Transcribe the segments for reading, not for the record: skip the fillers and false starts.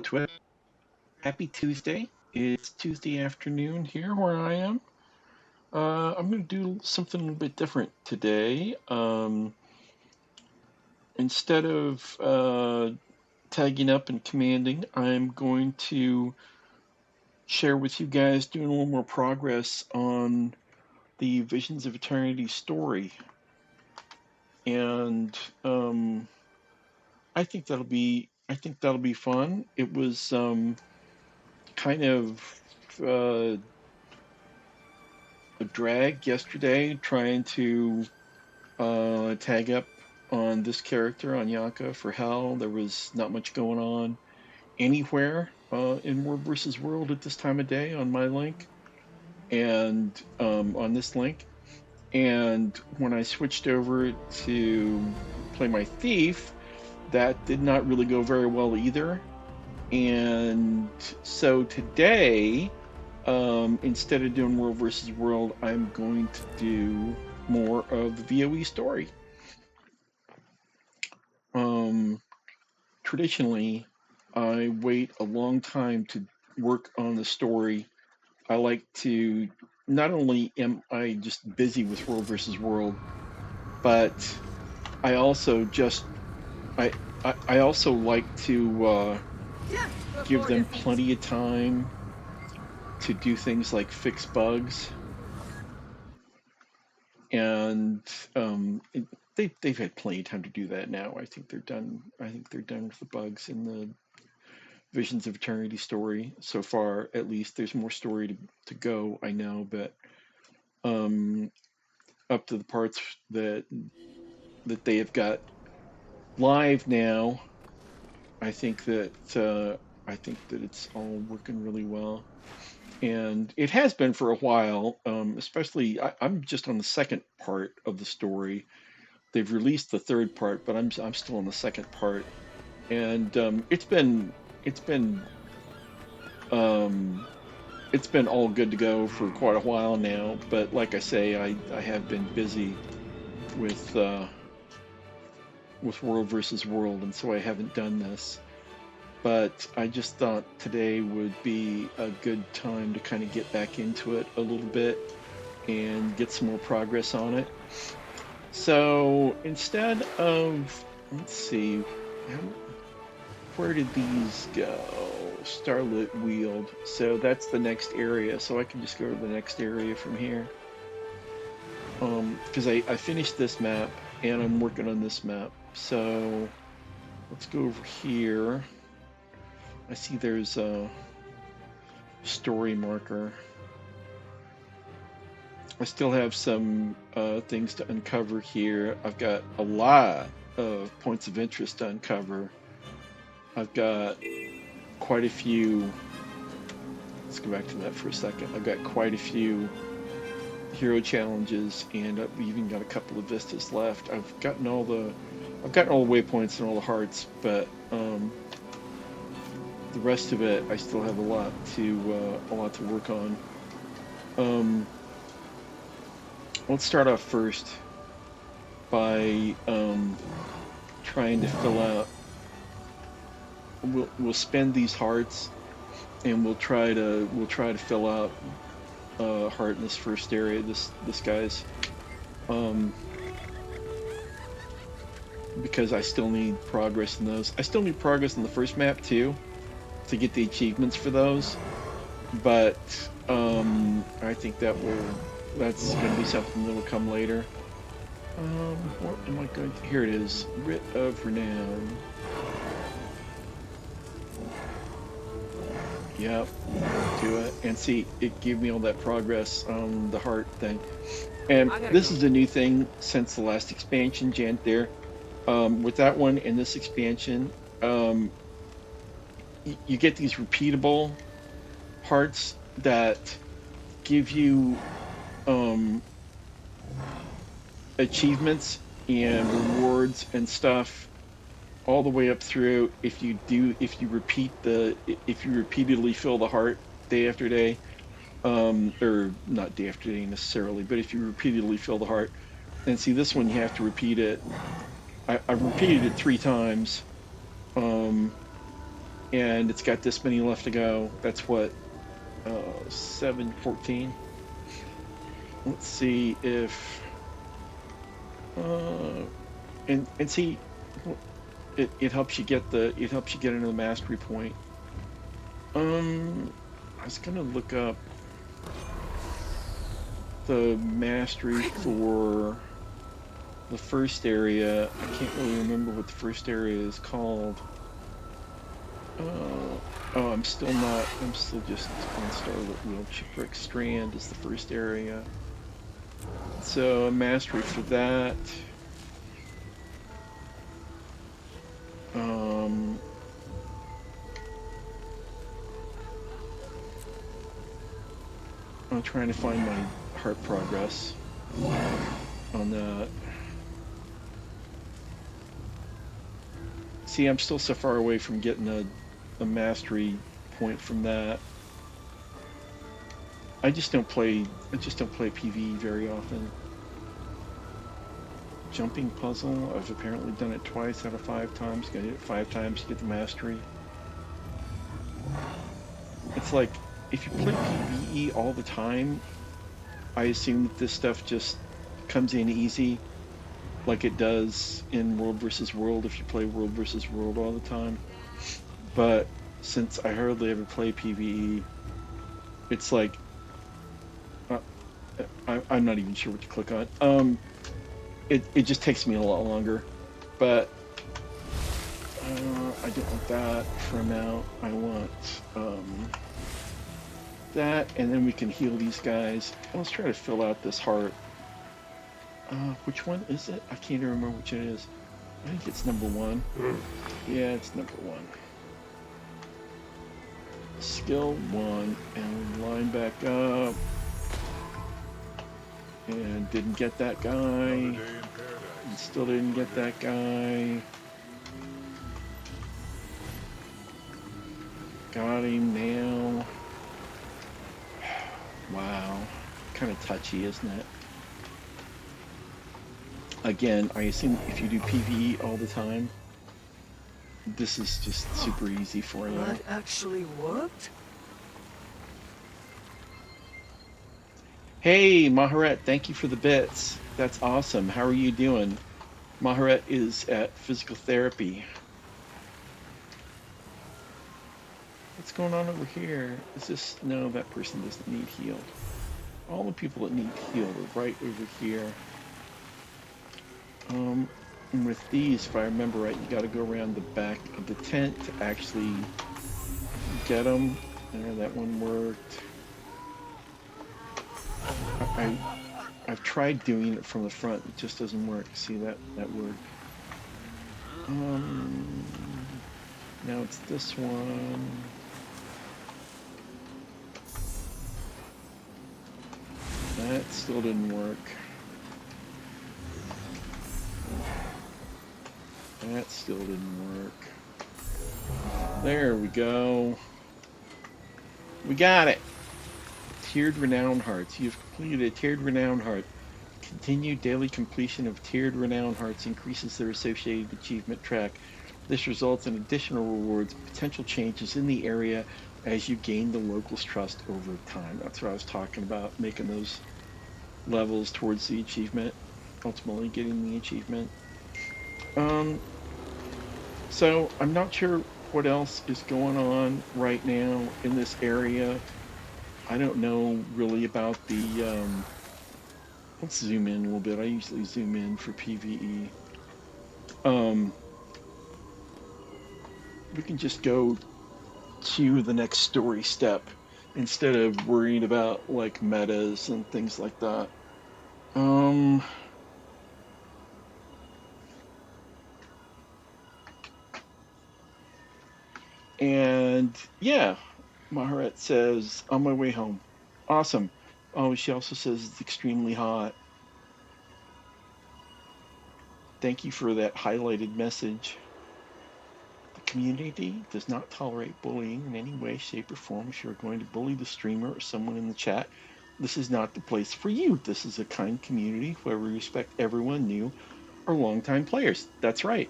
Twitter. Happy Tuesday. It's Tuesday afternoon here where I am. I'm going to do something a little bit different today. Instead of tagging up and commanding, I'm going to share with you guys doing a little more progress on the Visions of Eternity story. And I think that'll be fun. It was kind of a drag yesterday trying to tag up on this character on Yanka for Hell. There was not much going on anywhere in World versus World at this time of day on my link and on this link. And when I switched over to play my thief, that did not really go very well either. And so today, instead of doing World versus World, I'm going to do more of the VOE story. Um, Traditionally, I wait a long time to work on the story. I like to, not only am I just busy with World versus World, but I also just, I, I also like to give them plenty of time to do things like fix bugs. And they've had plenty of time to do that now. I think they're done. I think they're done with the bugs in the Visions of Eternity story so far. At least there's more story to go. I know, but um, up to the parts that they have got live now, I think that it's all working really well, and it has been for a while. Especially, I'm just on the second part of the story. They've released the third part, but I'm still on the second part, and it's been um, it's been all good to go for quite a while now. But like I say, I have been busy with uh, with World versus World, and so I haven't done this. But I just thought today would be a good time to kind of get back into it a little bit and get some more progress on it. So instead of, let's see, where did these go? Starlit Wield. So that's the next area. So I can just go to the next area from here. Because I finished this map and I'm working on this map. So let's go over here. I see there's a story marker. I still have some things to uncover here. I've got a lot of points of interest to uncover. I've got quite a few. Let's go back to that for a second. I've got quite a few hero challenges, and I've even got a couple of vistas left. I've gotten all the waypoints and all the hearts, but the rest of it I still have a lot to work on. Let's start off first by trying to fill out. We'll spend these hearts, and we'll try to fill out heart in this first area. This guy's because I still need progress in those. I still need progress in the first map too to get the achievements for those. But I think that's going to be something that'll come later. What am I going to? Here it is. Writ of Renown. Yep, do it. And see, it gave me all that progress on the heart thing. And this is a new thing since the last expansion, Jan, there. With that one and this expansion, you get these repeatable hearts that give you achievements and rewards and stuff all the way up through if you repeatedly fill the heart day after day, or not day after day necessarily, but if you repeatedly fill the heart. And see, this one you have to repeat it. I repeated it 3 times, and it's got this many left to go. That's what, 714. Let's see if, uh, and see, it helps you get into the mastery point. I was gonna look up the mastery for the first area. I can't really remember what the first area is called. Oh, I'm still not. I'm still just on Starlit Wheel. Shipwreck Strand is the first area. So mastery for that. Um, I'm trying to find my heart progress on that. See, I'm still so far away from getting a mastery point from that. I just don't play PvE very often. Jumping puzzle, I've apparently done it twice out of 5 times. Got it 5 times to get the mastery. It's like, if you play PvE all the time, I assume that this stuff just comes in easy, like it does in World vs. World if you play World vs. World all the time. But since I hardly ever play PvE, it's like, uh, I'm not even sure what to click on. It just takes me a lot longer. But I don't want that for now. I want that, and then we can heal these guys. Let's try to fill out this heart. Which one is it? I can't even remember which it is. I think it's number 1. Yeah, it's number 1. Skill 1, and line back up. And didn't get that guy. And still didn't get that guy. Got him now. Wow. Kind of touchy, isn't it? Again, I assume if you do PvE all the time, this is just super easy for you. That actually worked? Hey, Maharet, thank you for the bits. That's awesome. How are you doing? Maharet is at physical therapy. What's going on over here? Is this... No, that person doesn't need healed. All the people that need healed are right over here. And with these, if I remember right, you got to go around the back of the tent to actually get them. There, that one worked. I've tried doing it from the front. It just doesn't work. See, that worked. Now it's this one. That still didn't work. That still didn't work. There we go. We got it. Tiered Renown Hearts. You've completed a Tiered Renown Heart. Continued daily completion of Tiered Renown Hearts increases their associated achievement track. This results in additional rewards and potential changes in the area as you gain the locals' trust over time. That's what I was talking about, making those levels towards the achievement, ultimately getting the achievement. So I'm not sure what else is going on right now in this area. I don't know really about the, let's zoom in a little bit. I usually zoom in for PvE. We can just go to the next story step instead of worrying about like metas and things like that. And yeah, Maharet says, on my way home. Awesome. Oh, she also says it's extremely hot. Thank you for that highlighted message. The community does not tolerate bullying in any way, shape, or form. If you're going to bully the streamer or someone in the chat, this is not the place for you. This is a kind community where we respect everyone, new or longtime players. That's right.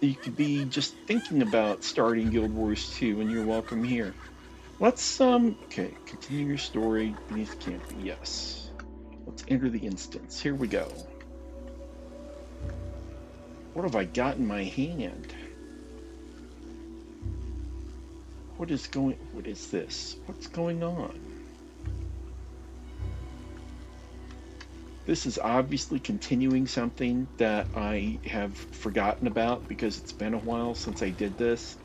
You could be just thinking about starting Guild Wars 2, and you're welcome here. Let's, okay, continue your story beneath the canopy. Yes. Let's enter the instance. Here we go. What have I got in my hand? What is this? What's going on? This is obviously continuing something that I have forgotten about because it's been a while since I did this,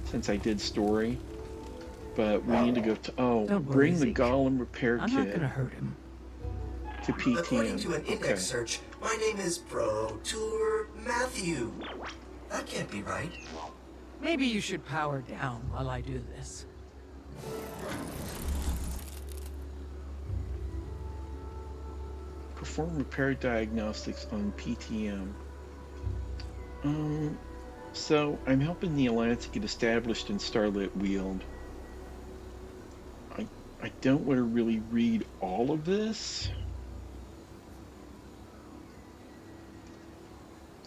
since I did story. But we need to go to, oh, Don't worry, bring the Zeke. Golem repair I'm not kit gonna hurt him. to PTM. According to an Okay. index search, my name is Pro Tour Matthew. That can't be right. Maybe you should power down while I do this. Perform repair diagnostics on PTM. So I'm helping the Alliance get established in Starlit Weald. I don't want to really read all of this.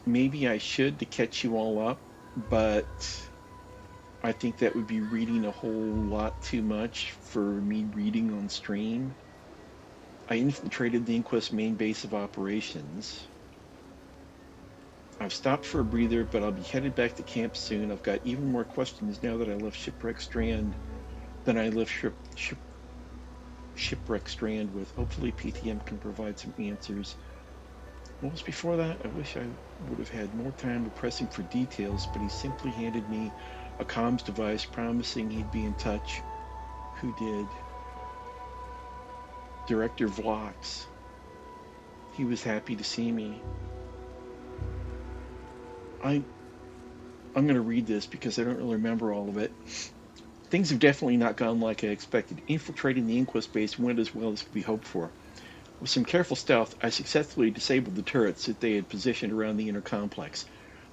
Maybe I should to catch you all up, but I think that would be reading a whole lot too much for me reading on stream. I infiltrated the Inquest main base of operations. I've stopped for a breather, but I'll be headed back to camp soon. I've got even more questions now that I left Shipwreck Strand than I left Shipwreck Strand with. Hopefully PTM can provide some answers. What was before that? I wish I would have had more time to press him for details, but he simply handed me a comms device promising he'd be in touch. Who did? Director Vlox. He was happy to see me. I'm going to read this because I don't really remember all of it. Things have definitely not gone like I expected. Infiltrating the Inquest base went as well as could be hoped for. With some careful stealth, I successfully disabled the turrets that they had positioned around the inner complex.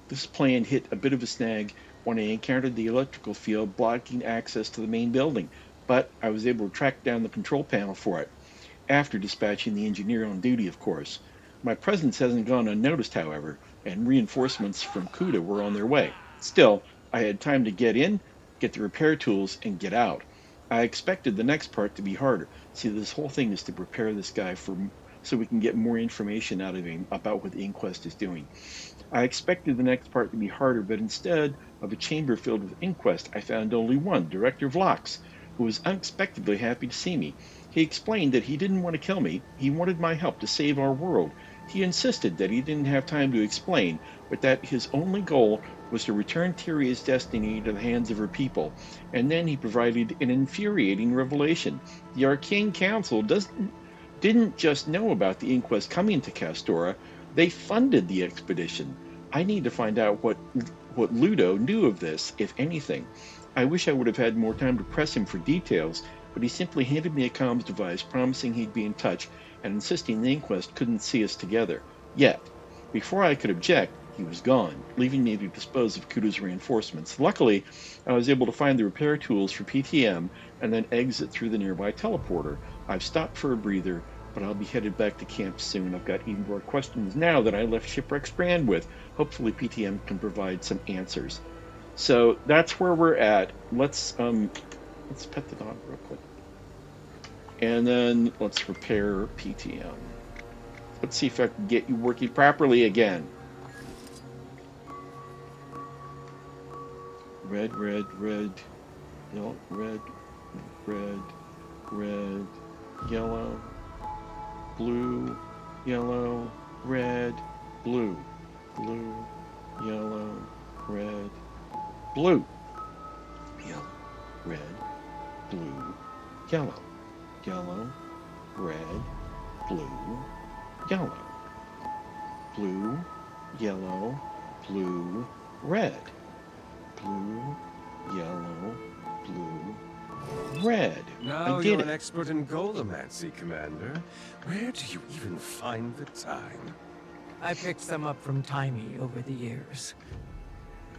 This plan hit a bit of a snag when I encountered the electrical field blocking access to the main building, but I was able to track down the control panel for it, after dispatching the engineer on duty, of course. My presence hasn't gone unnoticed, however, and reinforcements from Kuda were on their way. Still, I had time to get in, get the repair tools, and get out. I expected the next part to be harder. See, this whole thing is to prepare this guy so we can get more information out of him about what the Inquest is doing. I expected the next part to be harder, but instead of a chamber filled with Inquest, I found only one, Director Vlox, who was unexpectedly happy to see me. He explained that he didn't want to kill me, he wanted my help to save our world. He insisted that he didn't have time to explain, but that his only goal was to return Tyria's destiny to the hands of her people. And then he provided an infuriating revelation. The Arcane Council didn't just know about the Inquest coming to Castora, they funded the expedition. I need to find out what Ludo knew of this, if anything. I wish I would have had more time to press him for details, but he simply handed me a comms device promising he'd be in touch and insisting the Inquest couldn't see us together. Yet, before I could object, he was gone, leaving me to dispose of Kuda's reinforcements. Luckily, I was able to find the repair tools for PTM and then exit through the nearby teleporter. I've stopped for a breather, but I'll be headed back to camp soon. I've got even more questions now that I left Shipwreck Strand with. Hopefully PTM can provide some answers. So that's where we're at. Let's pet the dog real quick. And then let's repair PTM. Let's see if I can get you working properly again. Red, red, red, no, red, red, red, yellow, blue, yellow, red, blue, blue, yellow, red, blue, yellow, red, blue, yellow, yellow, red, blue, yellow, blue, yellow, blue, red, blue, yellow, blue, red. Now I did you're it. an expert in goldomancy, Commander. Where do you even find the time? I picked some up from Timey over the years.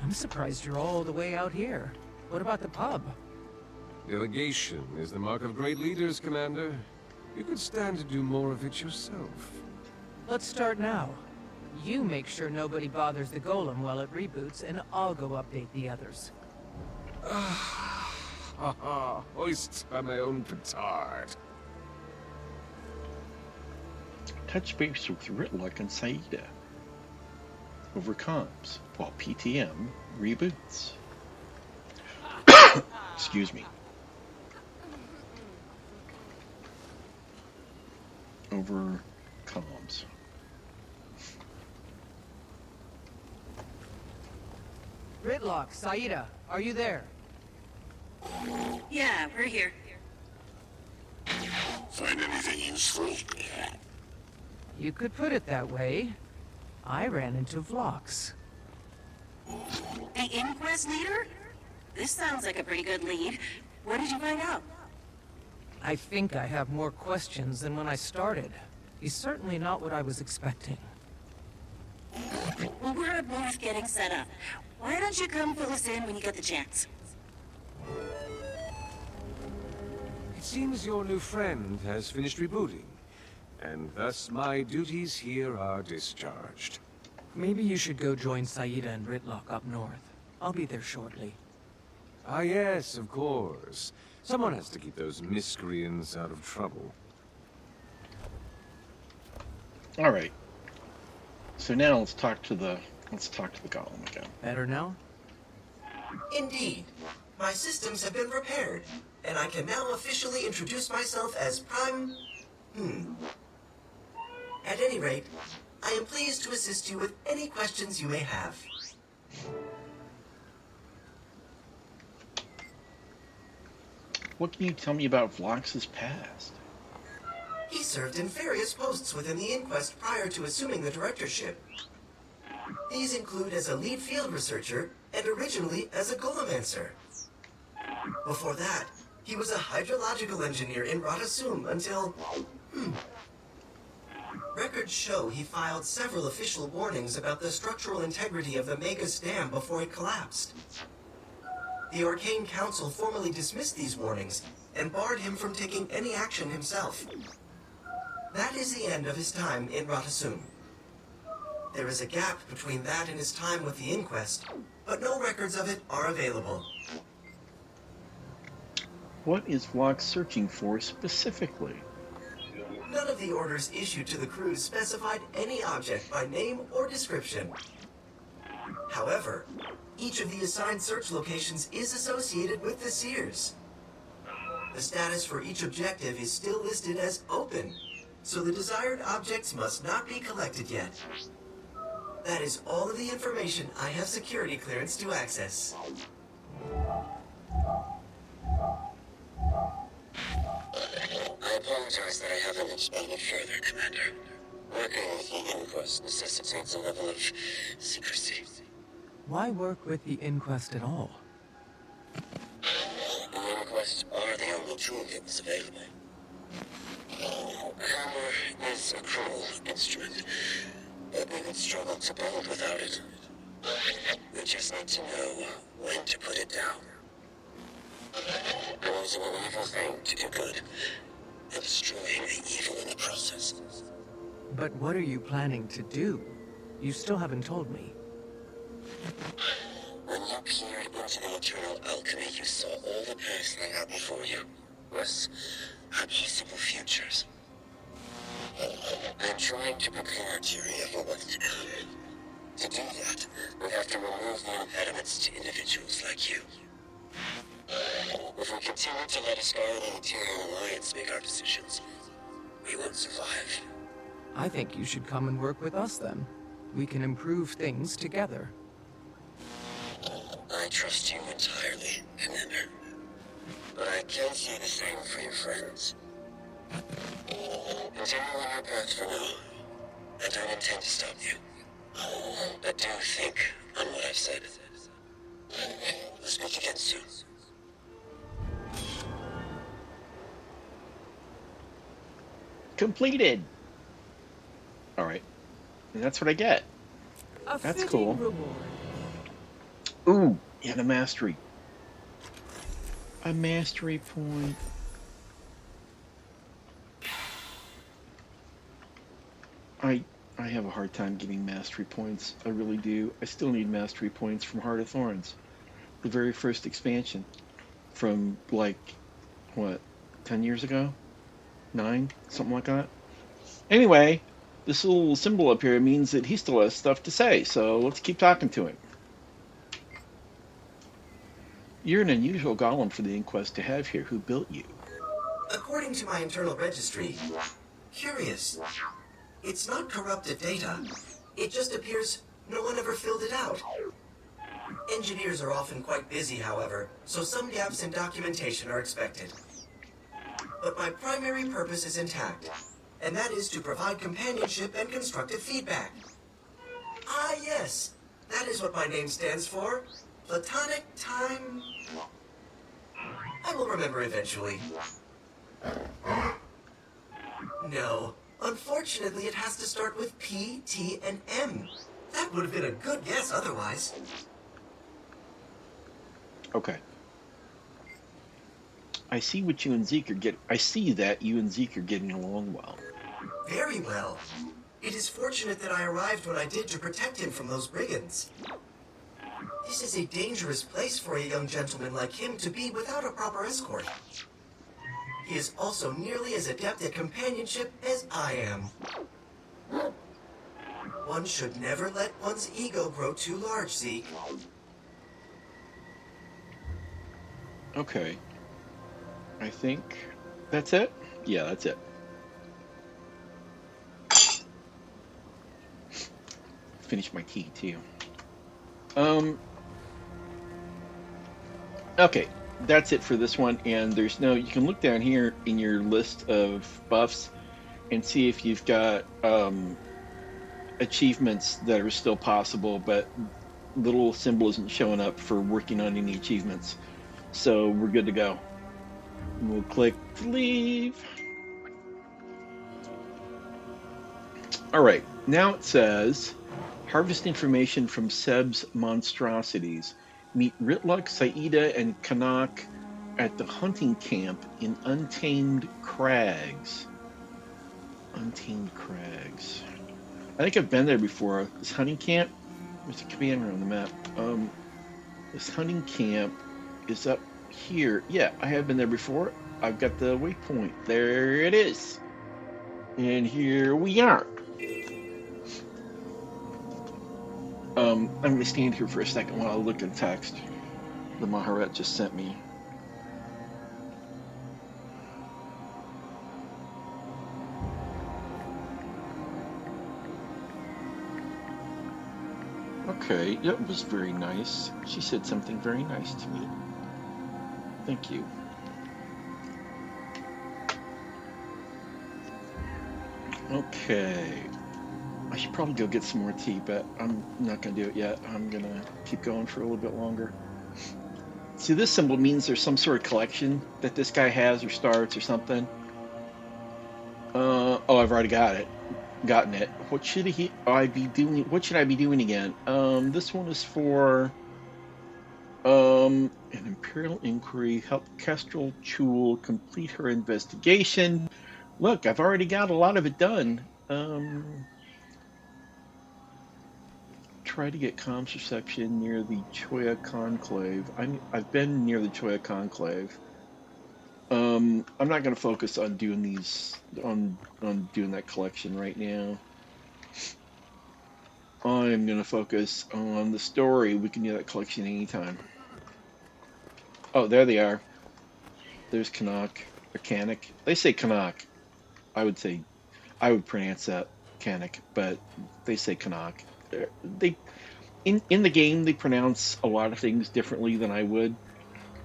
I'm surprised you're all the way out here. What about the pub? Delegation is the mark of great leaders, Commander. You could stand to do more of it yourself. Let's start now. You make sure nobody bothers the golem while it reboots, and I'll go update the others. Hoist by my own petard. Touch base with Ritlock and Saida over comms while PTM reboots. Excuse me. Over comms. Ritlock, Saida, are you there? Yeah, we're here. Find anything useful? You could put it that way. I ran into Vlox. The inquest leader? This sounds like a pretty good lead. What did you find out? I think I have more questions than when I started. He's certainly not what I was expecting. Well, we're up north getting set up. Why don't you come fill us in when you get the chance? It seems your new friend has finished rebooting, and thus my duties here are discharged. Maybe you should go join Saida and Ritlock up north. I'll be there shortly. Ah yes, of course. Someone has to keep those miscreants out of trouble. All right. So now let's talk to the golem again. Better now? Indeed. My systems have been repaired, and I can now officially introduce myself as Prime... At any rate, I am pleased to assist you with any questions you may have. What can you tell me about Vlox's past? He served in various posts within the inquest prior to assuming the directorship. These include as a lead field researcher and originally as a golemancer. Before that, he was a hydrological engineer in Ratasum until... Records show he filed several official warnings about the structural integrity of the Magus Dam before it collapsed. The Arcane Council formally dismissed these warnings and barred him from taking any action himself. That is the end of his time in Ratasum. There is a gap between that and his time with the inquest, but no records of it are available. What is Vlox searching for specifically? None of the orders issued to the crews specified any object by name or description. However, each of the assigned search locations is associated with the Seers. The status for each objective is still listed as open, so the desired objects must not be collected yet. That is all of the information I have security clearance to access. I apologize that I haven't expanded further, Commander. Working with the inquest necessitates a level of secrecy. Why work with the inquest at all? The inquests are the only toolkits available. Hammer is a cruel instrument, but we would struggle to build without it. We just need to know when to put it down. We're using an evil thing to do good, and destroying the evil in the process. But what are you planning to do? You still haven't told me. When you peered into the eternal alchemy, you saw all the paths laid out before you, with our possible futures. I'm trying to prepare Tyria for what's to come. To do that, we have to remove the impediments to individuals like you. If we continue to let us go and the Imperial Alliance make our decisions, we won't survive. I think you should come and work with us then. We can improve things together. I trust you entirely, Commander. But I can't say the same for your friends. Continue on your path for now. I don't intend to stop you. But do think on what I've said. We'll speak again soon. Completed! Alright. And that's what I get. A That's fitting cool. reward. Ooh, and a mastery. A mastery point. I have a hard time getting mastery points. I really do. I still need mastery points from Heart of Thorns, the very first expansion from like what, 10 years ago, 9, something like that. Anyway, this little symbol up here means that he still has stuff to say, so let's keep talking to him. You're an unusual golem for the Inquest to have here. Who built you? According to my internal registry, curious. It's not corrupted data. It just appears no one ever filled it out. Engineers are often quite busy, however, so some gaps in documentation are expected. But my primary purpose is intact, and that is to provide companionship and constructive feedback. Ah, yes, that is what my name stands for. Platonic Time... I will remember eventually. No, unfortunately it has to start with P, T, and M. That would have been a good guess otherwise. Okay. I see that you and Zeke are getting along well. Very well. It is fortunate that I arrived when I did to protect him from those brigands. This is a dangerous place for a young gentleman like him to be without a proper escort. He is also nearly as adept at companionship as I am. One should never let one's ego grow too large, Zeke. Okay. I think that's it? Yeah, that's it. Finish my tea, too. Okay, that's it for this one, and there's no, you can look down here in your list of buffs and see if you've got achievements that are still possible, but the little symbol isn't showing up for working on any achievements. So we're good to go. We'll click to leave. All right, now it says, harvest information from Seb's monstrosities. Meet Ritluk, Saida, and Kanak at the hunting camp in Untamed Crags. Untamed Crags. I think I've been there before. This hunting camp, there's a commander on the map. This hunting camp is up here. Yeah, I have been there before. I've got the waypoint. There it is. And here we are. I'm going to stand here for a second while I look at text the Maharet just sent me. Okay, it was very nice. She said something very nice to me. Thank you. Okay. I should probably go get some more tea, but I'm not going to do it yet. I'm going to keep going for a little bit longer. See, this symbol means there's some sort of collection that this guy has or starts or something. Oh, I've already gotten it. What should I be doing? What should I be doing again? This one is for an Imperial Inquiry. Help Kestrel Chul complete her investigation. Look, I've already got a lot of it done. Try to get comms reception near the Choya Conclave. I've been near the Choya Conclave. I'm not going to focus on doing these, on doing that collection right now. I'm going to focus on the story. We can do that collection anytime. Oh, there they are. There's Kanak, or Kanak. They say Kanak. I would pronounce that Kanak, but they say Kanak. They in the game they pronounce a lot of things differently than I would,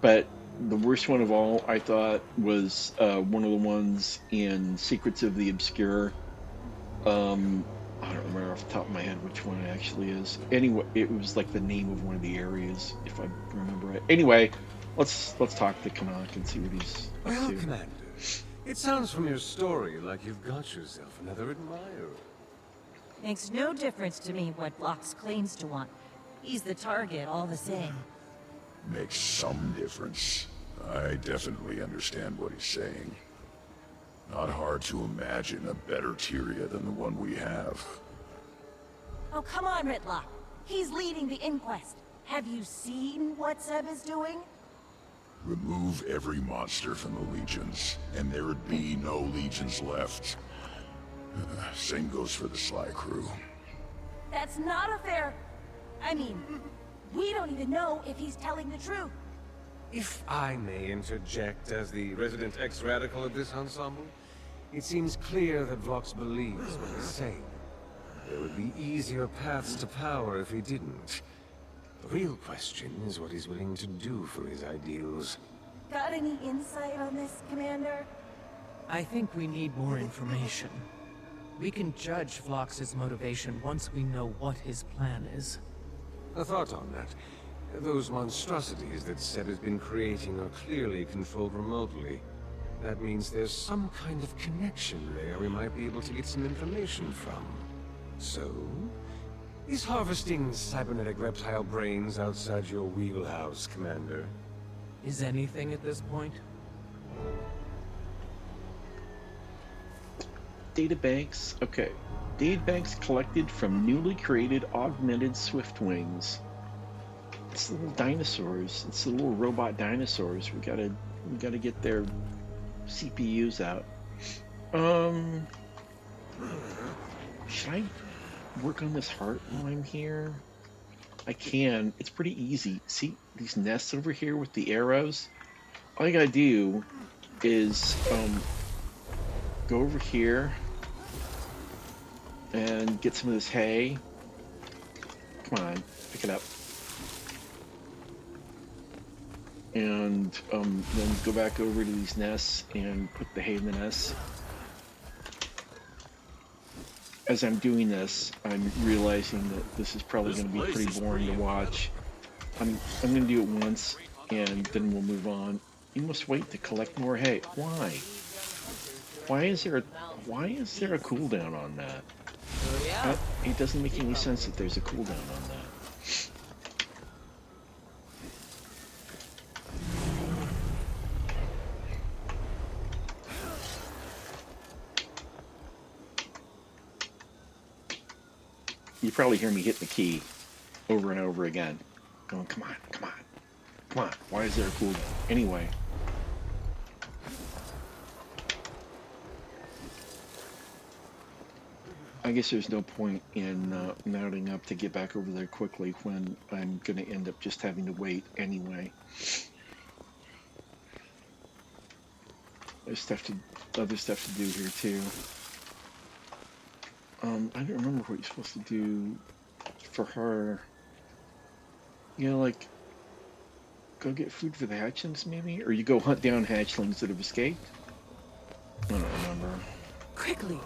but the worst one of all I thought was one of the ones in Secrets of the Obscure. I don't remember off the top of my head which one it actually is. Anyway, it was like the name of one of the areas, if I remember it. Anyway, let's talk to Kanak and see what he's up Well, to. Commander, it sounds from your story like you've got yourself another admirer. Makes no difference to me what Locke claims to want. He's the target all the same. Makes some difference. I definitely understand what he's saying. Not hard to imagine a better Tyria than the one we have. Oh, come on, Ritlock. He's leading the inquest. Have you seen what Zeb is doing? Remove every monster from the legions, and there would be no legions left. Same goes for the Sly crew. That's not a fair... I mean, we don't even know if he's telling the truth. If I may interject as the resident ex-radical of this ensemble, it seems clear that Vox believes what he's saying. There would be easier paths to power if he didn't. The real question is what he's willing to do for his ideals. Got any insight on this, Commander? I think we need more information. We can judge Vlox's motivation once we know what his plan is. A thought on that. Those monstrosities that Seb has been creating are clearly controlled remotely. That means there's some kind of connection there we might be able to get some information from. So, is harvesting cybernetic reptile brains outside your wheelhouse, Commander? Is anything at this point? Databanks. Okay. Databanks collected from newly created augmented swiftwings. It's the little dinosaurs. It's the little robot dinosaurs. We gotta get their CPUs out. Should I work on this heart while I'm here? I can. It's pretty easy. See these nests over here with the arrows? All you gotta do is go over here and get some of this hay. Come on, pick it up. And then go back over to these nests and put the hay in the nests. As I'm doing this, I'm realizing that this is probably going to be pretty boring to watch. I'm going to do it once, and then we'll move on. You must wait to collect more hay. Why? Why is there a cooldown on that? It doesn't make any sense that there's a cooldown on that. You probably hear me hitting the key over and over again. Going, come on, come on, come on. Why is there a cooldown? Anyway. I guess there's no point in mounting up to get back over there quickly when I'm going to end up just having to wait anyway. There's other stuff to do here too. I don't remember what you're supposed to do for her. You know, like, go get food for the hatchlings, maybe? Or you go hunt down hatchlings that have escaped? I don't remember. Quickly!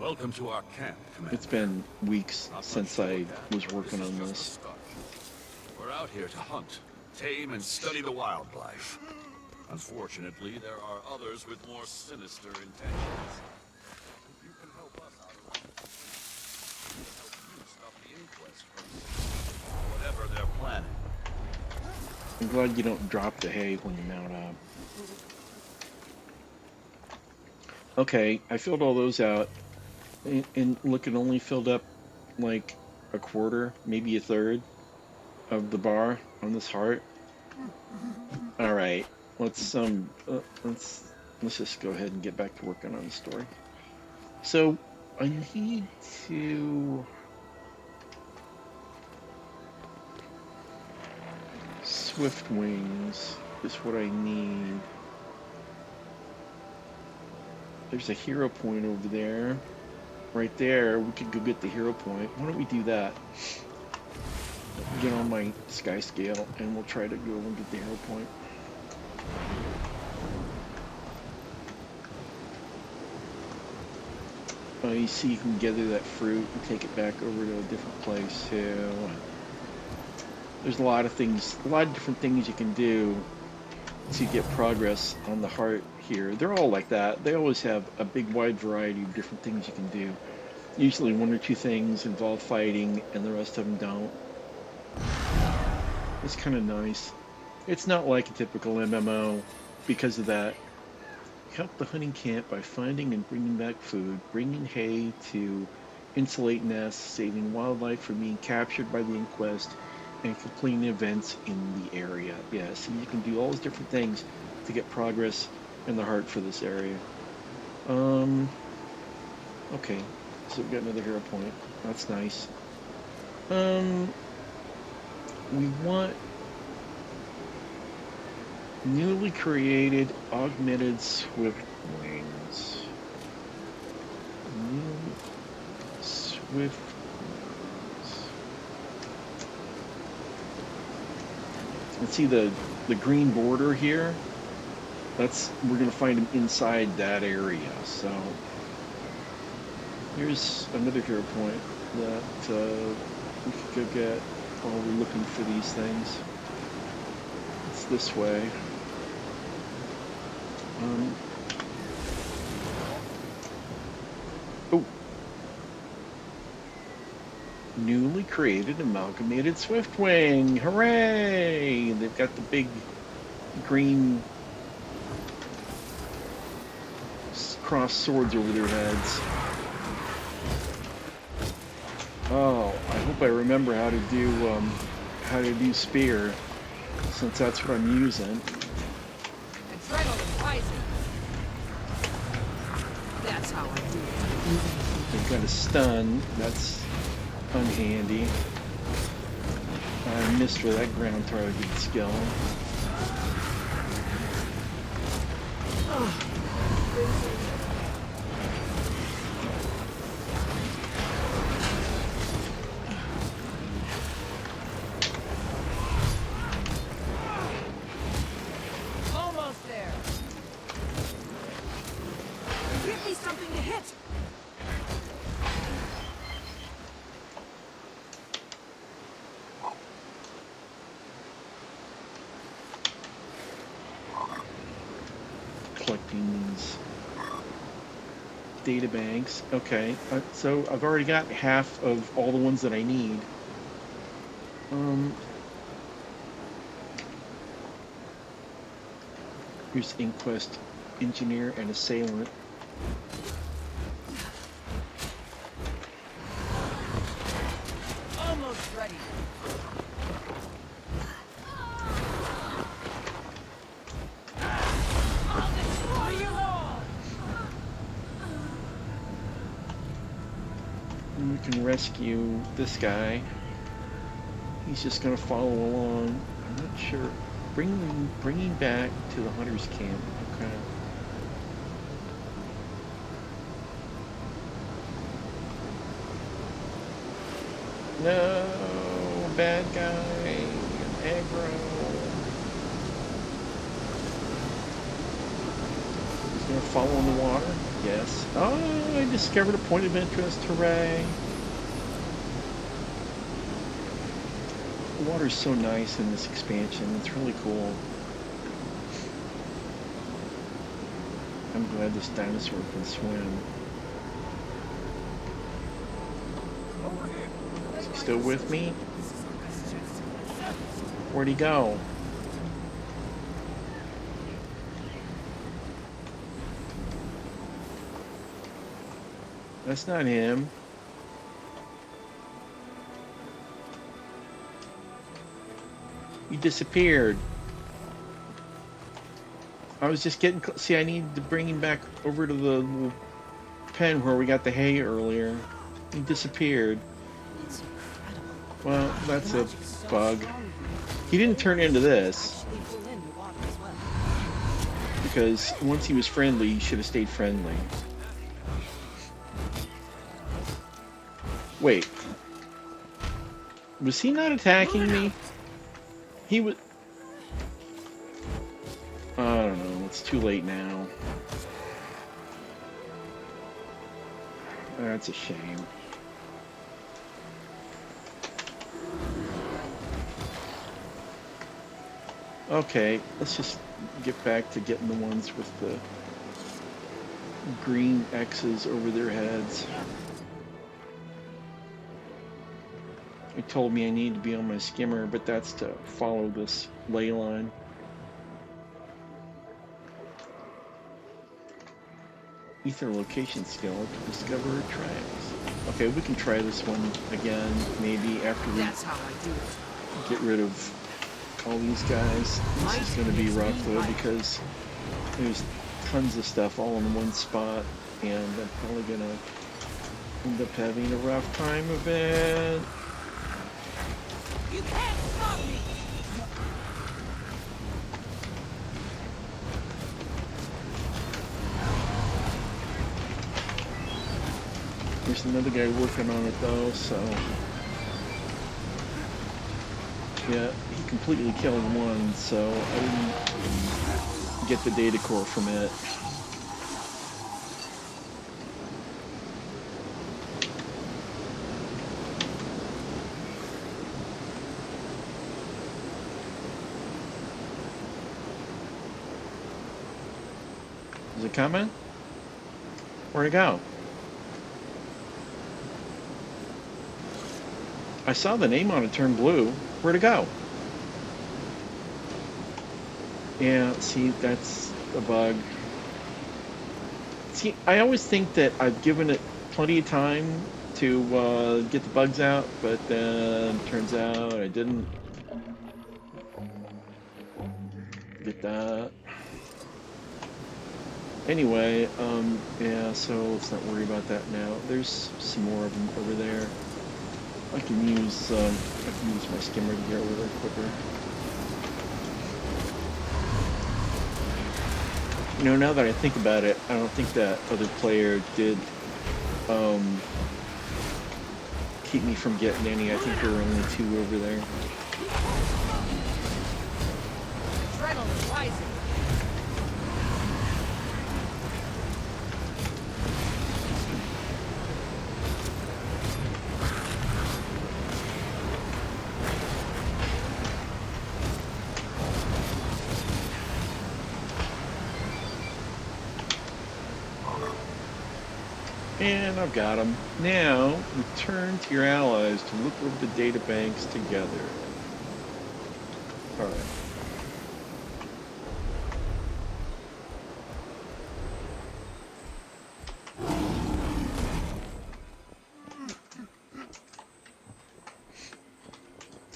Welcome to our camp, Commander. It's been weeks since I was working on this. We're out here to hunt, tame, and study the wildlife. Unfortunately, there are others with more sinister intentions. If you can help us out of help you stop the inquest from whatever they're planning. I'm glad you don't drop the hay when you mount up. Okay, I filled all those out. And look, it only filled up like a quarter, maybe a third of the bar on this heart. All right, let's just go ahead and get back to working on the story. So I need to swift wings is what I need. There's a hero point over there. Right there, we could go get the hero point. Why don't we do that? Get on my sky scale, and we'll try to go and get the hero point. You see, you can gather that fruit and take it back over to a different place too. There's a lot of things, a lot of different things you can do to get progress on the heart here. They're all like that. They always have a big wide variety of different things you can do. Usually one or two things involve fighting and the rest of them don't. It's kind of nice. It's not like a typical MMO because of that. Help the hunting camp by finding and bringing back food, bringing hay to insulate nests, saving wildlife from being captured by the Inquest, and completing events in the area. Yes, and you can do all those different things to get progress in the heart for this area. Okay, so we've got another hero point. That's nice. We want newly created augmented swift wings. New swift wings. You can see the green border here. That's, we're going to find them inside that area. So here's another hero point that we could go get while we're looking for these things. It's this way. Oh. Newly created amalgamated swiftwing. Hooray! They've got the big green crossed swords over their heads. Oh, I hope I remember how to do spear, since that's what I'm using. Adrenaline rising. That's how I do it. They've got a stun. That's unhandy. I missed with that ground target skill. Almost there. Give me something to hit. Collecting these data banks. Okay, so I've already got half of all the ones that I need. Here's Inquest Engineer and Assailant. Almost ready. I'll destroy you all. And we can rescue this guy. He's just gonna follow along. I'm not sure. Bringing back to the hunter's camp. Okay. No, bad guy, aggro. He's gonna follow in the water. Yes. Oh, I discovered a point of interest. Hooray! The water's so nice in this expansion. It's really cool. I'm glad this dinosaur can swim. Is he still with me? Where'd he go? That's not him. He disappeared. I was just getting... See, I need to bring him back over to the little pen where we got the hay earlier. He disappeared. It's incredible. Well, that's The a magic's so bug. strong. He didn't turn into this, Actually pull in the water as well. because once he was friendly, he should have stayed friendly. Wait. Was he not attacking me? He was... I don't know. It's too late now. That's a shame. Okay, let's just get back to getting the ones with the green X's over their heads. It told me I need to be on my skimmer, but that's to follow this ley line. Ether location skill to discover tracks. Okay, we can try this one again, maybe after we That's how I do it. get rid of all these guys. This is going to be rough though because there's tons of stuff all in one spot, and I'm probably going to end up having a rough time of it. You can't stop me! There's another guy working on it though, so yeah, he completely killed one, so I didn't get the data core from it. Is it coming? Where'd it go? I saw the name on it turn blue. Where'd it go? Yeah, see, that's a bug. See, I always think that I've given it plenty of time to get the bugs out, but then turns out I didn't get that. Anyway, yeah, so let's not worry about that now. There's some more of them over there. I can use my skimmer to get over there quicker. You know, now that I think about it, I don't think that other player did keep me from getting any. I think there were only 2 over there. Adrenaline rising. And I've got them. Now, return to your allies to look over the data banks together. Alright.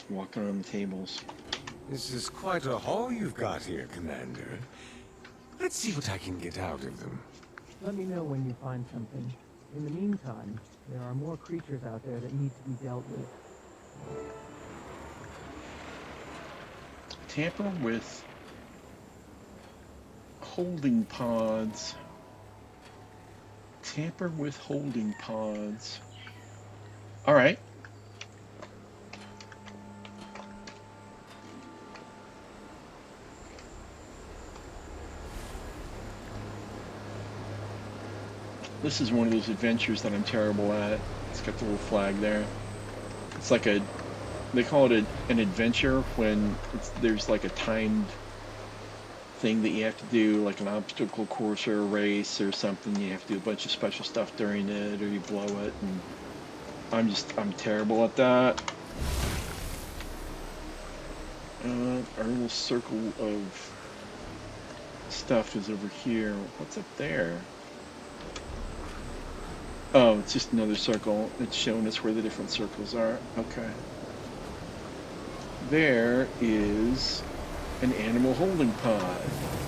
Walking on the tables. This is quite a haul you've got here, Commander. Let's see what I can get out of them. Let me know when you find something. In the meantime, there are more creatures out there that need to be dealt with. Tamper with holding pods. Tamper with holding pods. Alright. This is one of those adventures that I'm terrible at. It's got the little flag there. It's like a, they call it an adventure when there's like a timed thing that you have to do, like an obstacle course or a race or something. You have to do a bunch of special stuff during it, or you blow it, and I'm terrible at that. Our little circle of stuff is over here. What's up there? Oh, it's just another circle. It's showing us where the different circles are. Okay. There is an animal holding pod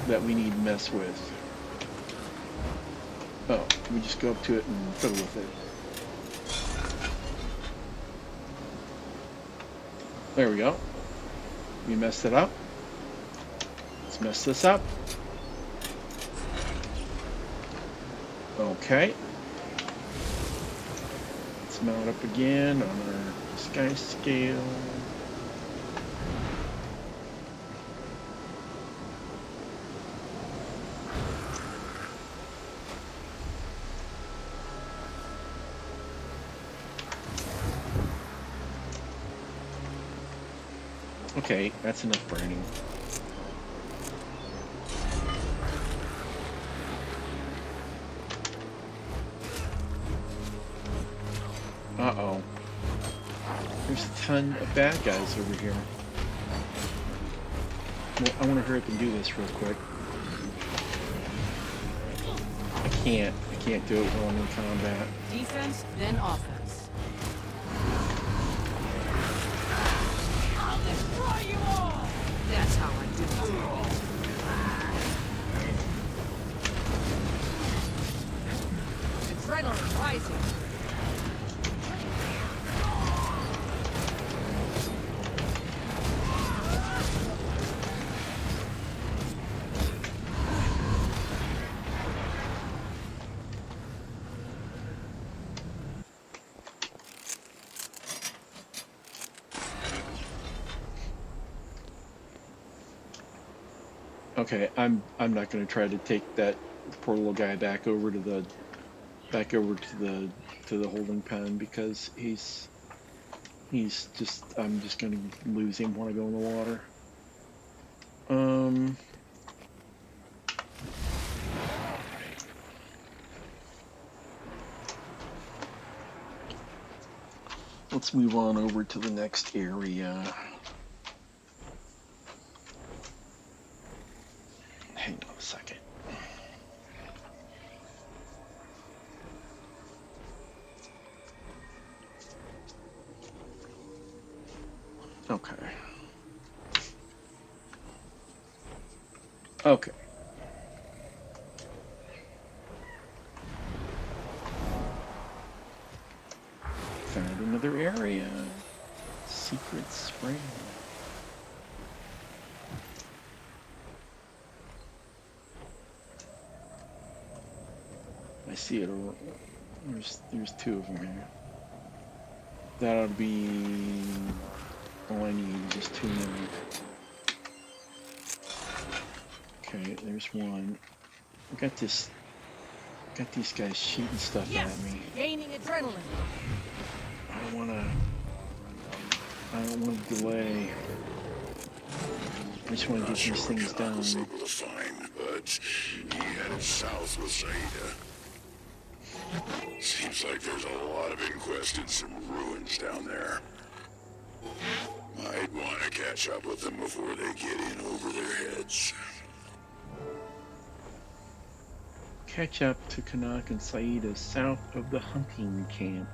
that we need to mess with. Oh, we just go up to it and fiddle with it. There we go. We messed it up. Let's mess this up. Okay. Let's mount up again on our sky scale. Okay, that's enough burning. Uh-oh. There's a ton of bad guys over here. Well, I want to hurry up and do this real quick. I can't. can't do it while I'm in combat. Defense, then offense. I'll destroy you all! That's how I do it. Adrenaline rising. Okay, I'm not going to try to take that poor little guy back over to the holding pen because he's just I'm just going to lose him when I go in the water. Let's move on over to the next area. Hang on a second. Okay. Okay. Found another area. Secret spring. I see it. There's two of them here. That ought to be all I need. Just two more. Okay, there's one. I got these guys shooting stuff at me. Gaining adrenaline. I don't want to delay. I just want to get these things done. Was able to find, but he headed south with Saida. Seems like there's a lot of inquest and some ruins down there. Might want to catch up with them before they get in over their heads. Catch up to Kanak and Saida south of the hunting camp.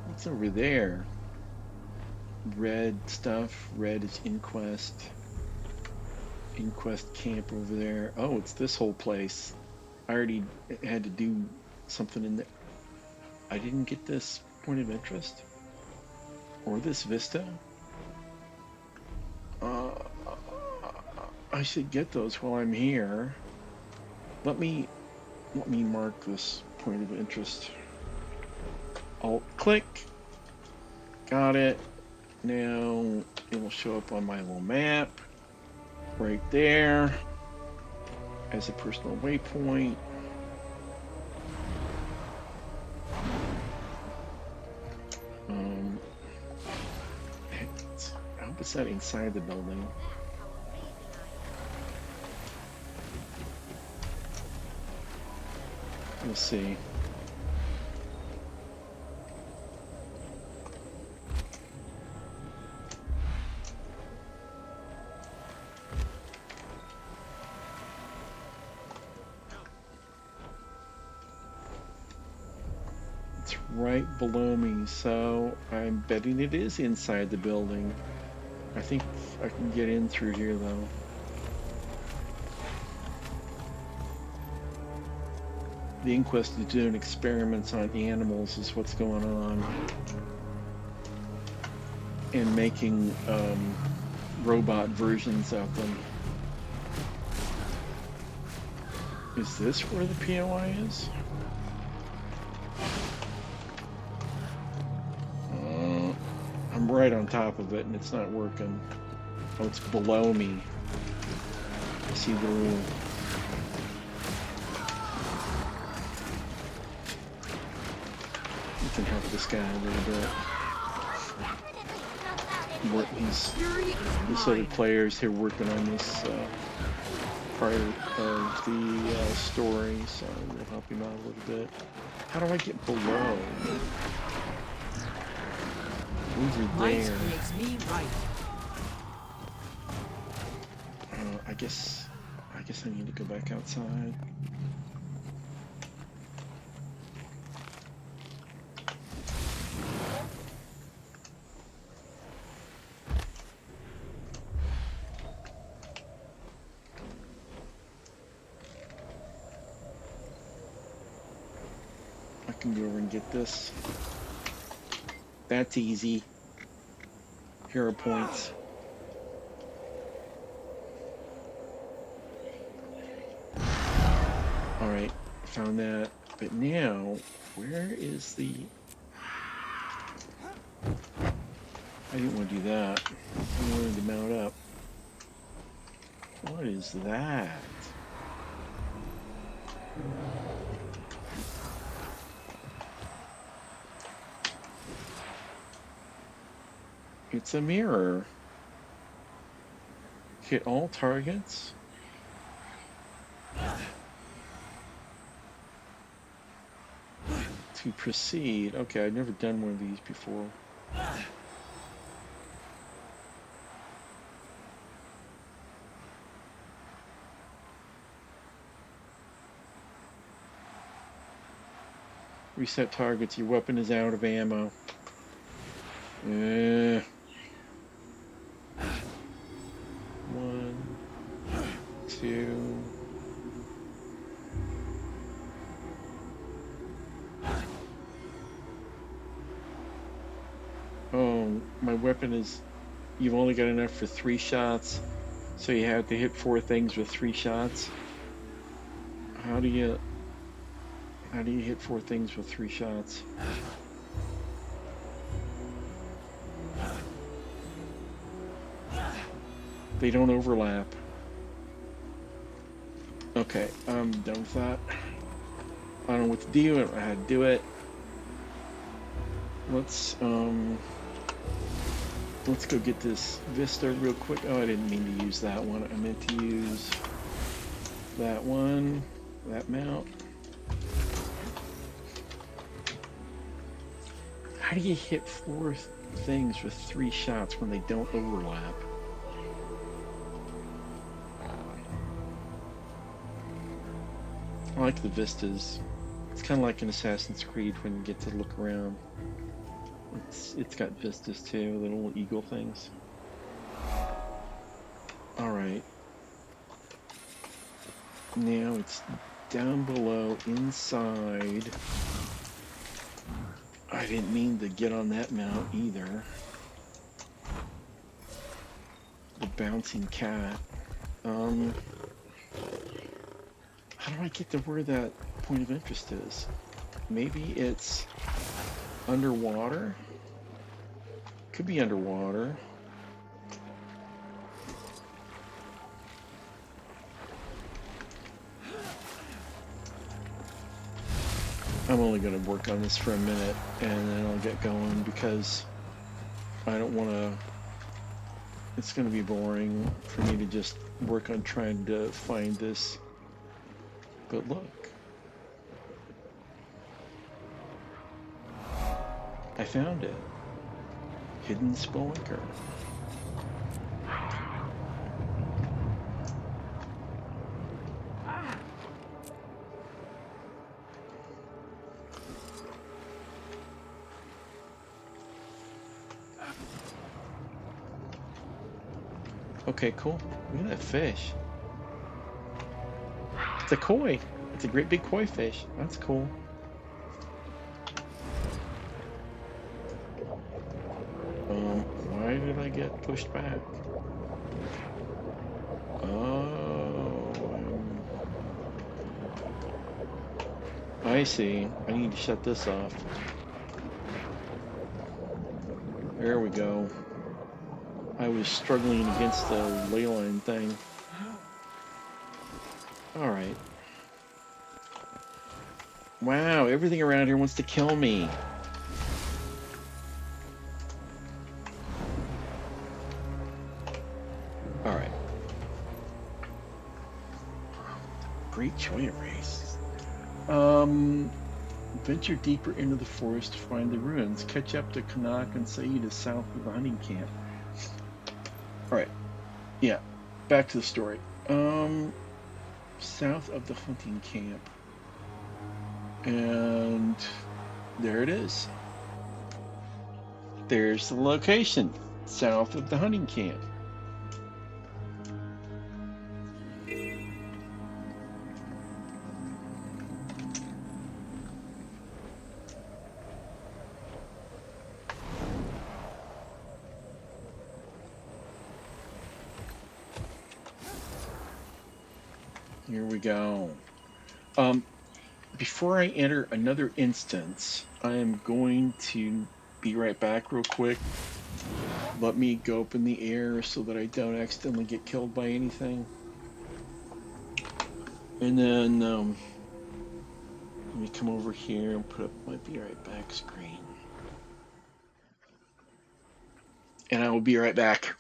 What's over there? Red stuff. Red is Inquest. Inquest camp over there. Oh, it's this whole place. I already had to do something in there. I didn't get this point of interest? Or this vista? I should get those while I'm here. Let me mark this point of interest. Alt click. Got it. Now it will show up on my little map right there as a personal waypoint. I hope it's not inside the building. We'll see. It's right below me, so I'm betting it is inside the building. I think I can get in through here though. The Inquest is doing experiments on animals is what's going on. And making robot versions of them. Is this where the POI is? I'm right on top of it and it's not working. Oh, it's below me. I see the little... We can help this guy a little bit. These other players here working on this part of the story, so we'll help him out a little bit. How do I get below? Over there. Makes me right. I guess I need to go back outside. can go over and get this. That's easy. Hero points. Alright, found that. But now, where is the... I didn't want to do that. I wanted to mount up. What is that? It's a mirror. Hit all targets. To proceed. Okay, I've never done one of these before. Reset targets. Your weapon is out of ammo. One, two. Oh, my weapon is... You've only got enough for 3 shots, so you have to hit 4 things with 3 shots. How do you hit 4 things with 3 shots? They don't overlap. Okay, I'm done with that. I don't know what to do. I don't know how to do it. Let's go get this Vista real quick. Oh, I didn't mean to use that one. I meant to use that one, that mount. How do you hit 4 things with 3 shots when they don't overlap? I like the vistas. It's kind of like in Assassin's Creed when you get to look around. It's got vistas too, the little eagle things. Alright. Now it's down below, inside. I didn't mean to get on that mount either. The bouncing cat. How do I get to where that point of interest is? Maybe it's underwater? Could be underwater. I'm only going to work on this for a minute and then I'll get going because I don't want to... It's going to be boring for me to just work on trying to find this. But look. I found it. Hidden Spelunker. Okay, cool. Look at that fish. It's a koi. It's a great big koi fish. That's cool. Why did I get pushed back? Oh. I see. I need to shut this off. There we go. I was struggling against the ley line thing. Alright. Wow, everything around here wants to kill me. Alright. Great Choya race. Venture deeper into the forest to find the ruins. Catch up to Kanak and Saeed is south of the hunting camp. Alright. Yeah. Back to the story. South of the hunting camp. And there it is. There's the location. South of the hunting camp. Here we go. Um, Before I enter another instance, I am going to be right back real quick. Let me go up in the air so that I don't accidentally get killed by anything. And then let me come over here and put up my be right back screen. And I will be right back.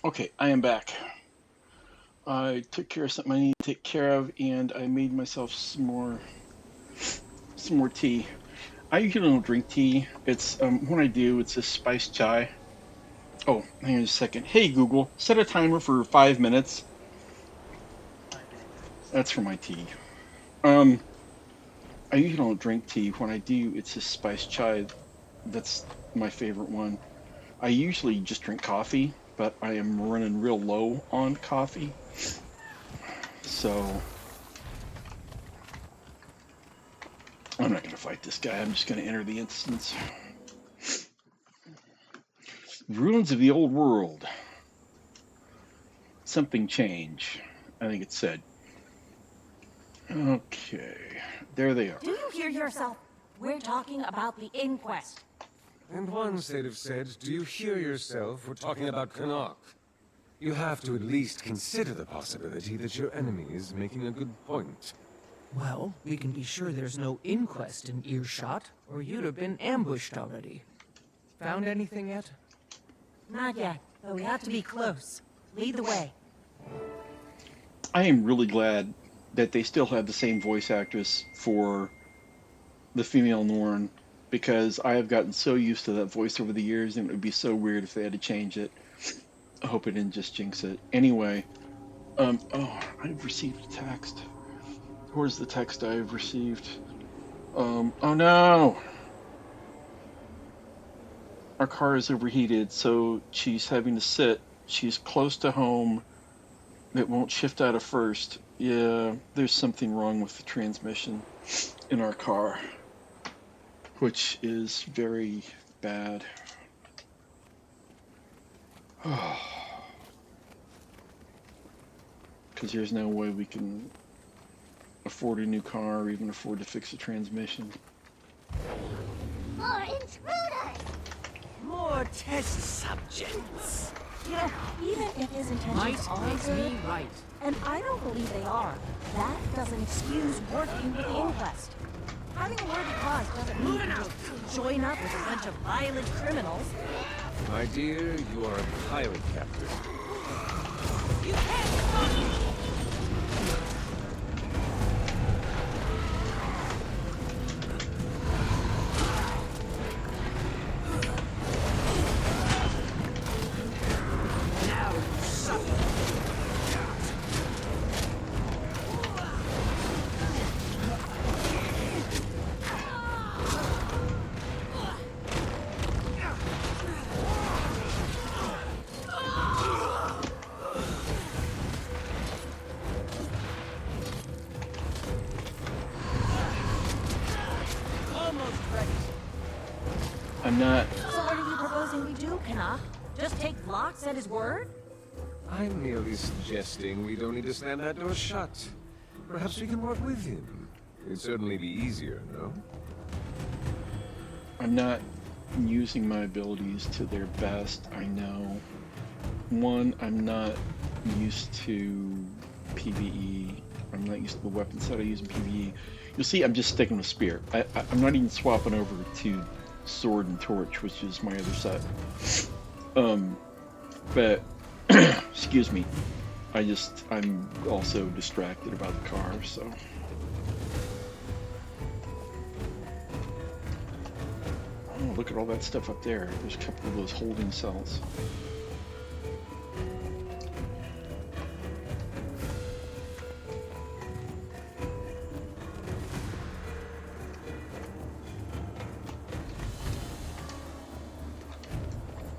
Okay, I am back. I took care of something I need to take care of, and I made myself some more tea. I usually don't drink tea. It's when I do, it's a spiced chai. Oh, hang on a second. Hey Google, set a timer for 5 minutes. That's for my tea. Um, I usually don't drink tea. When I do, it's a spiced chai. That's my favorite one. I usually just drink coffee, but I am running real low on coffee. So I'm not going to fight this guy. I'm just going to enter the instance. Ruins of the old world. Something change. I think it said. Okay. There they are. Do you hear yourself? We're talking about the inquest. And once they'd have said, do you hear yourself? We're talking about Canuck. You have to at least consider the possibility that your enemy is making a good point. Well, we can be sure there's no inquest in earshot, or you'd have been ambushed already. Found anything yet? Not yet, but we have to be close. Lead the way. I am really glad that they still have the same voice actress for the female Norn, because I have gotten so used to that voice over the years, and it would be so weird if they had to change it. I hope I didn't just jinx it. Anyway, oh, I've received a text. Where's the text I've received? Oh no! Our car is overheated, so she's having to sit. She's close to home. It won't shift out of first. Yeah, there's something wrong with the transmission in our car, which is very bad. Because there's no way we can afford a new car or even afford to fix the transmission. More intruders! More test subjects. You know, even if his intentions Might are makes good, me right. and I don't believe they are, that doesn't excuse working with the inquest. Having a worthy cause doesn't mean you join up with a bunch of violent criminals. My dear, you are a pilot captain. You can't stop me! Now you suffer. Almost ready. I'm not. So what are you proposing we do, Canuck? Just take Locks at his word? I'm merely suggesting we don't need to slam that door shut. Perhaps we can work with him. It'd certainly be easier, no? I'm not using my abilities to their best. I know. One, I'm not used to PvE. I'm not used to the weapon set I use in PvE. You'll see I'm just sticking with Spear. I'm not even swapping over to Sword and Torch, which is my other set. But, excuse me. I'm also distracted about the car, so. Oh, look at all that stuff up there. There's a couple of those holding cells.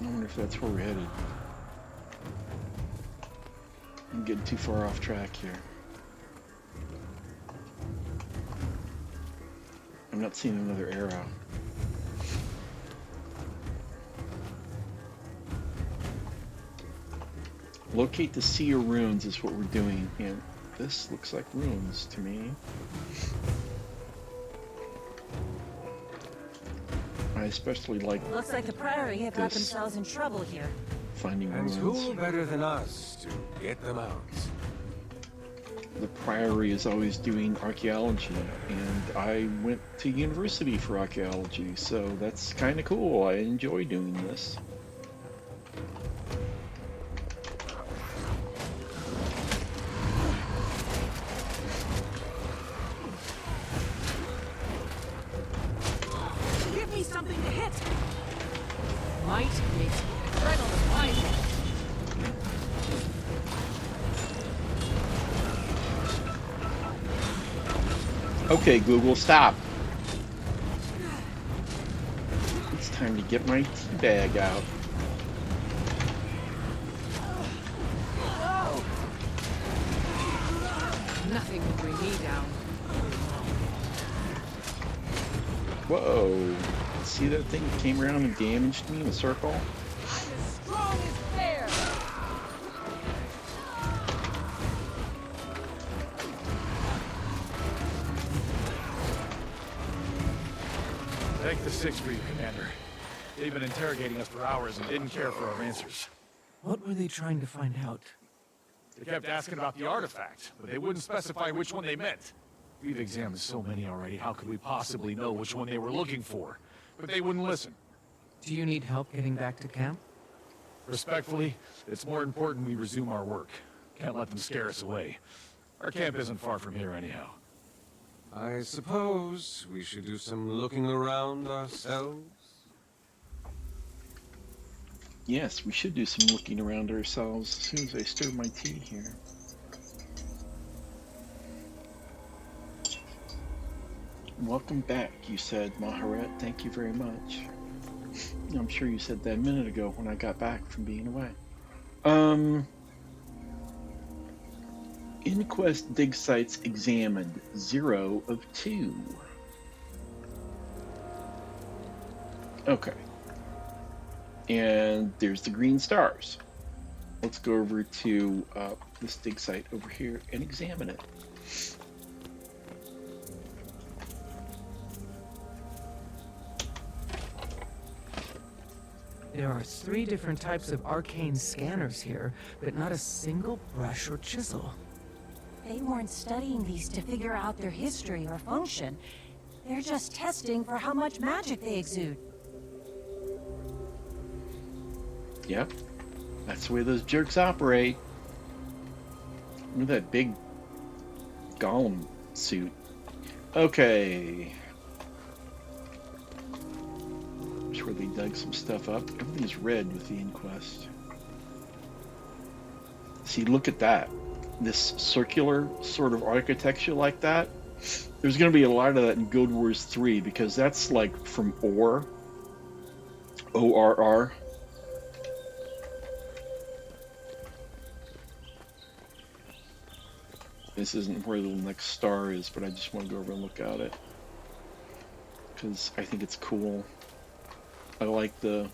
I wonder if that's where we're headed. I'm getting too far off track here. I'm not seeing another arrow. Locate the Sea of Runes is what we're doing, and this looks like runes to me. I especially like Looks like the Priory have got This. themselves in trouble here. finding And runes. who better than us to get them out? The Priory is always doing archaeology, and I went to university for archaeology, so that's kind of cool. I enjoy doing this. might makes adrenaline rising. Okay, Google, stop. It's time to get my tea bag out. Nothing will bring me down. Whoa. See that thing that came around and damaged me in a circle? I'm as strong as bear. Thank the Six for you, Commander. They've been interrogating us for hours and didn't care for our answers. What were they trying to find out? They kept asking about the artifact, but they wouldn't specify which one they meant. We've examined so many already, how could we possibly know which one they were looking for? But they wouldn't listen. Do you need help getting back to camp? Respectfully, it's more important we resume our work. Can't let them scare us away. Our camp isn't far from here anyhow. I suppose we should do some looking around ourselves. Yes, we should do some looking around ourselves as soon as I stir my tea here. Welcome back, you said, Maharet. Thank you very much. I'm sure you said that a minute ago when I got back from being away. Inquest dig sites examined, 0 of 2. Okay. And there's the green stars. Let's go over to this dig site over here and examine it. There are 3 different types of arcane scanners here, but not a single brush or chisel. They weren't studying these to figure out their history or function. They're just testing for how much magic they exude. Yep, that's the way those jerks operate. Look at that big golem suit. Okay. That's where they dug some stuff up. Everything's red with the inquest. See, look at that. This circular sort of architecture like that. There's going to be a lot of that in Guild Wars 3 because that's like from ORR. ORR. This isn't where the next star is, but I just want to go over and look at it because I think it's cool. I like the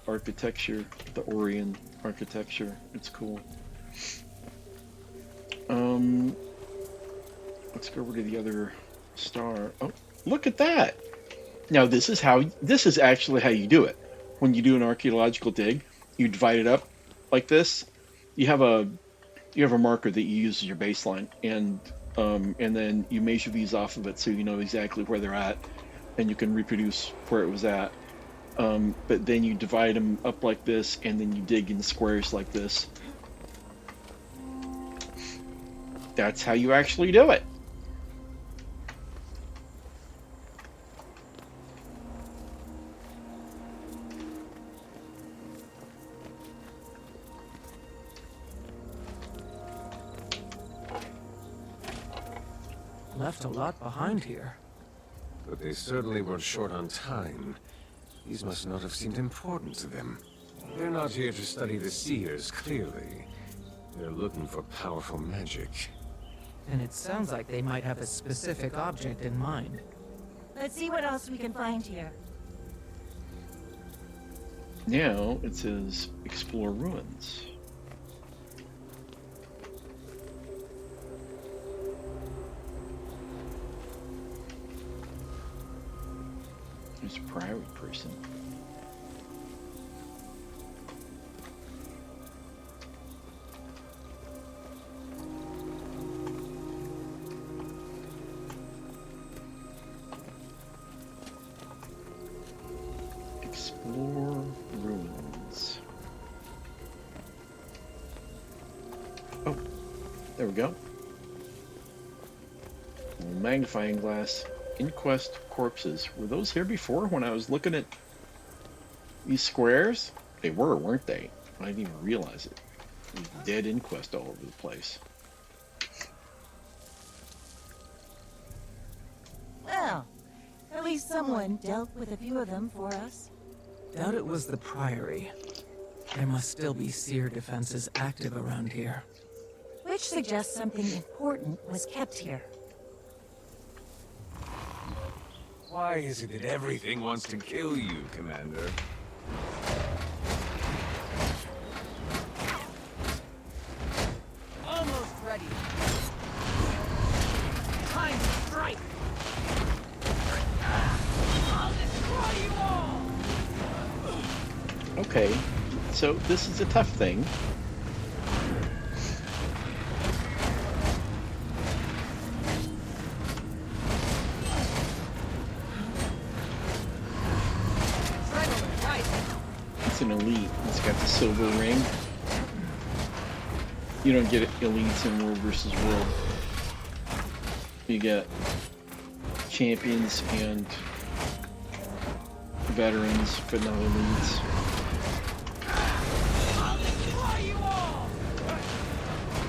architecture, the Orion architecture. It's cool. Let's go over to the other star. Oh, look at that! Now this is actually how you do it. When you do an archaeological dig, you divide it up like this. You have a marker that you use as your baseline, and then you measure these off of it so you know exactly where they're at, and you can reproduce where it was at. But then you divide them up like this, and then you dig in squares like this. That's how you actually do it. Left a lot behind here. But they certainly weren't short on time. These must not have seemed important to them. They're not here to study the seers, clearly. They're looking for powerful magic. And it sounds like they might have a specific object in mind. Let's see what else we can find here. Now it says explore ruins. There's a private person. Explore ruins. Oh, there we go. Magnifying glass. Inquest corpses. Were those here before when I was looking at These squares? They were, weren't they? I didn't even realize it. There's dead inquest all over the place. Well, at least someone dealt with a few of them for us. Doubt it was the Priory. There must still be seer defenses active around here. Which suggests something important was kept here. Why is it that everything wants to kill you, Commander? Almost ready. Time to strike! I'll destroy you all! Okay, so this is a tough thing. It's an elite. It's got the silver ring. You don't get elites in World versus World. You get champions and veterans, but not elites.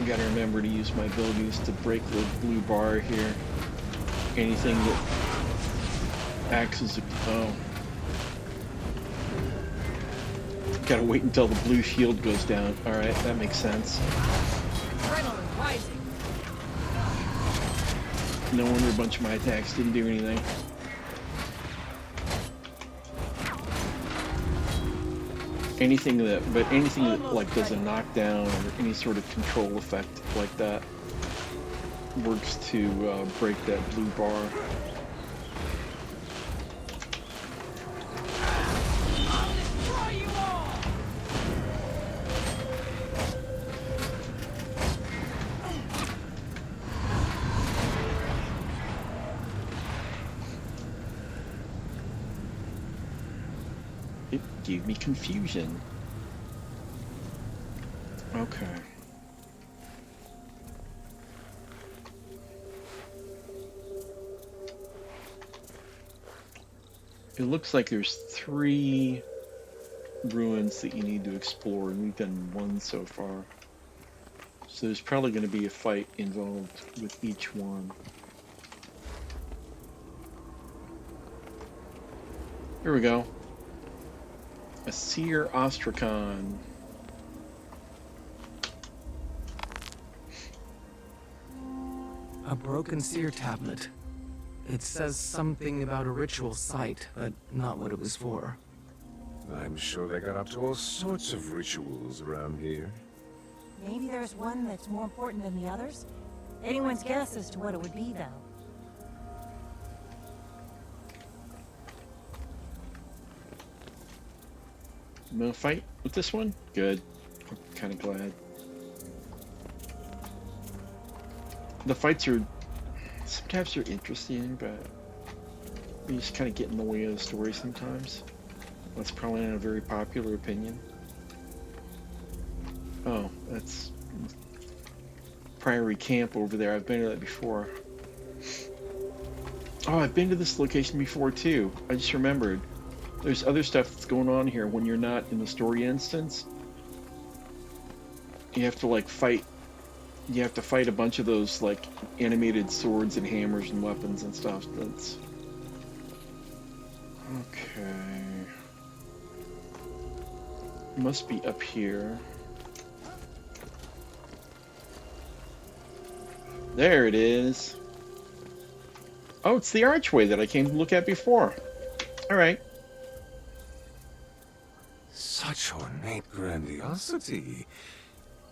You gotta remember to use my abilities to break the blue bar here. Anything that acts as a... oh. Gotta wait until the blue shield goes down. Alright, that makes sense. No wonder a bunch of my attacks didn't do anything. Anything that like does a knockdown or any sort of control effect like that works to break that blue bar. It gave me confusion. Okay. It looks like there's 3 ruins that you need to explore, and we've done 1 so far. So there's probably going to be a fight involved with each one. Here we go. A seer ostracon. A broken seer tablet. It says something about a ritual site, but not what it was for. I'm sure they got up to all sorts of rituals around here. Maybe there's one that's more important than the others? Anyone's guess as to what it would be, though. I'm gonna fight with this one? Good. I'm kind of glad. The fights are... sometimes they're interesting, but they just kind of get in the way of the story sometimes. That's probably not a very popular opinion. Oh, that's Priory Camp over there. I've been to that before. Oh, I've been to this location before too. I just remembered. There's other stuff that's going on here when you're not in the story instance. You have to like fight. You have to fight a bunch of those like animated swords and hammers and weapons and stuff. That's okay. Must be up here. There it is. Oh, it's the archway that I came to look at before. All right. Such ornate grandiosity.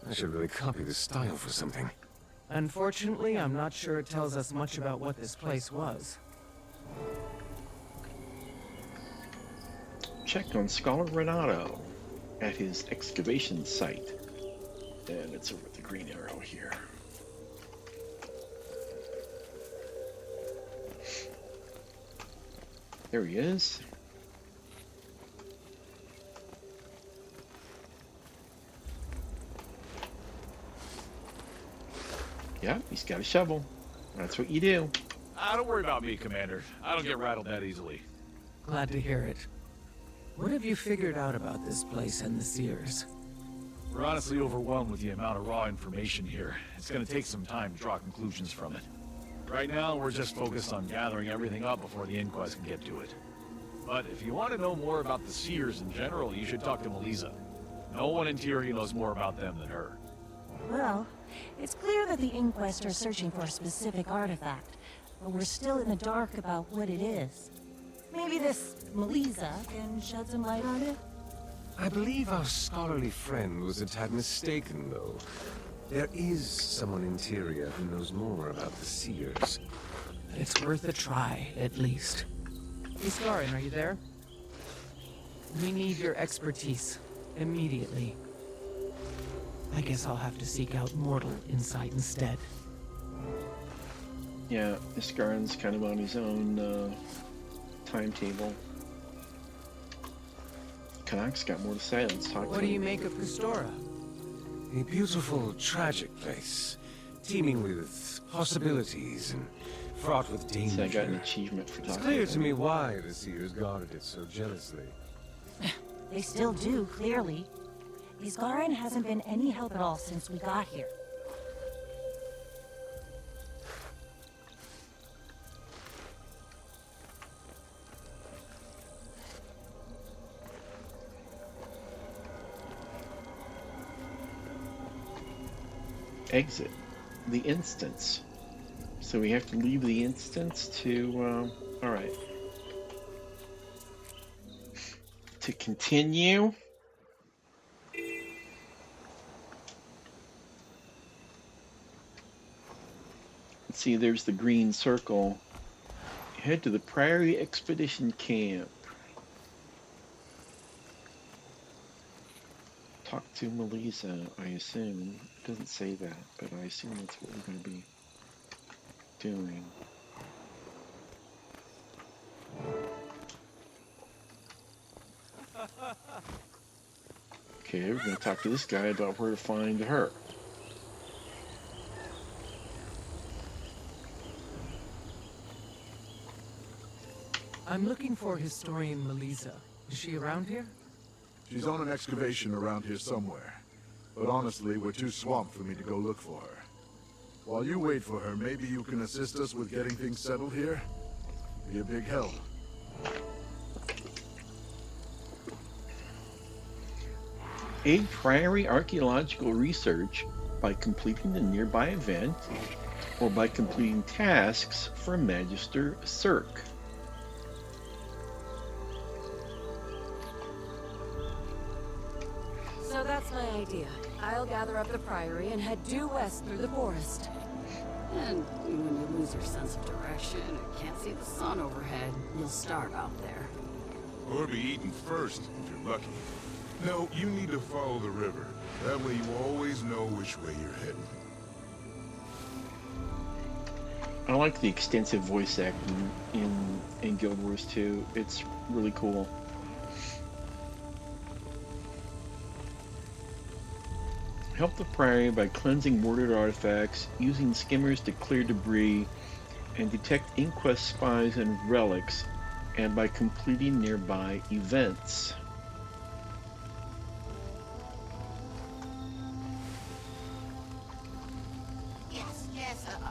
I should really copy this style for something. Unfortunately, I'm not sure it tells us much about what this place was. Check on Scholar Renato at his excavation site. And it's over the green arrow here. There he is. Yeah, he's got a shovel. That's what you do. Don't worry about me, Commander. I don't get rattled that easily. Glad to hear it. What have you figured out about this place and the Seers? We're honestly overwhelmed with the amount of raw information here. It's gonna take some time to draw conclusions from it. Right now, we're just focused on gathering everything up before the inquest can get to it. But if you want to know more about the Seers in general, you should talk to Melissa. No one in Tyria knows more about them than her. Well, it's clear that the Inquest are searching for a specific artifact, but we're still in the dark about what it is. Maybe this Melissa can shed some light on it? I believe our scholarly friend was a tad mistaken, though. There is someone in Tyria who knows more about the Seers. It's worth a try, at least. Iskarin, are you there? We need your expertise. Immediately. I guess I'll have to seek out mortal insight instead. Yeah, Iskarin's kind of on his own timetable. Kanak's got more to say. Let's talk to him. What do you make of Gustora? A beautiful, tragic place, teeming with possibilities and fraught with danger. So I got an achievement for It's talking clear to to him. me why the Seers guarded it so jealously. They still do, clearly. Iskarin hasn't been any help at all since we got here. Exit the instance. So we have to leave the instance to, alright. To continue. Let's see, there's the green circle. Head to the Prairie Expedition Camp. Talk to Melissa, I assume. It doesn't say that, but I assume that's what we're going to be doing. Okay, we're going to talk to this guy about where to find her. I'm looking for historian Melissa. Is she around here? She's on an excavation around here somewhere. But honestly, we're too swamped for me to go look for her. While you wait for her, maybe you can assist us with getting things settled here? Be a big help. Aid Prairie archaeological research by completing a nearby event or by completing tasks for Magister Cirque. So that's my idea. I'll gather up the Priory and head due west through the forest. And when you lose your sense of direction and can't see the sun overhead, you'll starve out there. Or be eaten first, if you're lucky. No, you need to follow the river. That way you always know which way you're heading. I like the extensive voice acting in Guild Wars 2. It's really cool. Help the Prairie by cleansing mortared artifacts, using skimmers to clear debris, and detect inquest spies and relics, and by completing nearby events. Yes.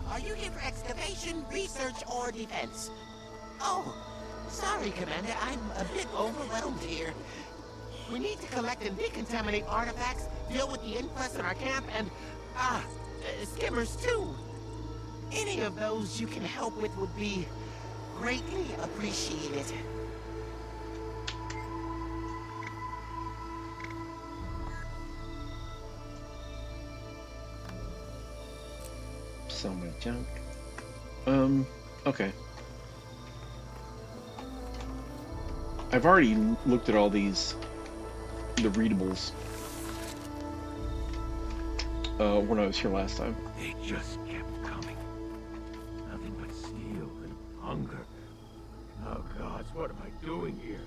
Are you here for excavation, research, or defense? Oh, sorry, Commander. I'm a bit overwhelmed here. We need to collect and decontaminate artifacts, deal with the inquest in our camp, and, skimmers too. Any of those you can help with would be greatly appreciated. So much junk. Okay. I've already looked at all these, the readables, when I was here last time. They just kept coming. Nothing but steel and hunger. Oh gods, what am I doing here?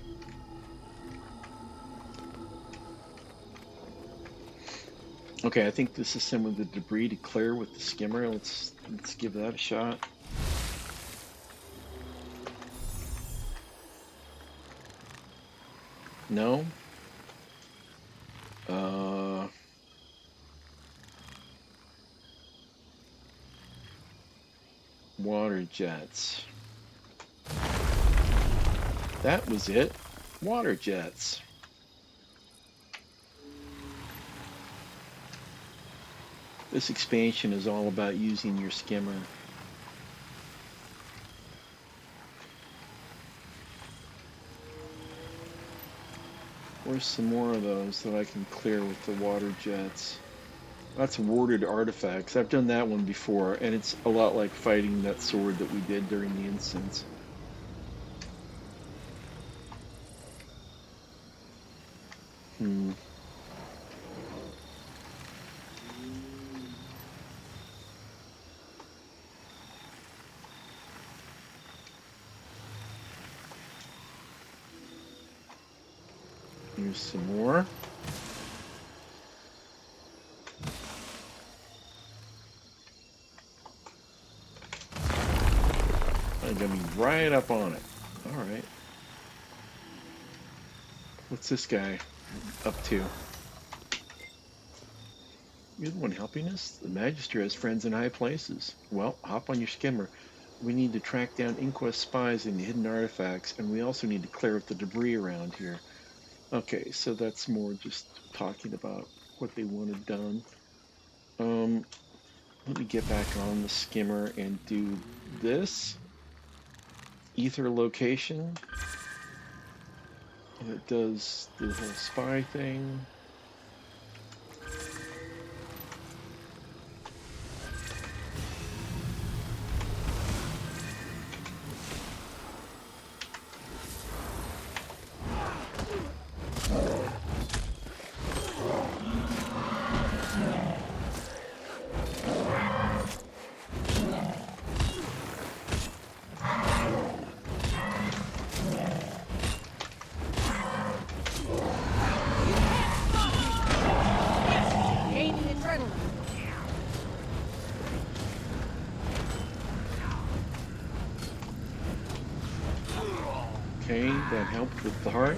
Okay, I think this is some of the debris to clear with the skimmer. Let's give that a shot. No? Water jets. That was it. Water jets. This expansion is all about using your skimmer. Where's some more of those that I can clear with the water jets? That's warded artifacts. I've done that one before, and it's a lot like fighting that sword that we did during the instance. Here's some more. I'm gonna be right up on it. All right. What's this guy up to? You're the one helping us? The Magister has friends in high places. Well, hop on your skimmer. We need to track down Inquest spies and the hidden artifacts, and we also need to clear up the debris around here. Okay, so that's more just talking about what they wanted done. Let me get back on the skimmer and do this. Ether location. And it does the whole spy thing. Okay, that helped with the heart.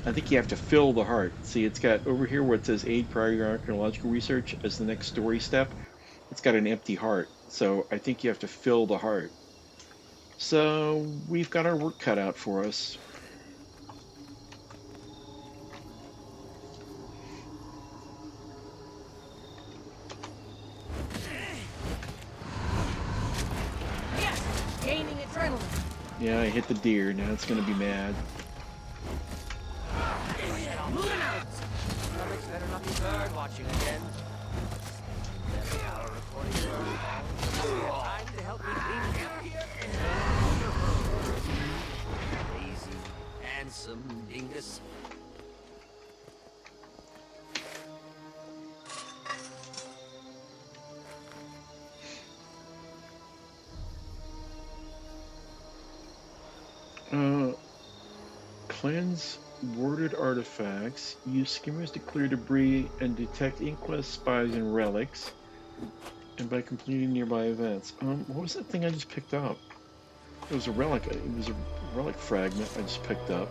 I think you have to fill the heart. See, it's got over here where it says aid prior archaeological research as the next story step. It's got an empty heart. So I think you have to fill the heart. So we've got our work cut out for us. Yes! Gaining adrenaline. Yeah, I hit the deer. Now it's going to be mad. Moving out! Stomach's better not be bird watching again. 7-hour recording time to help me clean here. Lazy, handsome dingus. Cleanse warded artifacts. Use skimmers to clear debris and detect Inquest spies and relics. And by completing nearby events. What was that thing I just picked up? It was a relic. It was a relic fragment I just picked up.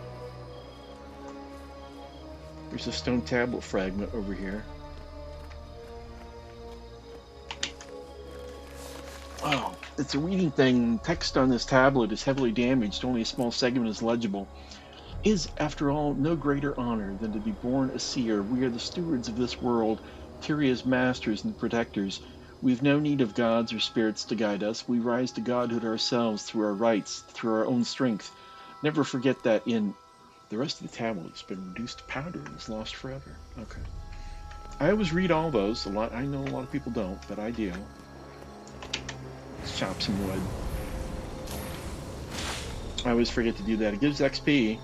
There's a stone tablet fragment over here. Oh, it's a reading thing. Text on this tablet is heavily damaged. Only a small segment is legible. Is, after all, no greater honor than to be born a seer. We are the stewards of this world, Tyria's masters and protectors. We've no need of gods or spirits to guide us. We rise to godhood ourselves through our rights, through our own strength. Never forget that in the rest of the tablet has been reduced to powder and is lost forever. Okay. I always read all those. I know a lot of people don't, but I do. Let's chop some wood. I always forget to do that. It gives XP.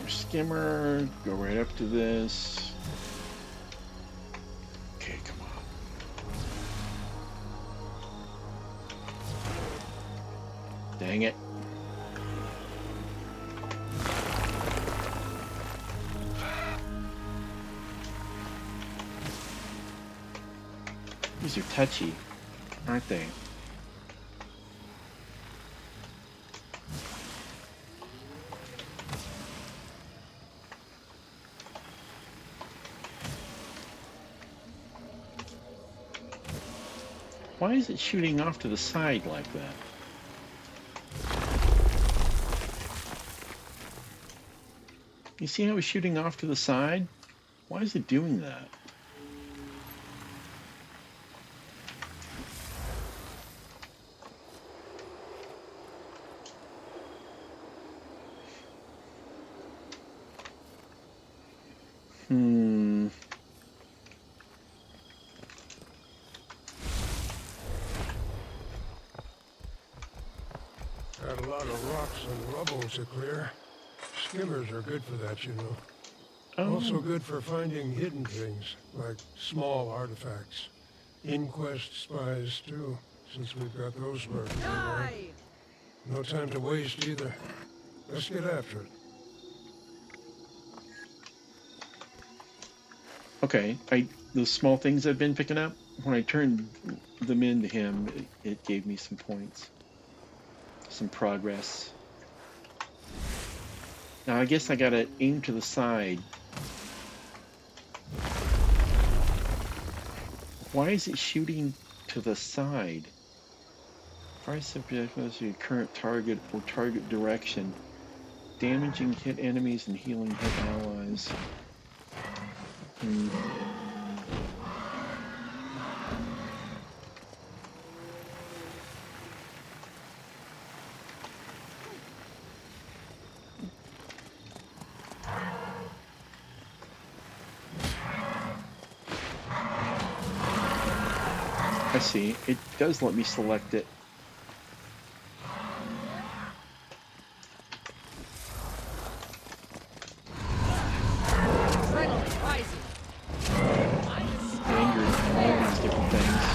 Skimmer, go right up to this. Okay, come on. Dang it. These are touchy, aren't they? Why is it shooting off to the side like that? You see how it's shooting off to the side? Why is it doing that? Got a lot of rocks and rubble to clear. Skimmers are good for that, you know. Also good for finding hidden things, like small artifacts. Inquest spies, too, since we've got those lurking around. No time to waste, either. Let's get after it. Okay, those small things I've been picking up, when I turned them into him, it gave me some points. Some progress. Now I guess I gotta aim to the side. Why is it shooting to the side? Fire subject as your current target or target direction. Damaging hit enemies and healing hit allies. I see. It does let me select it. Anger and all these different things.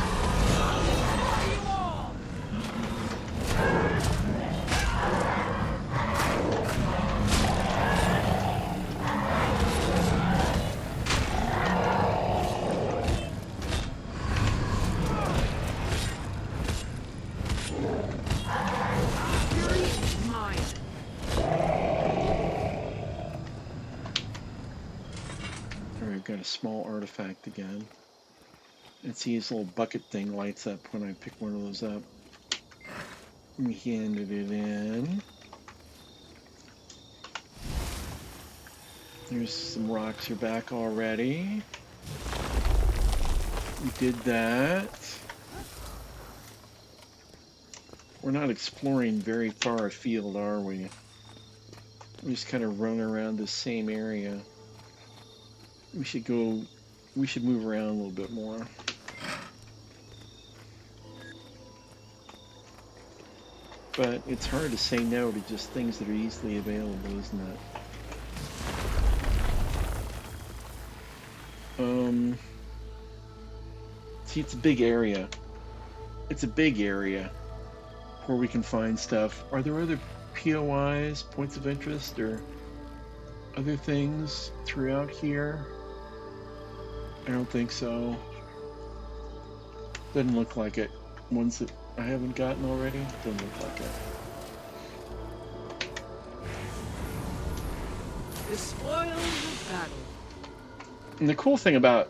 Got a small artifact again. And see his little bucket thing lights up when I pick one of those up. We handed it in. There's some rocks are back already. We did that. We're not exploring very far afield, are we? We just kind of run around the same area. We should move around a little bit more. But it's hard to say no to just things that are easily available, isn't it? See, it's a big area. It's a big area where we can find stuff. Are there other POIs, points of interest, or other things throughout here? I don't think so. Doesn't look like it. Ones that I haven't gotten already? Doesn't look like it. The spoils of battle. And the cool thing about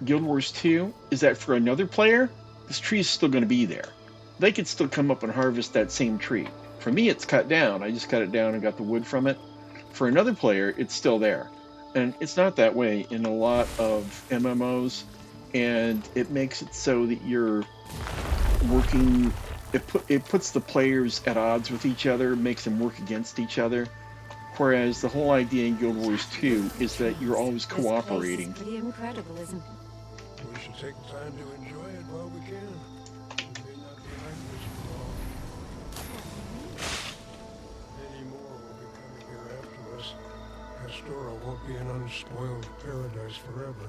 Guild Wars 2 is that for another player, this tree is still going to be there. They could still come up and harvest that same tree. For me, it's cut down. I just cut it down and got the wood from it. For another player, it's still there. And it's not that way in a lot of MMOs, and it makes it so that you're working, it puts the players at odds with each other, makes them work against each other. Whereas the whole idea in Guild Wars 2 is that you're always cooperating. This place is pretty incredible, isn't it? We should take the time to enjoy it while we can. We may not be hungry for long. Many more will be coming here after us. Astora won't be an unspoiled paradise forever.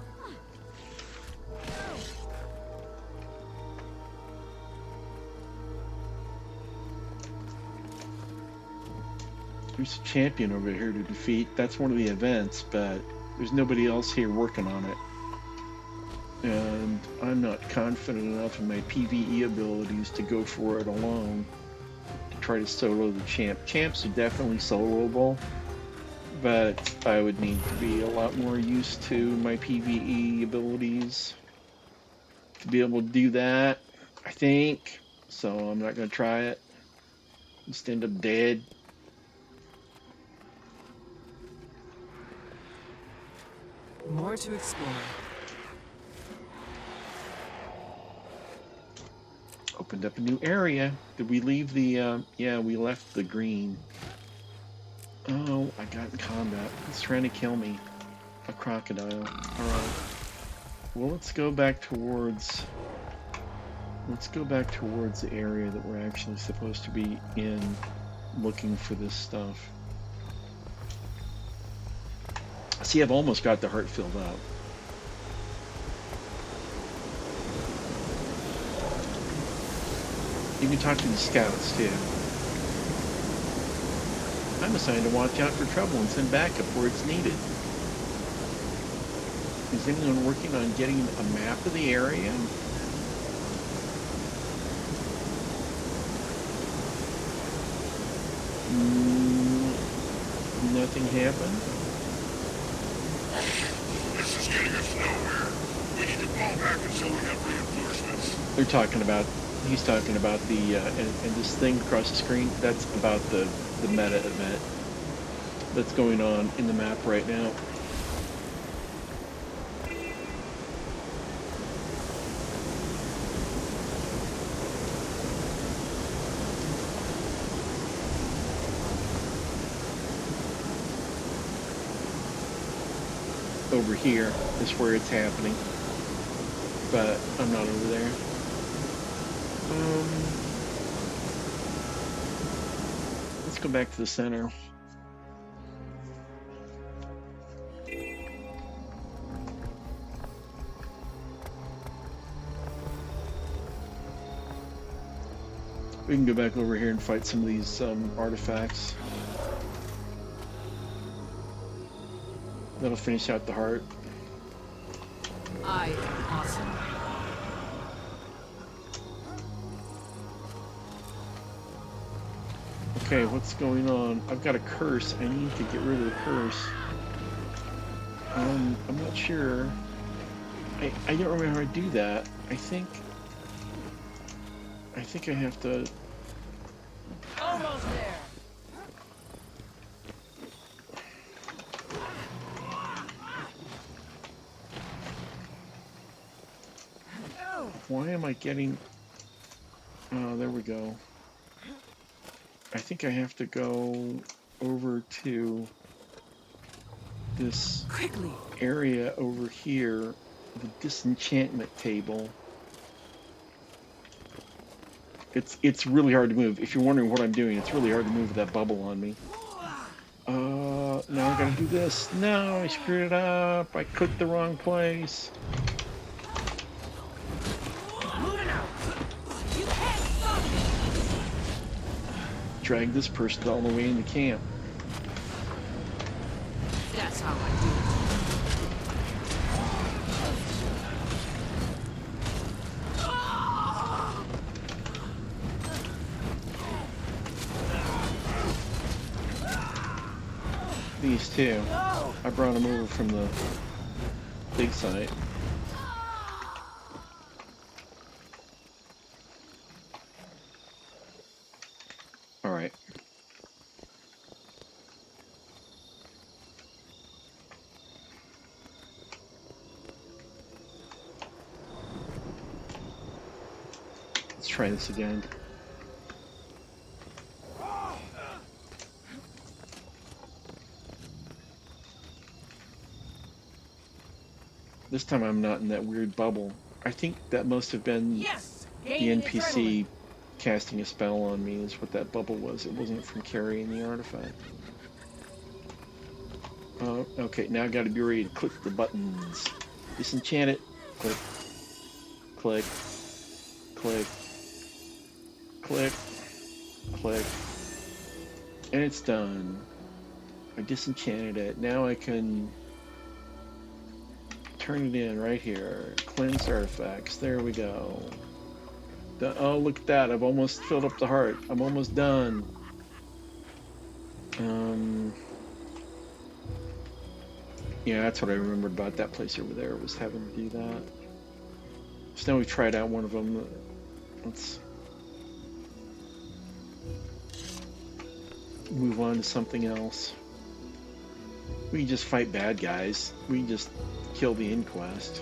There's a champion over here to defeat. That's one of the events, but there's nobody else here working on it. and I'm not confident enough in my PvE abilities to go for it alone, to try to solo the champ. Champs are definitely soloable, but I would need to be a lot more used to my PvE abilities to be able to do that, I think. So I'm not going to try it. Just end up dead. More to explore. Opened up a new area. Did we leave the, yeah, we left the green. Oh, I got in combat. He's trying to kill me. A crocodile. Alright. Well, let's go back towards the area that we're actually supposed to be in, looking for this stuff. See, I've almost got the heart filled up. You can talk to the scouts, too. I'm assigned to watch out for trouble and send backup where it's needed. Is anyone working on getting a map of the area? Nothing happened? This is getting us nowhere. We need to fall back until we have reinforcements. They're talking about, he's talking about the, and this thing across the screen, that's about the meta event that's going on in the map right now. Over here is where it's happening, but I'm not over there. Let's go back to the center. We can go back over here and fight some of these artifacts. That'll finish out the heart. I am awesome. Okay, what's going on? I've got a curse. I need to get rid of the curse. I'm not sure. I don't remember how to do that. I think I have to. Almost there. Why am I getting... Oh, there we go. I think I have to go over to this area over here, the disenchantment table. It's really hard to move. If you're wondering what I'm doing, it's really hard to move with that bubble on me. Now I gotta do this. No, I screwed it up. I clicked the wrong place. Drag this person all the way into camp. That's how I do it. These two. I brought them over from the big site. Alright. Let's try this again. This time I'm not in that weird bubble. I think that must have been the NPC casting a spell on me is what that bubble was. It wasn't from carrying the artifact. Okay, now I gotta be ready to click the buttons. Disenchant it. Click. Click. Click. Click. Click. And it's done. I disenchanted it. Now I can turn it in right here. Cleanse artifacts. There we go. Oh, look at that. I've almost filled up the heart. I'm almost done. Yeah, that's what I remembered about that place over there, was having to do that. So now we've tried out one of them. Let's move on to something else. We can just fight bad guys. We can just kill the inquest.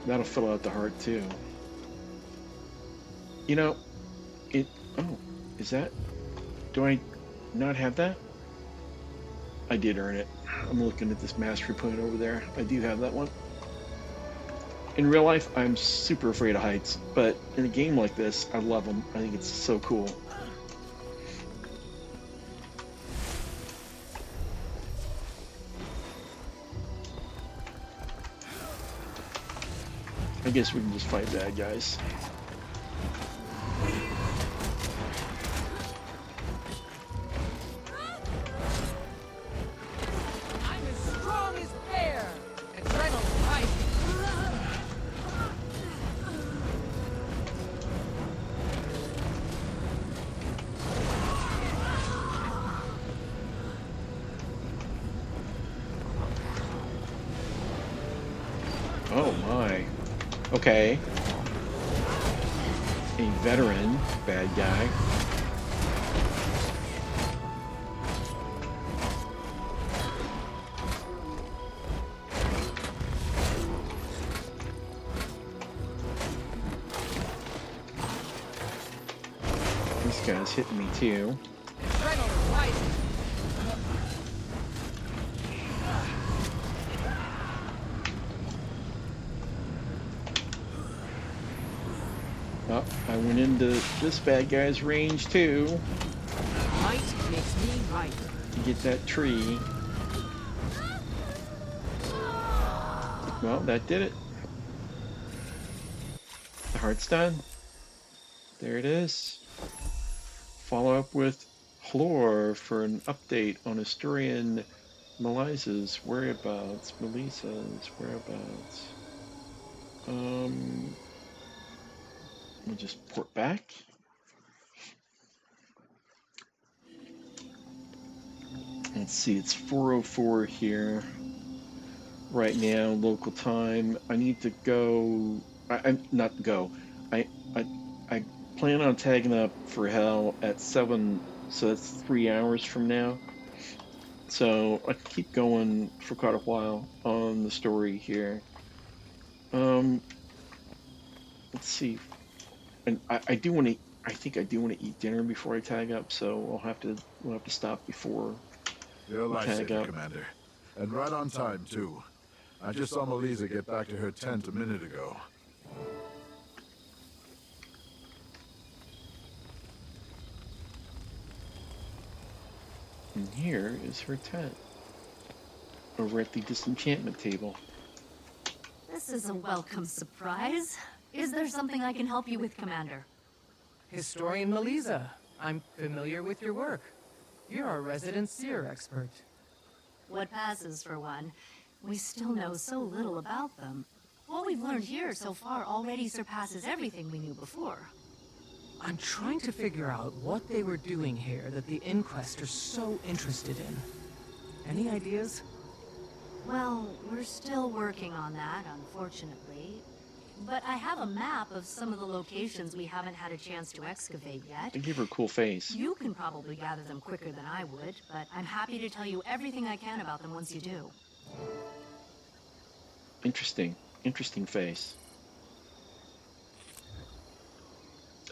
That'll fill out the heart too. You know, oh, is that, do I not have that? I did earn it. I'm looking at this mastery point over there. I do have that one. In real life, I'm super afraid of heights, but in a game like this, I love them. I think it's so cool. I guess we can just fight bad guys. I'm as strong as bear. Adrenaline rising. Oh my. Okay. A veteran bad guy. This guy's hitting me too. Adrenaline rising. Oh, I went into this bad guy's range too. Might makes me right. To get that tree. Well, that did it. The heart's done. There it is. Follow up with Hlor for an update on historian Melissa's whereabouts. Melissa's whereabouts. Let me just port back. Let's see, it's 4:04 here right now, local time. I need to go. I not go. I I plan on tagging up for hell at 7, so that's 3 hours from now. So I can keep going for quite a while on the story here. Let's see. And I do want to. I think I do want to eat dinner before I tag up, so we'll have to stop before You're a we tag lifesaver, up. Commander. And right on time, too. I just saw Melissa get back to her tent a minute ago. And here is her tent, over at the disenchantment table. This is a welcome surprise. Is there something I can help you with, Commander? Historian Melissa, I'm familiar with your work. You're our resident seer expert. What passes for one? We still know so little about them. What we've learned here so far already surpasses everything we knew before. I'm trying to figure out what they were doing here that the Inquest are so interested in. Any ideas? Well, we're still working on that, unfortunately. But I have a map of some of the locations we haven't had a chance to excavate yet. They give her a cool face. You can probably gather them quicker than I would, but I'm happy to tell you everything I can about them once you do. Interesting. Interesting face.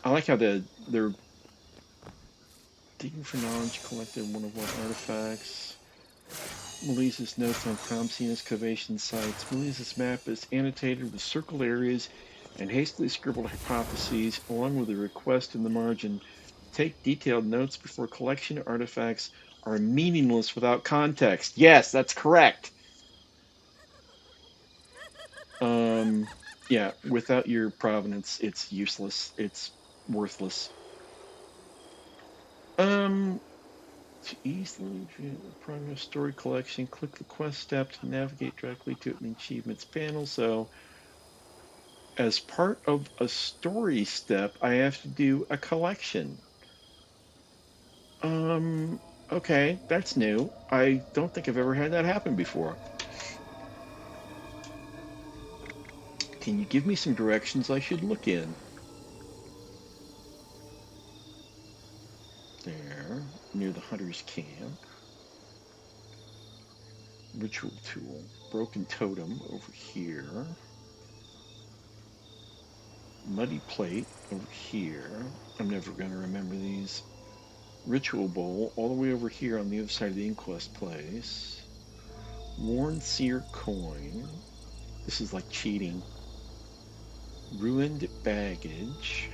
I like how they're digging for knowledge, collected one of our artifacts. Melissa's notes on Thompson excavation sites. Melissa's map is annotated with circled areas and hastily scribbled hypotheses, along with a request in the margin. Take detailed notes before collection artifacts are meaningless without context. Yes, that's correct. Yeah, without your provenance, it's useless. It's worthless. To easily view the primary story collection, click the quest step to navigate directly to an achievements panel. So, as part of a story step, I have to do a collection. Um, okay, that's new. I don't think I've ever had that happen before. Can you give me some directions I should look in? There, near the hunter's camp. Ritual tool. Broken totem over here. Muddy plate over here. I'm never going to remember these. Ritual bowl all the way over here on the other side of the inquest place. Worn seer coin. This is like cheating. Ruined baggage.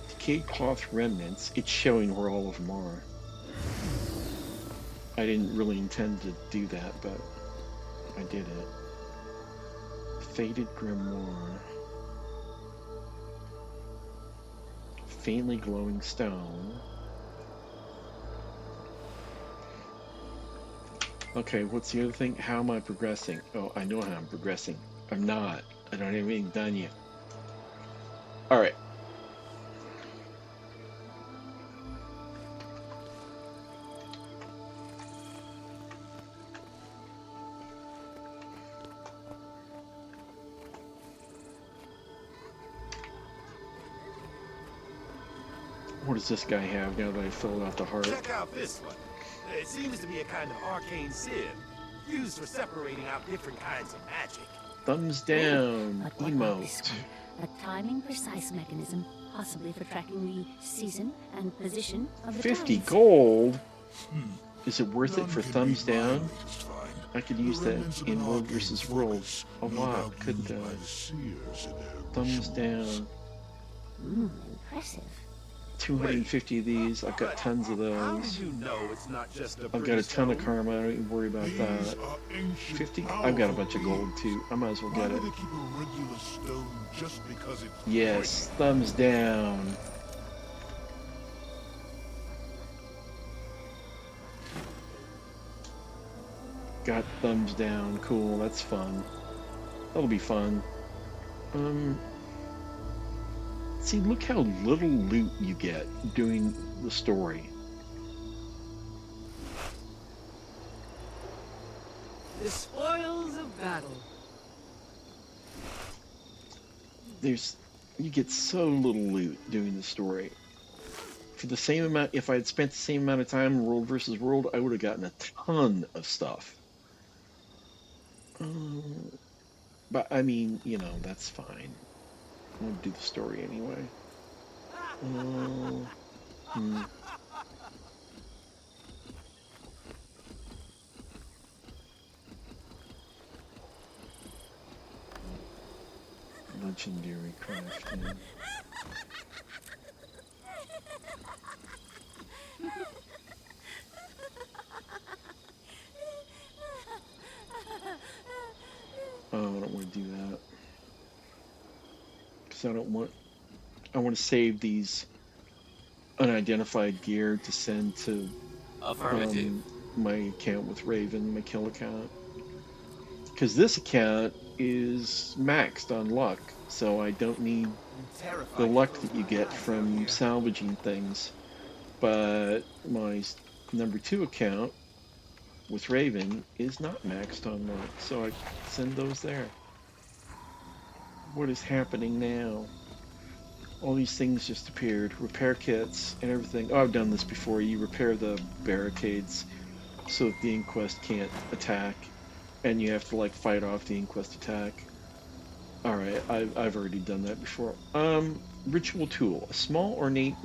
Decayed cloth remnants. It's showing where all of them are. I didn't really intend to do that, but I did it. Faded grimoire. Faintly glowing stone. Okay, what's the other thing? How am I progressing? Oh, I know how I'm progressing. I'm not. I don't have anything done yet. Alright. What does this guy have now that I filled out the heart? Check out this one. It seems to be a kind of arcane sieve, used for separating out different kinds of magic. Thumbs down. But what about this one? A timing precise mechanism, possibly for tracking the season and position of the 50 tides. gold? Is it worth it for thumbs down? I could use that in World vs. World a lot, couldn't I? Thumbs down. Impressive. 250 of these. I've got tons of those. How do you know it's not just a I've got a ton of karma. I don't even worry about that. 50. I've got a bunch of gold too. I might as well get it. Yes. Thumbs down. Got thumbs down. Cool. That's fun. That'll be fun. See, look how little loot you get doing the story. The spoils of battle. You get so little loot doing the story. For the same amount, if I had spent the same amount of time in World vs. World, I would have gotten a ton of stuff. But I mean, you know, that's fine. I'm gonna do the story anyway. Legendary crafting. Oh, I don't want to do that. Because I want to save these unidentified gear to send to my account with Raven, my kill account. Because this account is maxed on luck, so I don't need the luck that you get from salvaging things. But my number 2 account with Raven is not maxed on luck, so I send those there. What is happening now? All these things just appeared. Repair kits and everything. Oh, I've done this before. You repair the barricades so that the Inquest can't attack. And you have to, like, fight off the Inquest attack. Alright, I've already done that before. Ritual tool. A small ornate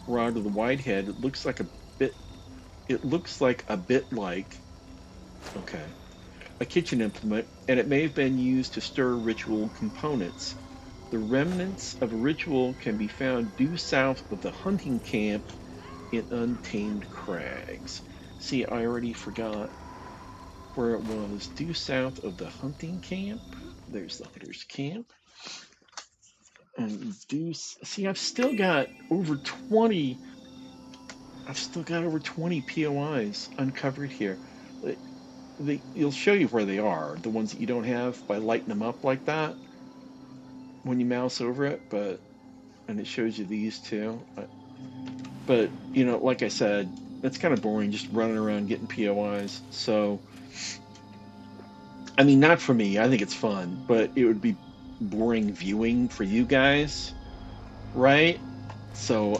rod with a wide head. It looks like a bit like... Okay. A kitchen implement, and it may have been used to stir ritual components. The remnants of a ritual can be found due south of the hunting camp in Untamed Crags. See, I already forgot where it was. Due south of the hunting camp. There's the hunter's camp. And see, I've still got over 20 I've still got over 20 POIs uncovered here. You'll show you where they are, the ones that you don't have, by lighting them up like that when you mouse over it, and it shows you these too. But, you know, like I said, it's kind of boring just running around getting POIs. So, I mean, not for me. I think it's fun, but it would be boring viewing for you guys, right? So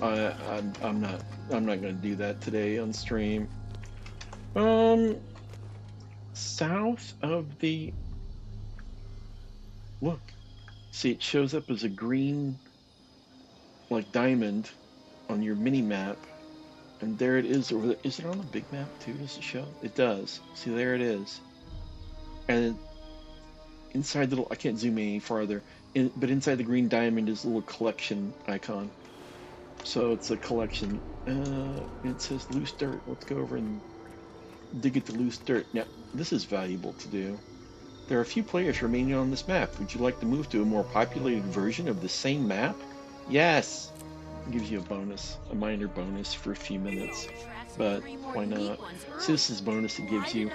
I'm not going to do that today on stream. South of the look, see, it shows up as a green like diamond on your mini map, and there it is over there. Is it on the big map too? Does it show? It does. See, there it is. And inside the little, I can't zoom any farther, but inside the green diamond is a little collection icon. So it's a collection. It says loose dirt. Let's go over and dig at the loose dirt. Now, this is valuable to do. There are a few players remaining on this map. Would you like to move to a more populated version of the same map? Yes! It gives you a bonus, a minor bonus for a few minutes. But why not? Citizens bonus it gives you.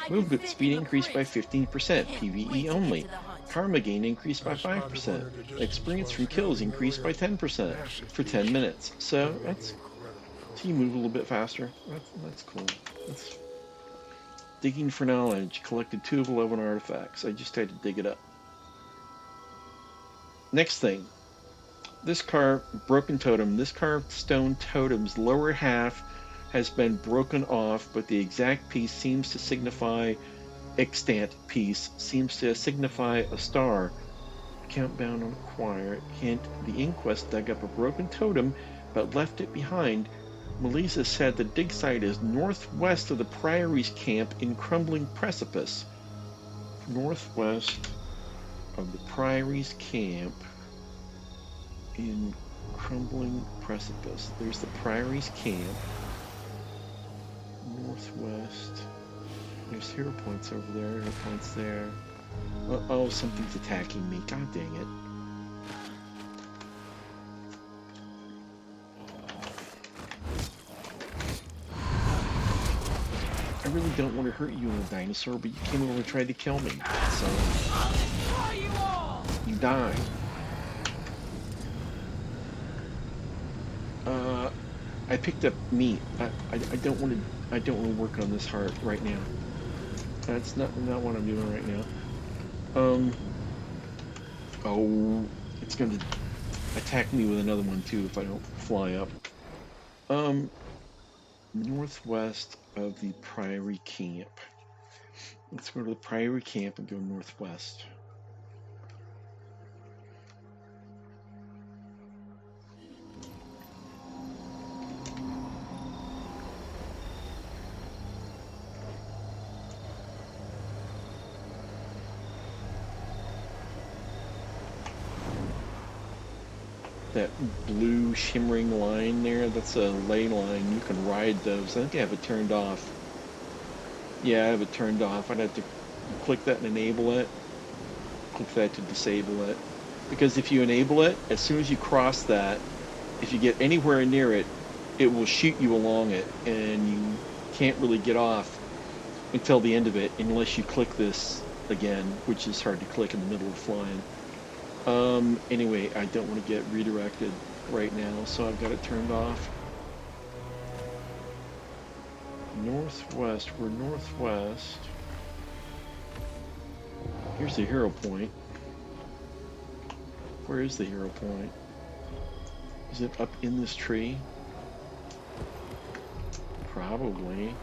Movement speed increased by 15%, PvE only. Karma gain increased by 5%. Experience from kills increased by 10% for 10 minutes. So you move a little bit faster. That's cool. Digging for knowledge. Collected 2 of 11 artifacts. I just had to dig it up. Next thing. This broken totem. This carved stone totem's lower half has been broken off, but the exact piece seems to signify extant piece seems to signify a star. Countdown on acquire. Hint, the inquest dug up a broken totem, but left it behind. Melissa said the dig site is northwest of the Priory's camp in Crumbling Precipice. Northwest of the Priory's camp in Crumbling Precipice. There's the Priory's camp. Northwest. There's hero points over there, hero points there. Oh, something's attacking me. God dang it. I really don't want to hurt you, little dinosaur, but you came over and tried to kill me. So you died. I picked up meat. I don't want to work on this heart right now. That's not what I'm doing right now. Oh, it's going to attack me with another one too if I don't fly up. Northwest of the Priory camp. Let's go to the Priory camp and go northwest. That blue shimmering line there, that's a ley line. You can ride those. I think I have it turned off. Yeah, I have it turned off. I'd have to click that and enable it. Click that to disable it. Because if you enable it, as soon as you cross that, if you get anywhere near it, it will shoot you along it, and you can't really get off until the end of it unless you click this again, which is hard to click in the middle of flying. Anyway, I don't want to get redirected right now, so I've got it turned off. Northwest, we're northwest. Here's the hero point. Where is the hero point? Is it up in this tree? Probably.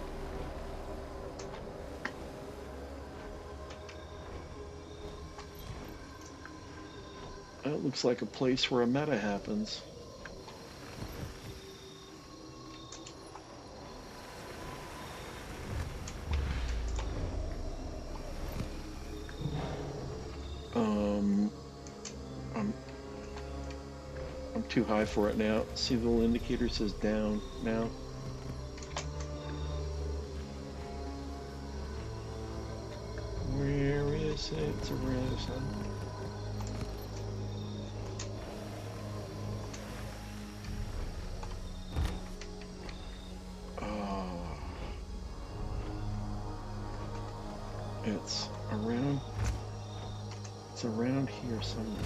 That looks like a place where a meta happens. I'm too high for it now. See, the little indicator says down now. Where is it? It's around the sun. Around... It's around here somewhere.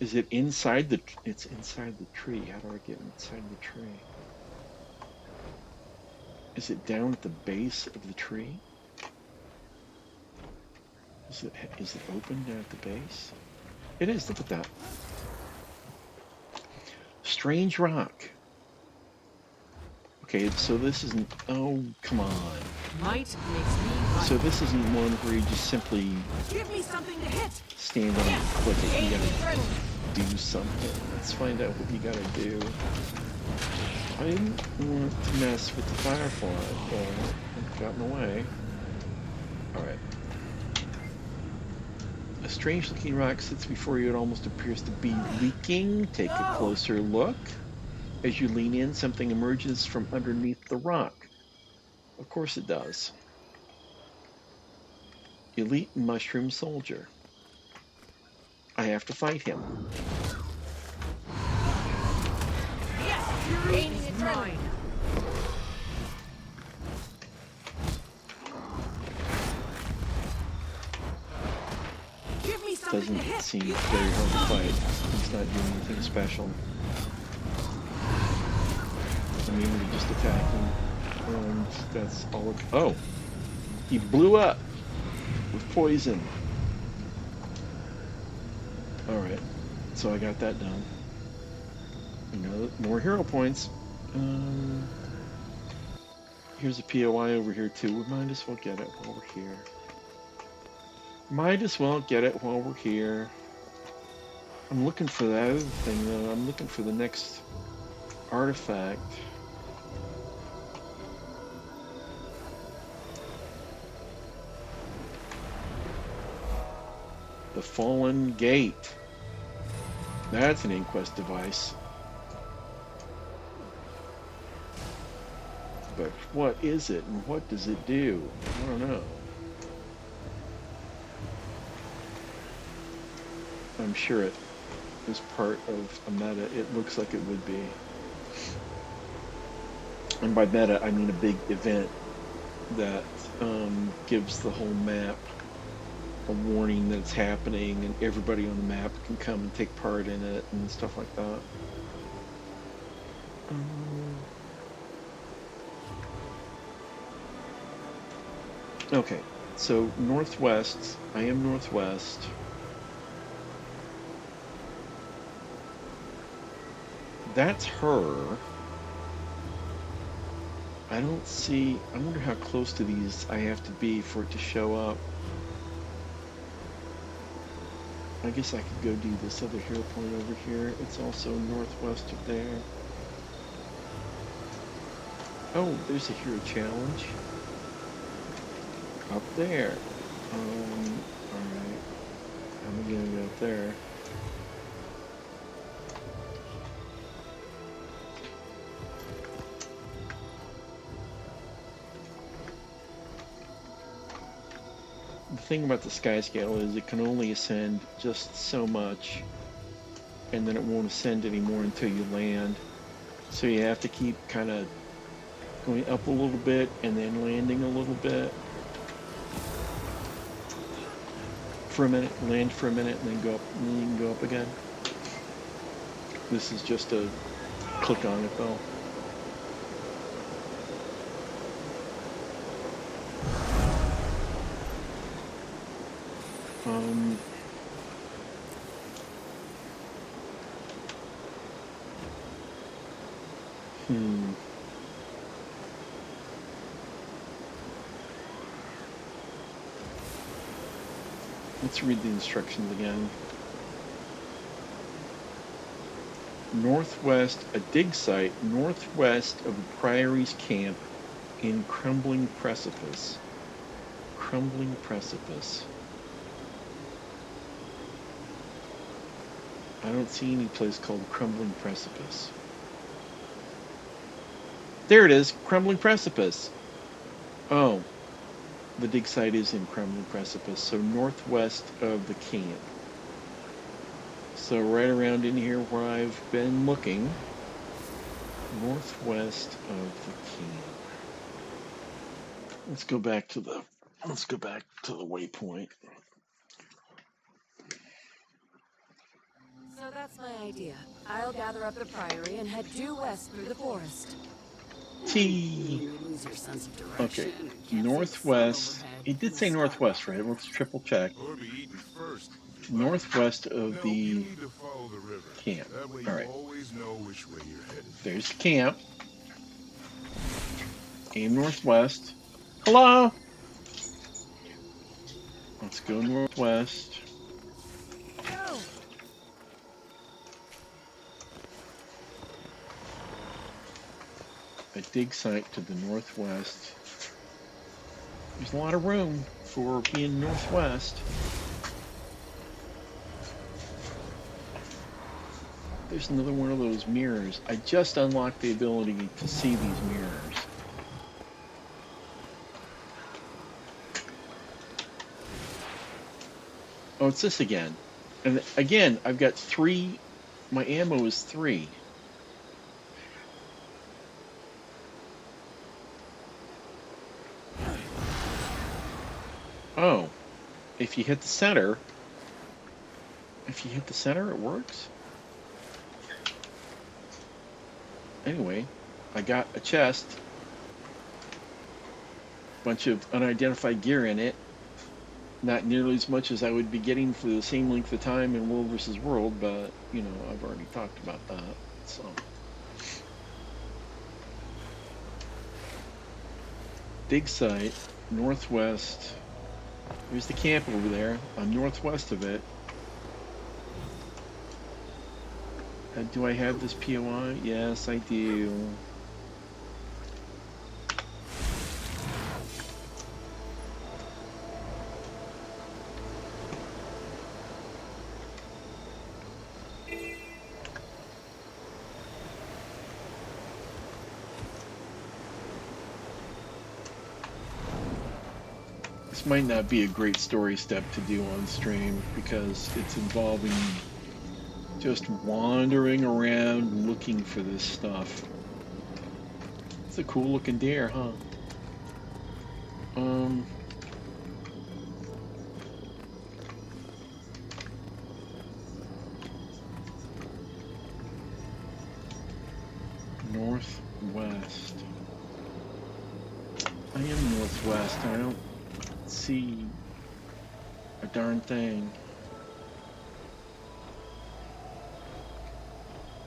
Is it inside the... It's inside the tree. How do I get inside the tree? Is it down at the base of the tree? Is it open down at the base? It is. Look at that. Strange rock. Okay, so this isn't... Oh, come on. Might makes me right. So this isn't one where you just simply Give me something to hit. stand on and click it. You gotta do something. Let's find out what you gotta do. I didn't want to mess with the firefly, but it got in the way. Alright. A strange looking rock sits before you. It almost appears to be leaking. Take a closer look. As you lean in, something emerges from underneath the rock. Of course it does. Elite Mushroom Soldier. I have to fight him. Yes, gaining adrenaline. Give me something Doesn't to hit. seem very hard to fight. He's not doing anything special. I mean, we just attack him, and that's all. Oh, he blew up with poison. All right, so I got that done. More hero points. Here's a POI over here too. We might as well get it while we're here. Might as well get it while we're here. I'm looking for that other thing though. I'm looking for the next artifact. The Fallen Gate. That's an Inquest device. But what is it and what does it do? I don't know. I'm sure it is part of a meta. It looks like it would be. And by meta, I mean a big event that gives the whole map a warning that it's happening, and everybody on the map can come and take part in it and stuff like that. Okay, so northwest. I am northwest. That's her. I don't see... I wonder how close to these I have to be for it to show up. I guess I could go do this other hero point over here. It's also northwest of there. Oh, there's a hero challenge. Up there. Alright. I'm gonna go up there. The thing about the sky scale is it can only ascend just so much, and then it won't ascend anymore until you land. So you have to keep kind of going up a little bit and then landing a little bit for a minute, land for a minute, and then go up, and then you can go up again. This is just a click on it though. Let's read the instructions again. Northwest, a dig site northwest of the Priory's camp in Crumbling Precipice. Crumbling Precipice. I don't see any place called Crumbling Precipice. There it is, Crumbling Precipice. Oh, the dig site is in Crumbling Precipice, so northwest of the camp. So right around in here where I've been looking, northwest of the camp. Let's go back to the waypoint. So that's my idea. I'll gather up the priory and head due west through the forest. T. Lose your sense of Okay, direction. northwest. It did say northwest, right? Let's triple check. Northwest of the camp. All right. There's the camp. Aim northwest. Hello. Let's go northwest. Go. A dig site to the northwest. There's a lot of room for being northwest. There's another one of those mirrors. I just unlocked the ability to see these mirrors. Oh, it's this again. And again, I've got 3. My ammo is 3. Oh, if you hit the center, it works. Anyway, I got a chest, bunch of unidentified gear in it. Not nearly as much as I would be getting for the same length of time in World vs. World, but, you know, I've already talked about that, so. Dig site, northwest. There's the camp over there. I'm northwest of it. Do I have this POI? Yes, I do. This might not be a great story step to do on stream because it's involving just wandering around looking for this stuff. It's a cool looking deer, huh? Northwest. I am northwest. I don't see a darn thing.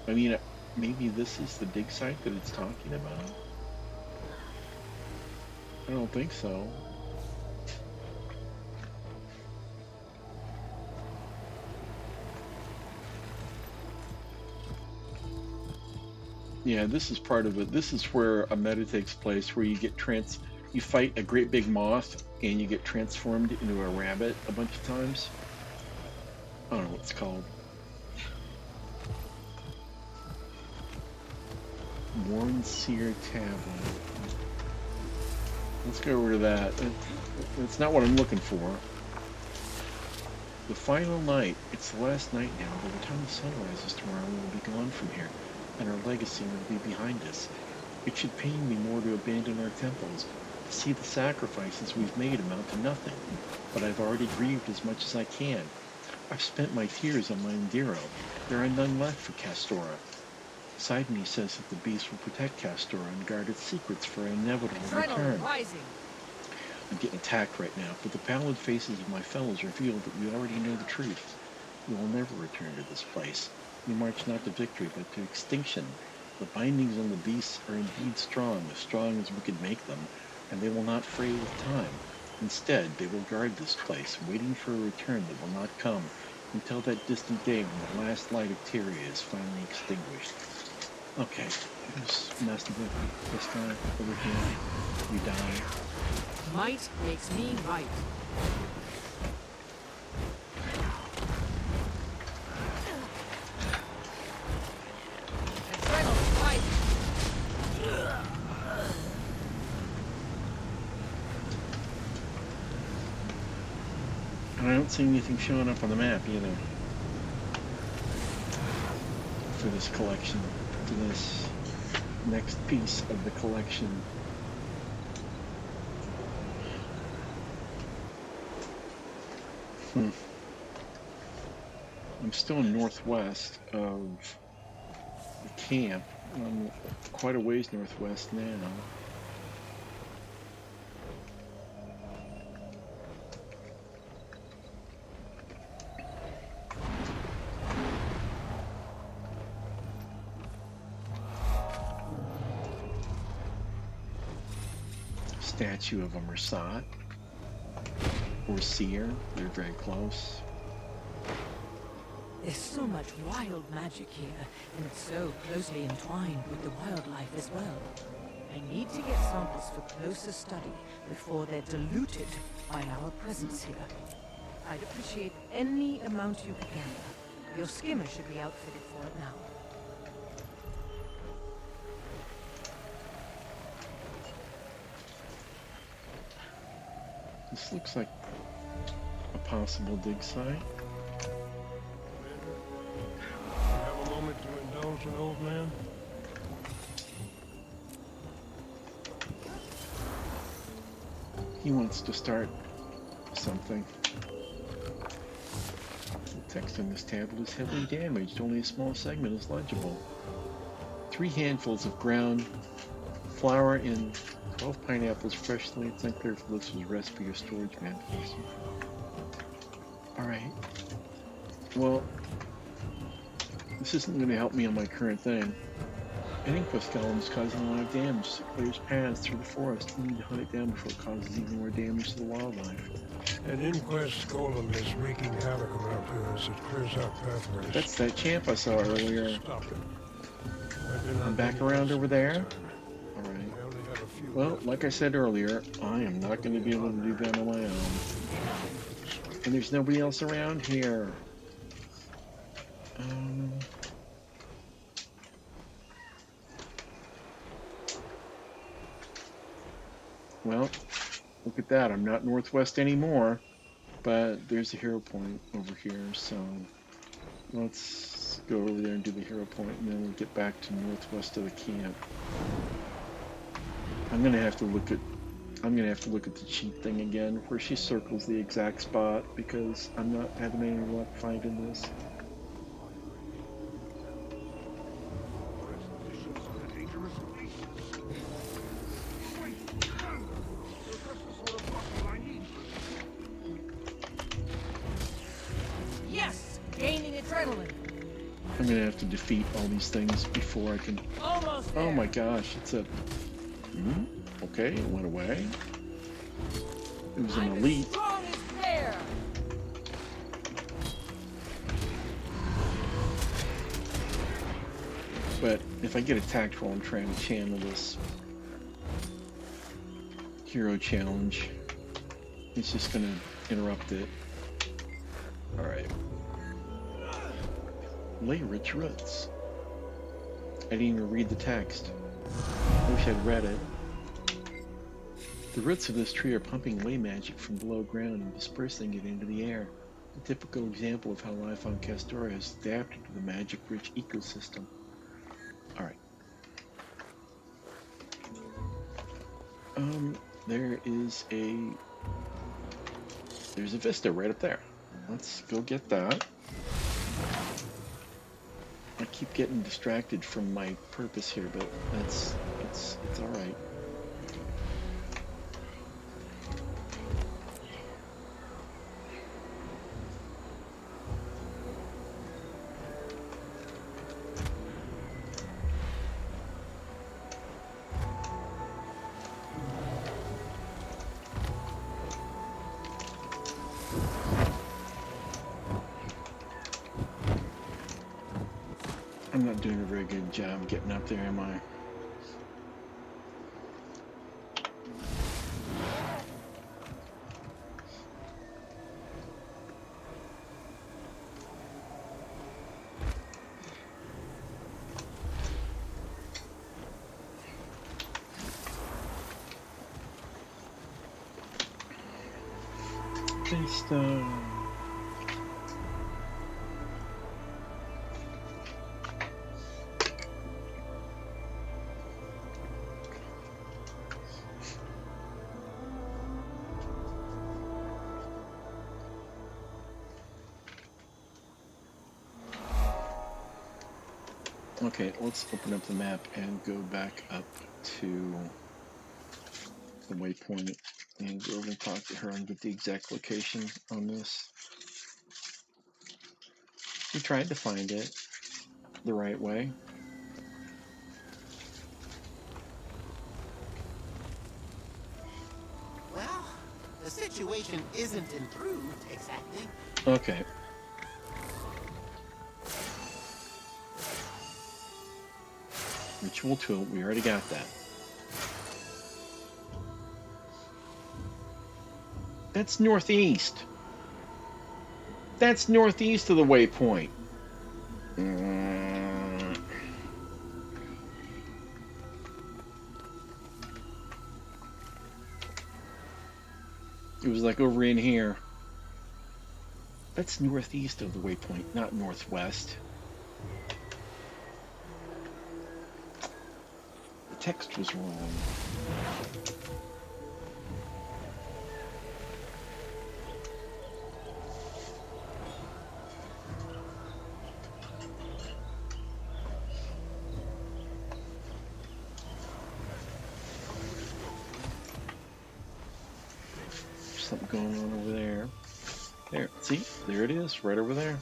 I mean, maybe this is the dig site that it's talking about? I don't think so. Yeah, this is part of it. This is where a meta takes place, where you get you fight a great big moth and you get transformed into a rabbit a bunch of times. I don't know what it's called. Worn Seer Tablet. Let's go over to that. It's not what I'm looking for. The final night. It's the last night now. By the time the sun rises tomorrow, we will be gone from here, and our legacy will be behind us. It should pain me more to abandon our temples, to see the sacrifices we've made amount to nothing. But I've already grieved as much as I can. I've spent my tears on my Indiro. There are none left for Castora. Sidney says that the beast will protect Castora and guard its secrets for an inevitable return. I'm getting attacked right now, but the pallid faces of my fellows reveal that we already know the truth. We will never return to this place. We march not to victory, but to extinction. The bindings on the beasts are indeed strong as we could make them, and they will not fray with time. Instead, they will guard this place, waiting for a return that will not come until that distant day when the last light of Tyria is finally extinguished. Okay, who's messing with this guy over here? You die. Might makes me right. And I don't see anything showing up on the map either. for this collection, to this next piece of the collection. I'm still northwest of the camp. I'm quite a ways northwest now. Statue of a Mersat or Seer, they're very close. There's so much wild magic here, and it's so closely entwined with the wildlife as well. I need to get samples for closer study before they're diluted by our presence here. I'd appreciate any amount you could gather. Your skimmer should be outfitted for it now. This looks like a possible dig site. Have a moment to indulge an old man? He wants to start something. The text on this tablet is heavily damaged. Only a small segment is legible. 3 handfuls of ground flour in 12 pineapples freshly. It's unclear if this was recipe or storage manifest. Alright. Well, this isn't going to help me on my current thing. An inquest column is causing a lot of damage. It clears paths through the forest. We need to hunt it down before it causes even more damage to the wildlife. An inquest golem is wreaking havoc around here as it clears out pathways. That's that champ I saw earlier. Stop it. I'm back around over there. Alright. Well, like I said earlier, I am not going to be able to do that on my own. And there's nobody else around here. Well, look at that. I'm not northwest anymore, but there's a hero point over here, so let's go over there and do the hero point, and then we'll get back to northwest of the camp. I'm gonna have to look at the cheat thing again, where she circles the exact spot, because I'm not having any luck finding this. Yes! Gaining adrenaline! I'm gonna have to defeat all these things before I can... Almost Oh there. my gosh, it's a... Okay, it went away. It was an elite. Strong as there! But if I get attacked while I'm trying to channel this hero challenge, it's just gonna interrupt it. Alright. Lay rich roots. I didn't even read the text. I wish I'd read it. The roots of this tree are pumping ley magic from below ground and dispersing it into the air. A typical example of how life on Castoria has adapted to the magic-rich ecosystem. Alright. There's a vista right up there. Let's go get that. I keep getting distracted from my purpose here, but it's alright. I'm not doing a very good job getting up there, am I? Just, Okay, let's open up the map and go back up to the waypoint and go over and talk to her and get the exact location on this. We tried to find it the right way. Well, the situation isn't improved exactly. Okay. Ritual tool, we already got that. That's northeast. That's northeast of the waypoint. It was like over in here. That's northeast of the waypoint, not northwest. The text was wrong. Something going on over there. There, see? There it is, right over there.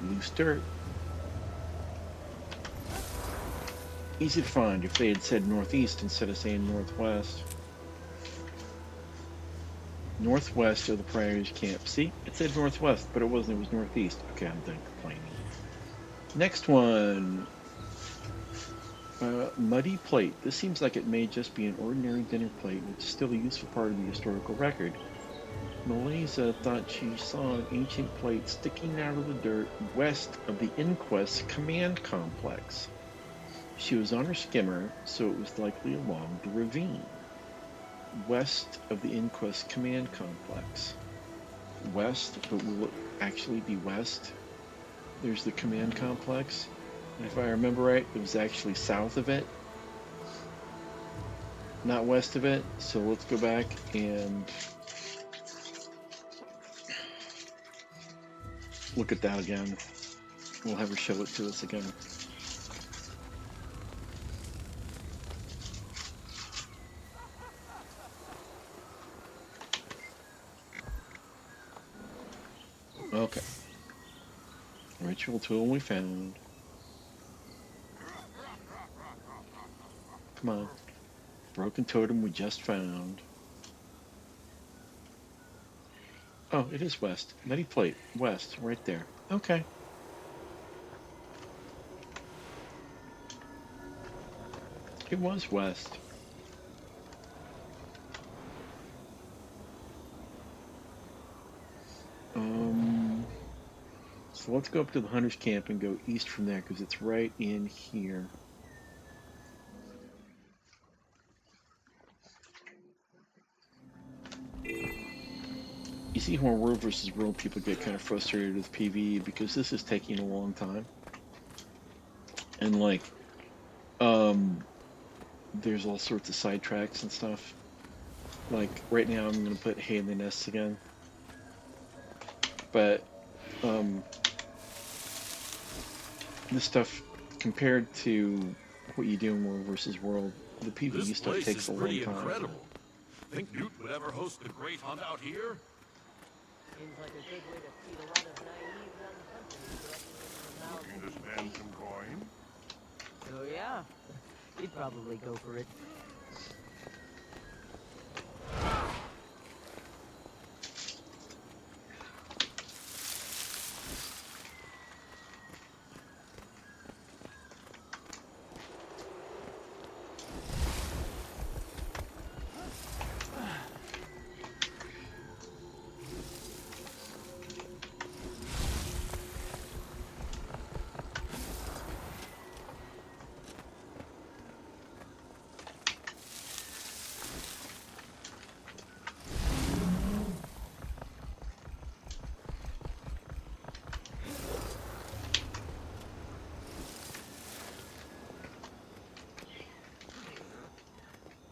Loose dirt. Easy to find if they had said northeast instead of saying northwest. Northwest of the Priory's camp. See? It said northwest, but it wasn't. It was northeast. Okay, I'm done complaining. Next one. Muddy plate. This seems like it may just be an ordinary dinner plate, but it's still a useful part of the historical record. Melissa thought she saw an ancient plate sticking out of the dirt west of the Inquest command complex. She was on her skimmer, so it was likely along the ravine. West of the Inquest command complex. West, but will it actually be west? There's the command complex. And if I remember right, it was actually south of it, not west of it. So let's go back and look at that again. We'll have her show it to us again. Okay. Ritual tool we found. Come on. Broken totem we just found. Oh, it is west. Muddy plate. West. Right there. Okay. It was west. So let's go up to the hunter's camp and go east from there because it's right in here. You see how World versus World people get kind of frustrated with PvE because this is taking a long time. And like, there's all sorts of sidetracks and stuff. Like right now I'm going to put hay in the nests again. But this stuff compared to what you do in World versus World, the PvE This stuff place takes is a long pretty time. incredible. Think Newt would ever host the great hunt out here? Seems like a good way to feed a lot of naive young hunters directly into the mouths of Looking to spend some coin? Oh yeah, he'd probably go for it.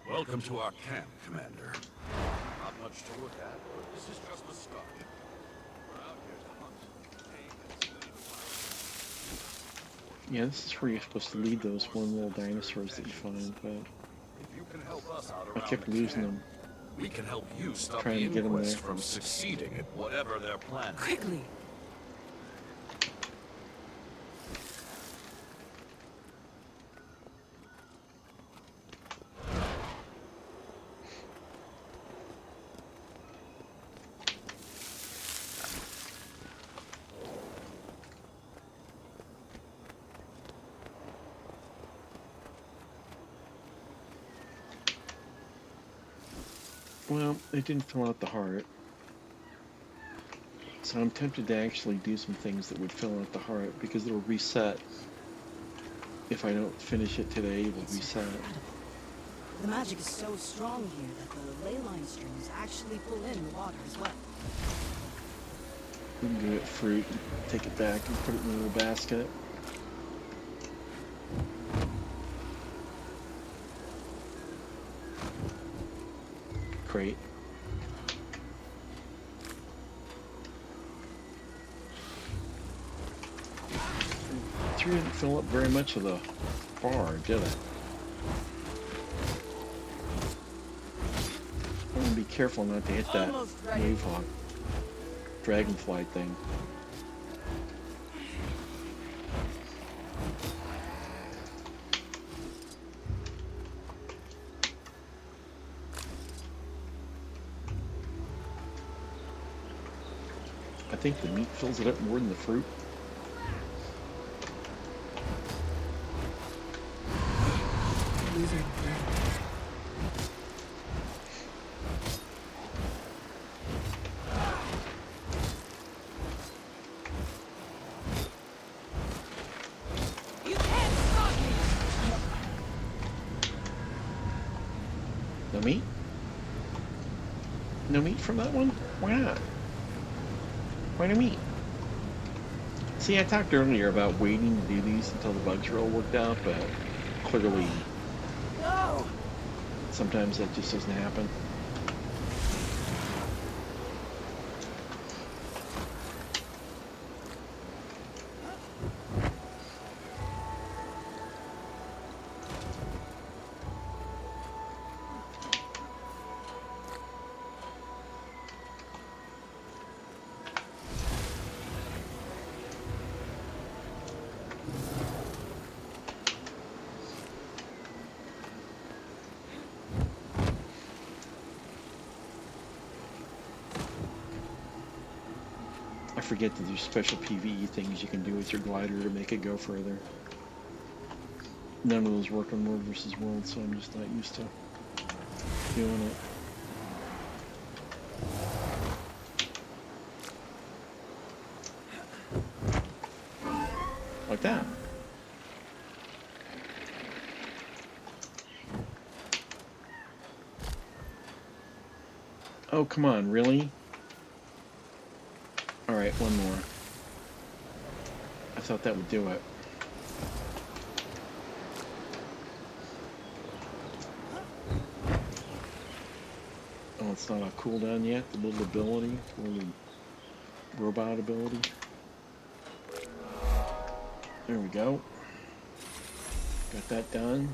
Welcome to our camp, Commander. much to look at, but this is just the start. We're out here to hunt, tame, and study the wild. Yeah, this is where you're supposed to lead those one little dinosaurs that you find, but If you can help us out I around kept the losing camp, them. we can help you stop Trying the to get them inquest there. from succeeding at whatever they're planning. Quickly! Well, it didn't fill out the heart. So I'm tempted to actually do some things that would fill out the heart because it'll reset. If I don't finish it today, it will reset. The magic is so strong here that the ley line strings actually pull in the water as well. We can do it fruit, take it back and put it in a little basket. Crate. It didn't fill up very much of the bar, did it? I'm gonna be careful not to hit that wave hawk dragonfly thing. I think the meat fills it up more than the fruit. No meat? No meat from that one? Why not? Why no meat? See, I talked earlier about waiting to do these until the bugs are all worked out, but clearly sometimes that just doesn't happen. I forget that there's special PvE things you can do with your glider to make it go further. None of those work on World vs. World, so I'm just not used to doing it. Like that. Oh, come on, really? Alright, one more. I thought that would do it. Oh, it's not a cooldown yet, the little ability, the little robot ability. There we go. Got that done.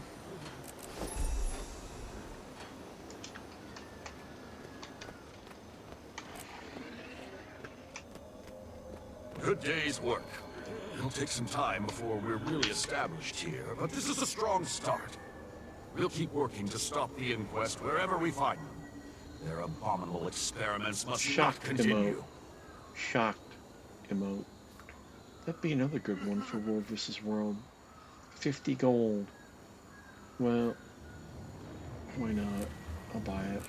Good day's work. It'll take some time before we're really established here, but this is a strong start. We'll keep working to stop the inquest wherever we find them. Their abominable experiments must not continue. Emote. Shocked emote. That'd be another good one for World vs. World. 50 gold. Well, why not? I'll buy it.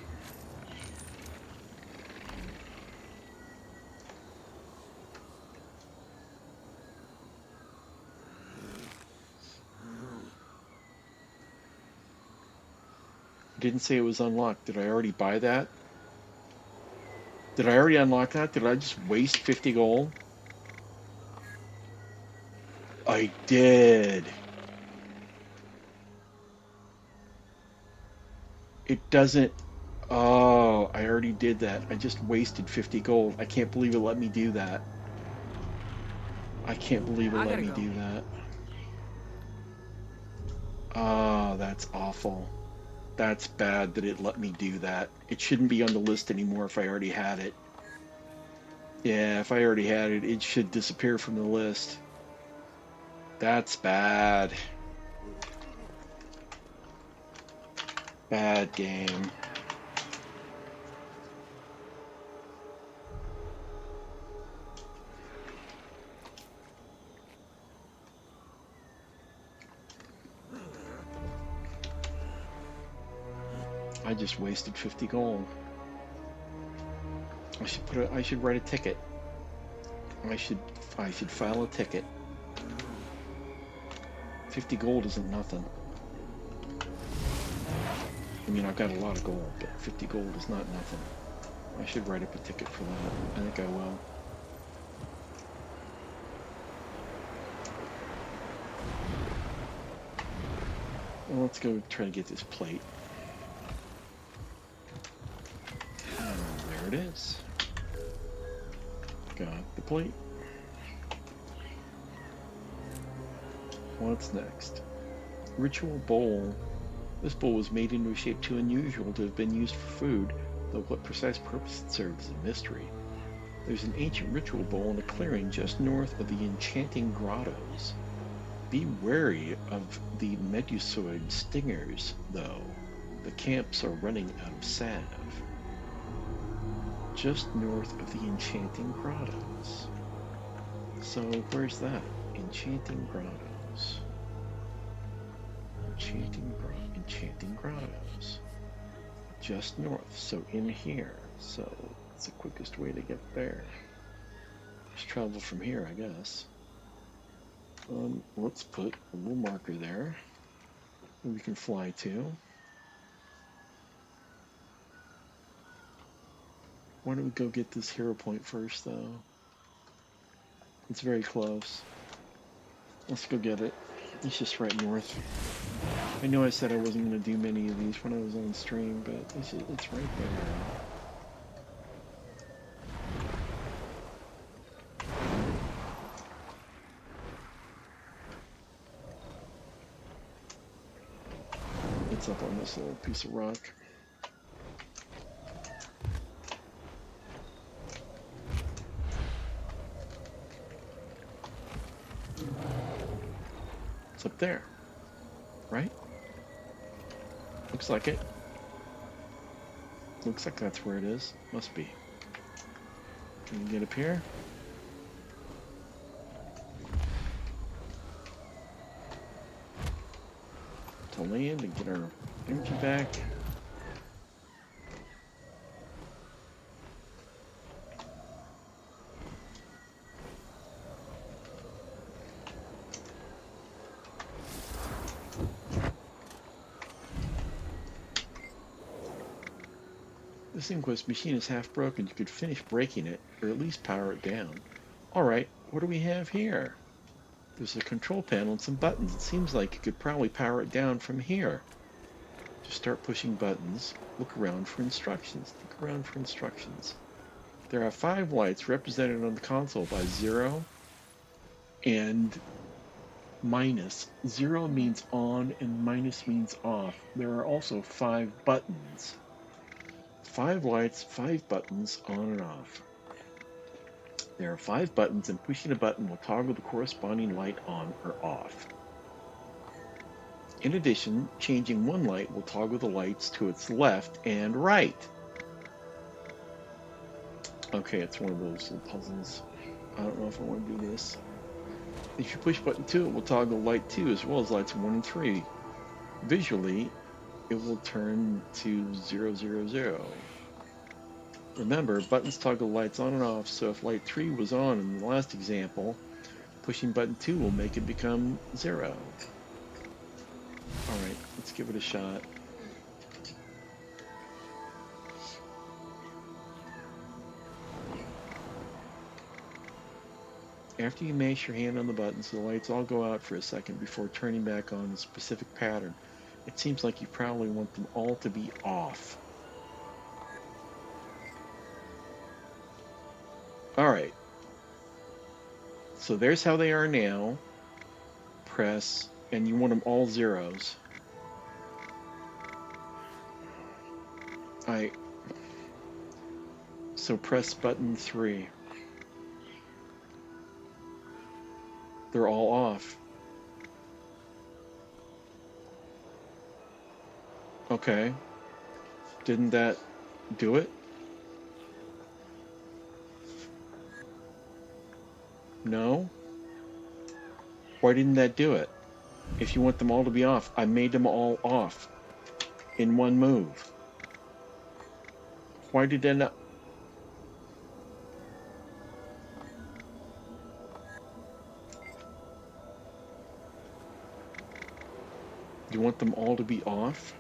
Didn't say it was unlocked. Did I already buy that? Did I already unlock that? Did I just waste 50 gold? I did. It doesn't... Oh, I already did that. I just wasted 50 gold. I can't believe it let me do that. I can't believe it I let gotta me go. do that. Oh, that's awful. That's bad that it let me do that. It shouldn't be on the list anymore if I already had it. Yeah, if I already had it, it should disappear from the list. That's bad. Bad game. I just wasted 50 gold. I should write a ticket. I should file a ticket. 50 gold isn't nothing. I mean, I've got a lot of gold, but 50 gold is not nothing. I should write up a ticket for that. I think I will. Well, let's go try to get this plate. And there it is. Got the plate. What's next? Ritual bowl. This bowl was made into a shape too unusual to have been used for food, though what precise purpose it served is a mystery. There's an ancient ritual bowl in a clearing just north of the enchanting grottos. Be wary of the medusoid stingers, though. The camps are running out of salve. Just north of the enchanting grottos. So where's that? Enchanting grottos. Enchanting grottos. Just north, so in here. So it's the quickest way to get there. Just travel from here, I guess. Let's put a little marker there that we can fly to. Why don't we go get this hero point first, though? It's very close. Let's go get it. It's just right north. I know I said I wasn't going to do many of these when I was on stream, but it's right there. It's up on this little piece of rock. It's up there, right? Looks like it. Looks like that's where it is. Must be. Can we get up here? To land and get our energy back. This Inquest machine is half broken. You could finish breaking it, or at least power it down. Alright, what do we have here? There's a control panel and some buttons. It seems like you could probably power it down from here. Just start pushing buttons. Look around for instructions. Look around for instructions. There are 5 lights represented on the console by 0 and minus. 0 means on and minus means off. There are also 5 buttons. 5 lights, 5 buttons, on and off. There are 5 buttons, and pushing a button will toggle the corresponding light on or off. In addition, changing one light will toggle the lights to its left and right. Okay, it's one of those little puzzles. I don't know if I want to do this. If you push button 2, it will toggle light 2 as well as lights 1 and 3. Visually, it will turn to 0, 0, 0. Remember, buttons toggle lights on and off, so if light 3 was on in the last example, pushing button 2 will make it become 0. Alright, let's give it a shot. After you mash your hand on the buttons, the lights all go out for a second before turning back on in a specific pattern. It seems like you probably want them all to be off. Alright. So there's how they are now. Press, and you want them all zeros. So press button 3. They're all off. Okay. Didn't that do it? No? Why didn't that do it? If you want them all to be off, I made them all off in one move. Why did that not? You want them all to be off?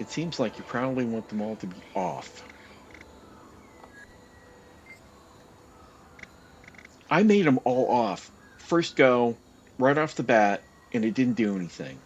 It seems like you probably want them all to be off. I made them all off. First go, right off the bat, and it didn't do anything.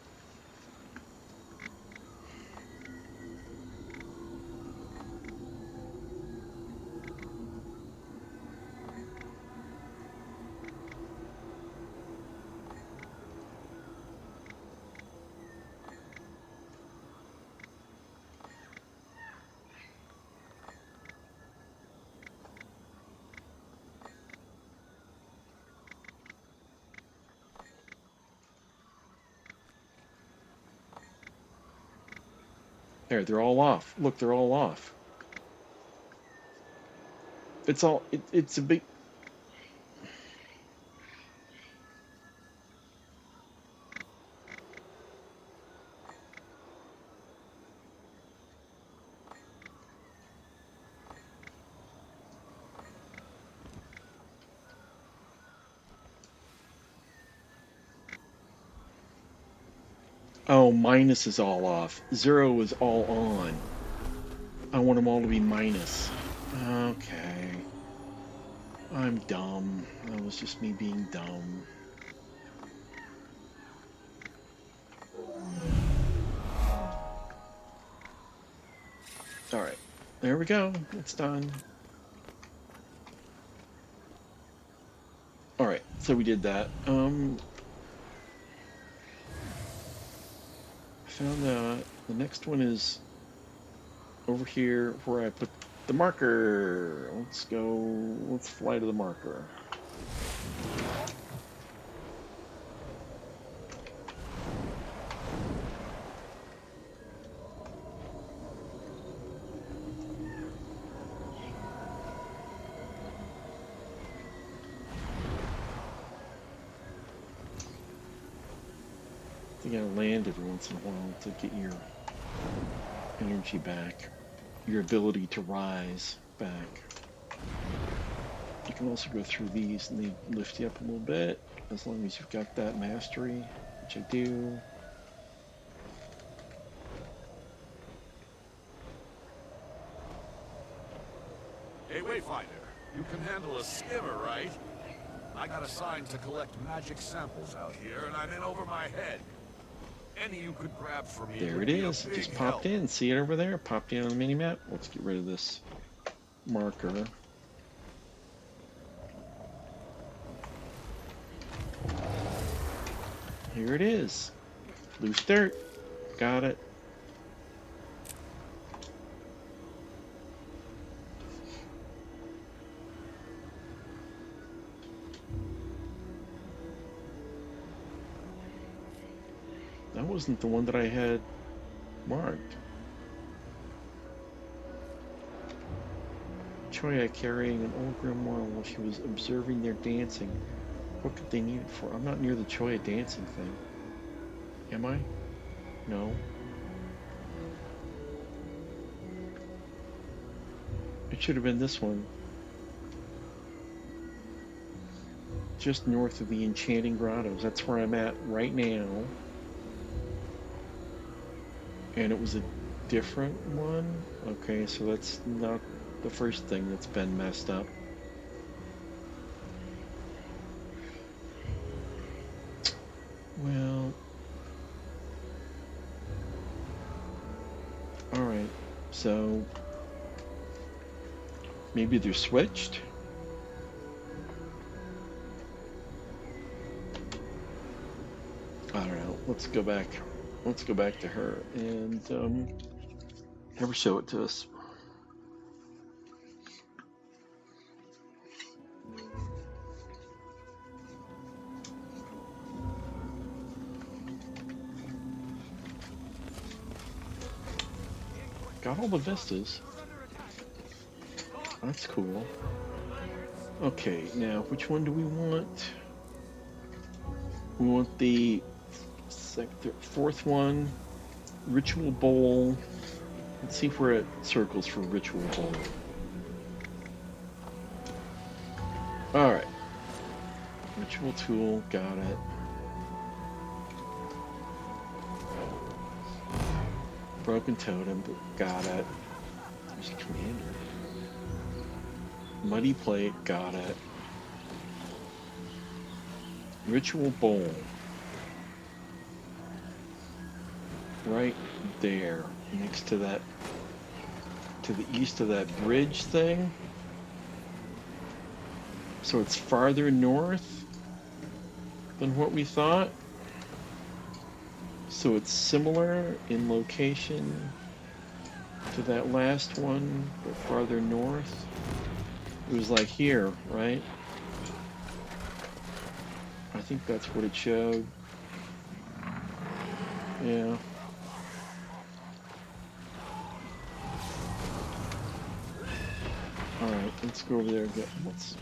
There, they're all off. Look, they're all off. It's all, it's a big... Oh, minus is all off. 0 is all on. I want them all to be minus. Okay. I'm dumb. That was just me being dumb. Alright. There we go. It's done. Alright, so we did that. I found that the next one is over here where I put the marker. Let's go, let's fly to the marker. You gotta land every once in a while to get your energy back, your ability to rise back. You can also go through these and they lift you up a little bit, as long as you've got that mastery, which I do. Hey, Wayfinder, you can handle a skimmer, right? I got assigned to collect magic samples out here, and I'm in over my head. Any you could grab for me. There it is. It just popped in. See it over there? Popped in on the mini-map. Let's get rid of this marker. Here it is. Loose dirt. Got it. That wasn't the one that I had marked. Choya carrying an old grimoire while she was observing their dancing. What could they need it for? I'm not near the Choya dancing thing. Am I? No. It should have been this one. Just north of the Enchanting Grottos. That's where I'm at right now. And it was a different one? Okay, so that's not the first thing that's been messed up. Well, alright, so maybe they're switched? I don't know. Let's go back. Let's go back to her and have her show it to us. Got all the vistas. That's cool. Okay, now which one do we want? We want the fourth one, Ritual Bowl. Let's see if we're at circles for Ritual Bowl. Alright. Ritual Tool, got it. Broken Totem, got it. There's a commander. Muddy Plate, got it. Ritual Bowl. Right there, next to that, to the east of that bridge thing. So it's farther north than what we thought. So it's similar in location to that last one, but farther north. It was like here, right? I think that's what it showed. Yeah. Alright, let's go over there and get what's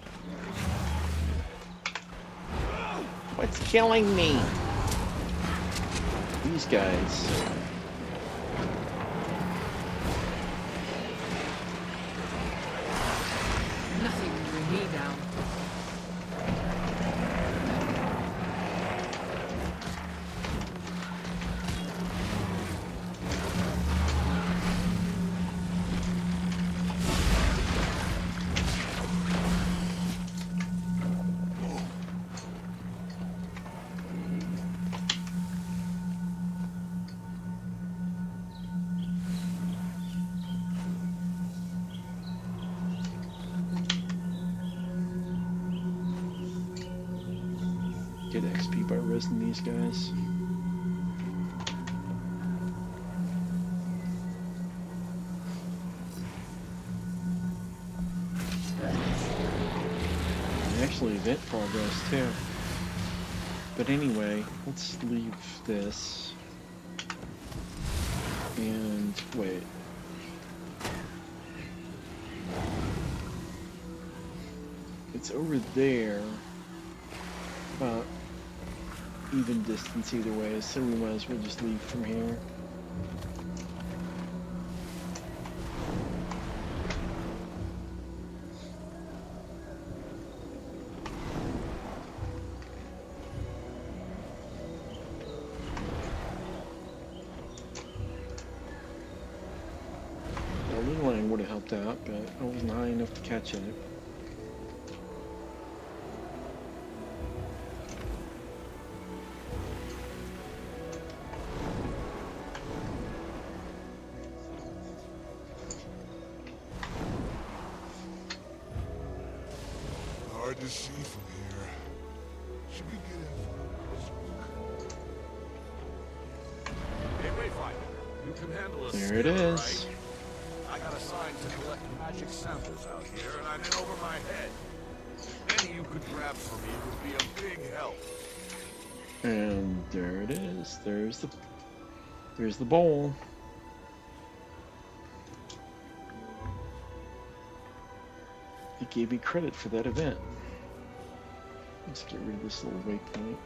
killing me? These guys. Nothing will bring me down. Get XP by resing these guys. And actually event progress too. But anyway, let's leave this. And wait. It's over there. About even distance either way, so we might as well just leave from here. A little line would have helped out, but I wasn't high enough to catch it. Hard to see from here. Should we get Hey, Wayfinder, you can handle a There it skimmer, is. right? I got assigned to collect magic samples out here, and I'm in over my head. Any you could grab for me would be a big help. And there it is. There's the bowl. It gave me credit for that event. Let's get rid of this little waypoint.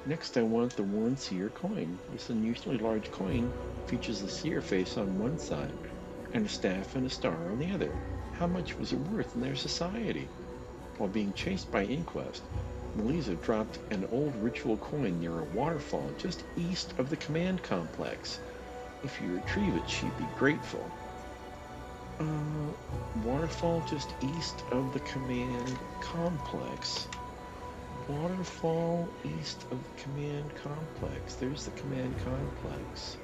Next I want the Worn Seer coin. This unusually large coin features a seer face on one side and a staff and a star on the other. How much was it worth in their society? While being chased by Inquest, Melissa dropped an old ritual coin near a waterfall just east of the command complex. If you retrieve it, she'd be grateful. Waterfall just east of the command complex. Waterfall east of the command complex. There's the command complex.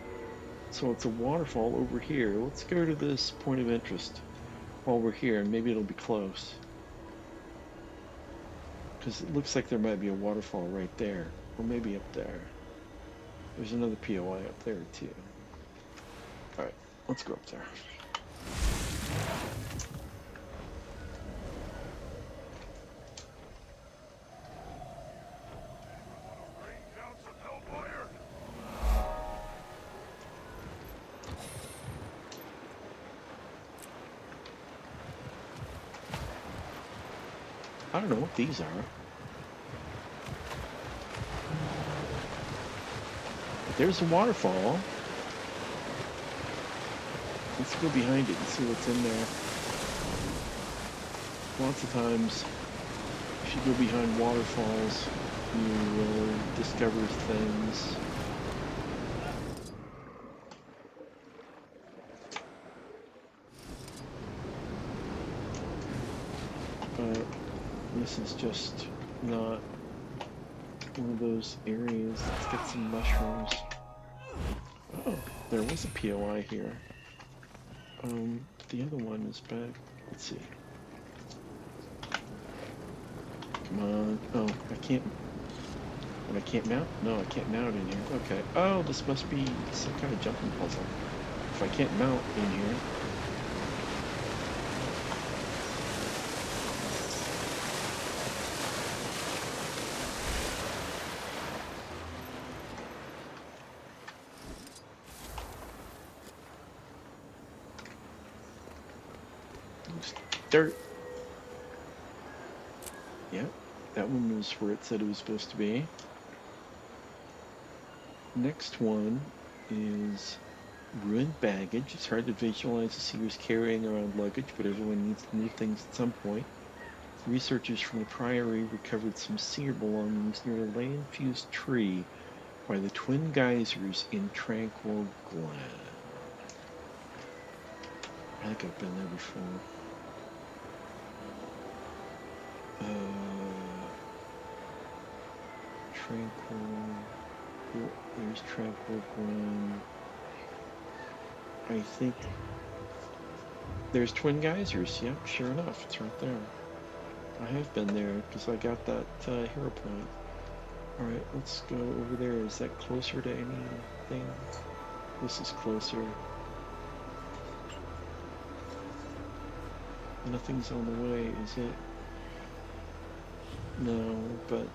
So it's a waterfall over here. Let's go to this point of interest while we're here, and maybe it'll be close. Because it looks like there might be a waterfall right there, or maybe up there. There's another POI up there too. Alright, let's go up there. I don't know what these are. But there's a waterfall. Let's go behind it and see what's in there. Lots of times, if you go behind waterfalls, you will discover things. This is just not one of those areas. Let's get some mushrooms. Oh, there was a POI here. The other one is back. Let's see. Come on. Oh, I can't. But I can't mount? No, I can't mount in here. Okay. Oh, this must be some kind of jumping puzzle. If I can't mount in here. Dirt. Yep, that one was where it said it was supposed to be. Next one is ruined baggage. It's hard to visualize the seers carrying around luggage, but everyone needs to move things at some point. Researchers from the Priory recovered some seer belongings near a land-fused tree by the twin geysers in Tranquil Glen. I think I've been there before. There's Tranquil Glen. I think there's Twin Geysers. Yep, sure enough, it's right there. I have been there because I got that hero point. Alright, let's go over there. Is that closer to anything? This is closer. Nothing's on the way, is it? No, but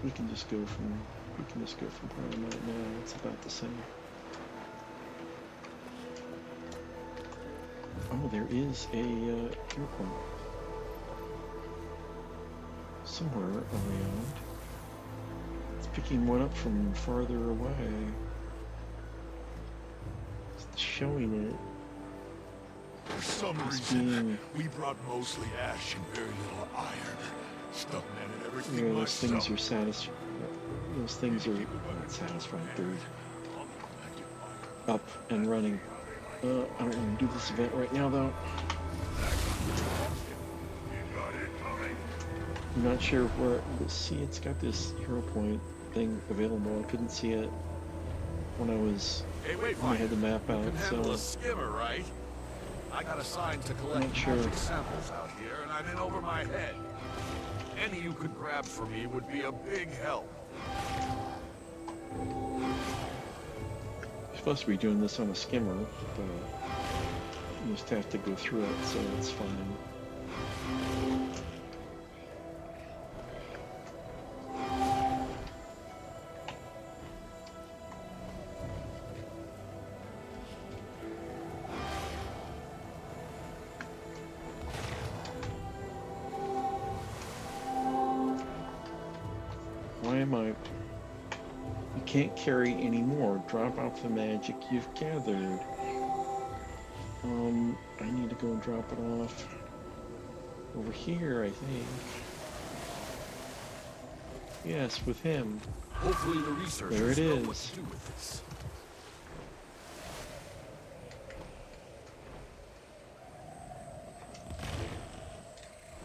we can just go from where I'm at now. It's about the same. Oh, there is a hero point somewhere around. It's picking one up from farther away. It's showing it. For some reason, we brought mostly ash and very little iron. Stuck men and everything Yeah, those things myself. are satisfying. Those things are not satisfying. They're up and running. I don't want to do this event right now, though. I'm not sure where. See, it's got this hero point thing available. I couldn't see it when I had the map out. You can handle So a skimmer, right? I got assigned to collect Not sure. magic samples out here, and I'm in over my head. Any you could grab for me would be a big help. I'm supposed to be doing this on a skimmer, but you just have to go through it, so it's fine. Why am I... You can't carry any more. Drop off the magic you've gathered. I need to go and drop it off over here, I think. Yes, with him. Hopefully the researchers There it know what is. to do with this.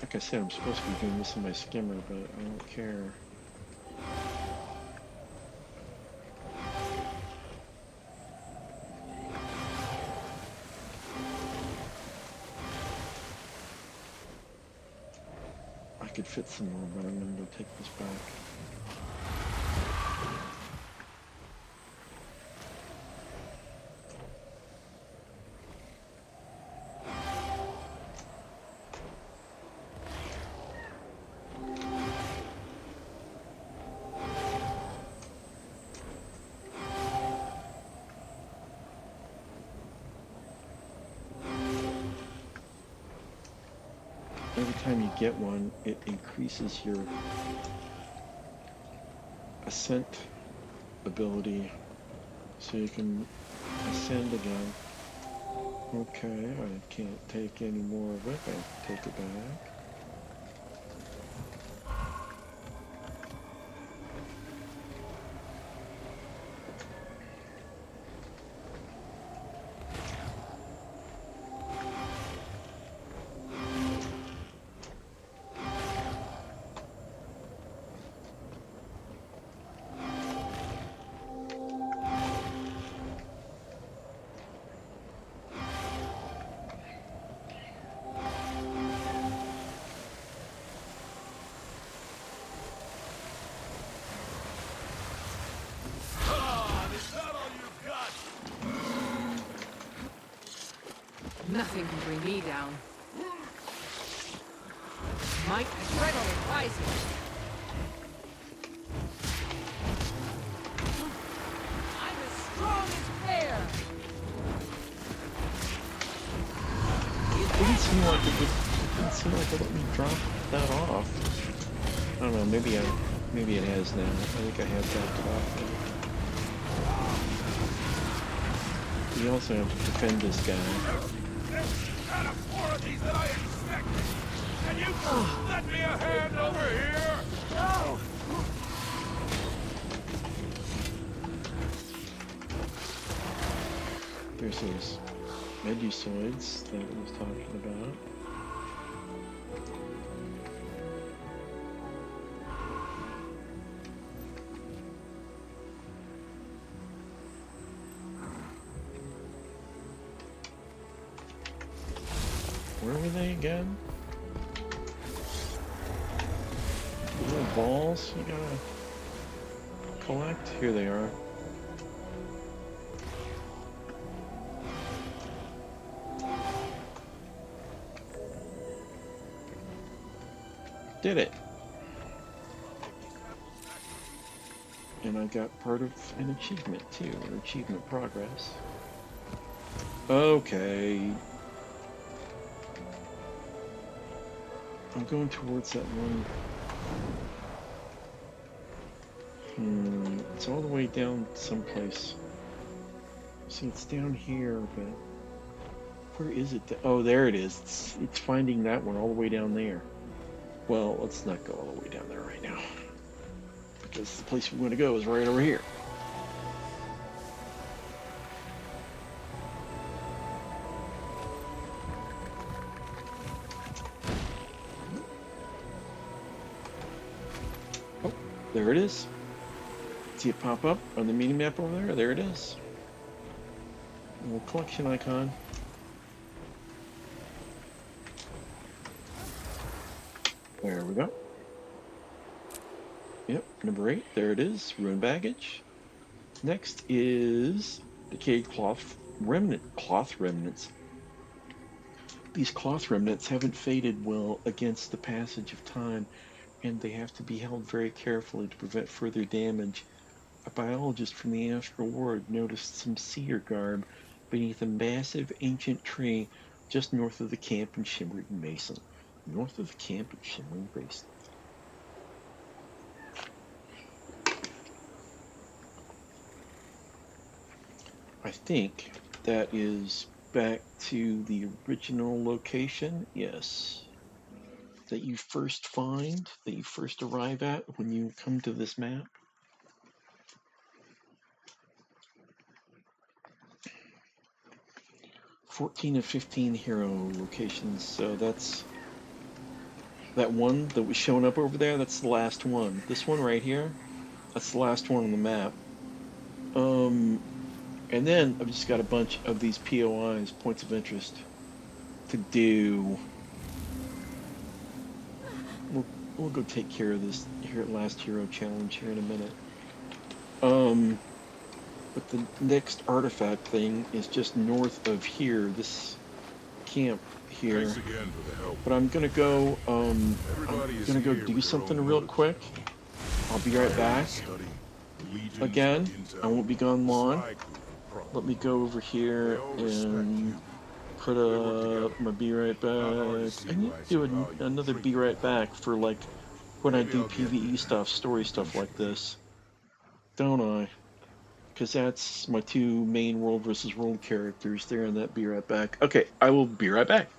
Like I said, I'm supposed to be doing this in my skimmer, but I don't care. could fit some more, but I'm gonna go take this back. Every time you get one, it increases your ascent ability, so you can ascend again. Okay, I can't take any more of it. I have to take it back. Nothing can bring me down. My adrenaline rising. I'm as strong as bear. It didn't seem like it let me drop that off. I don't know, maybe it has now. I think I have dropped it off now. We also have to defend this guy. Out of 4 of these that I expected! And you lend me a hand over here! No! There's those medusoids that I was talking about. Where were they again? The little balls you gotta collect? Here they are. Did it! And I got part of an achievement too, an achievement progress. Okay. I'm going towards that one. It's all the way down someplace. See, it's down here, but where is it? Oh, there it is. It's finding that one all the way down there. Well, let's not go all the way down there right now, because the place we want to go is right over here. Oh, there it is. See it pop up on the mini-map over there? There it is. A little collection icon. There we go. Yep, number 8. There it is. Ruined baggage. Next is decayed cloth remnants. These cloth remnants haven't faded well against the passage of time, and they have to be held very carefully to prevent further damage. A biologist from the astral world noticed some cedar garb beneath a massive ancient tree just north of the camp in Shimmering Basin. North of the camp in Shimmering Basin. I think that is back to the original location, yes, that you first find, that you first arrive at when you come to this map. "14 of 15 hero locations," so that's that one that was showing up over there, that's the last one. This one right here, that's the last one on the map. And then I've just got a bunch of these POIs, points of interest, to do. we'll go take care of this here last hero challenge here in a minute. Um, but the next artifact thing is just north of here, this camp here. Thanks again for the help. But I'm gonna go Everybody is I'm gonna go here do with their something own real motives. quick. I'll be right back. Study, legions, Again, I won't be gone long. sly group of problems. Let me go over here and put my be right back. I need to do another be right back for like when I do PvE stuff, story stuff like this, don't I? Because that's my two main world versus world characters there in that be right back. Okay, I will be right back.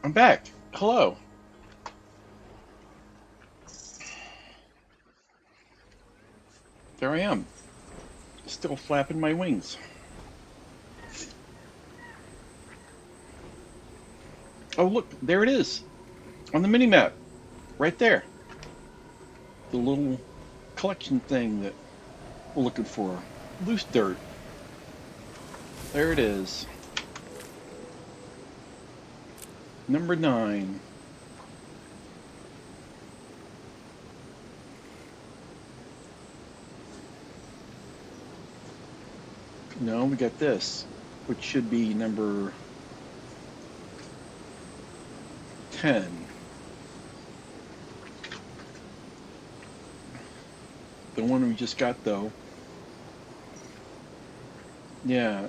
I'm back. Hello. There I am. Still flapping my wings. Oh, look, there it is. On the mini-map. Right there. The little collection thing that we're looking for. Loose dirt. There it is. Number 9. No, we got this, which should be number 10. The one we just got, though. Yeah.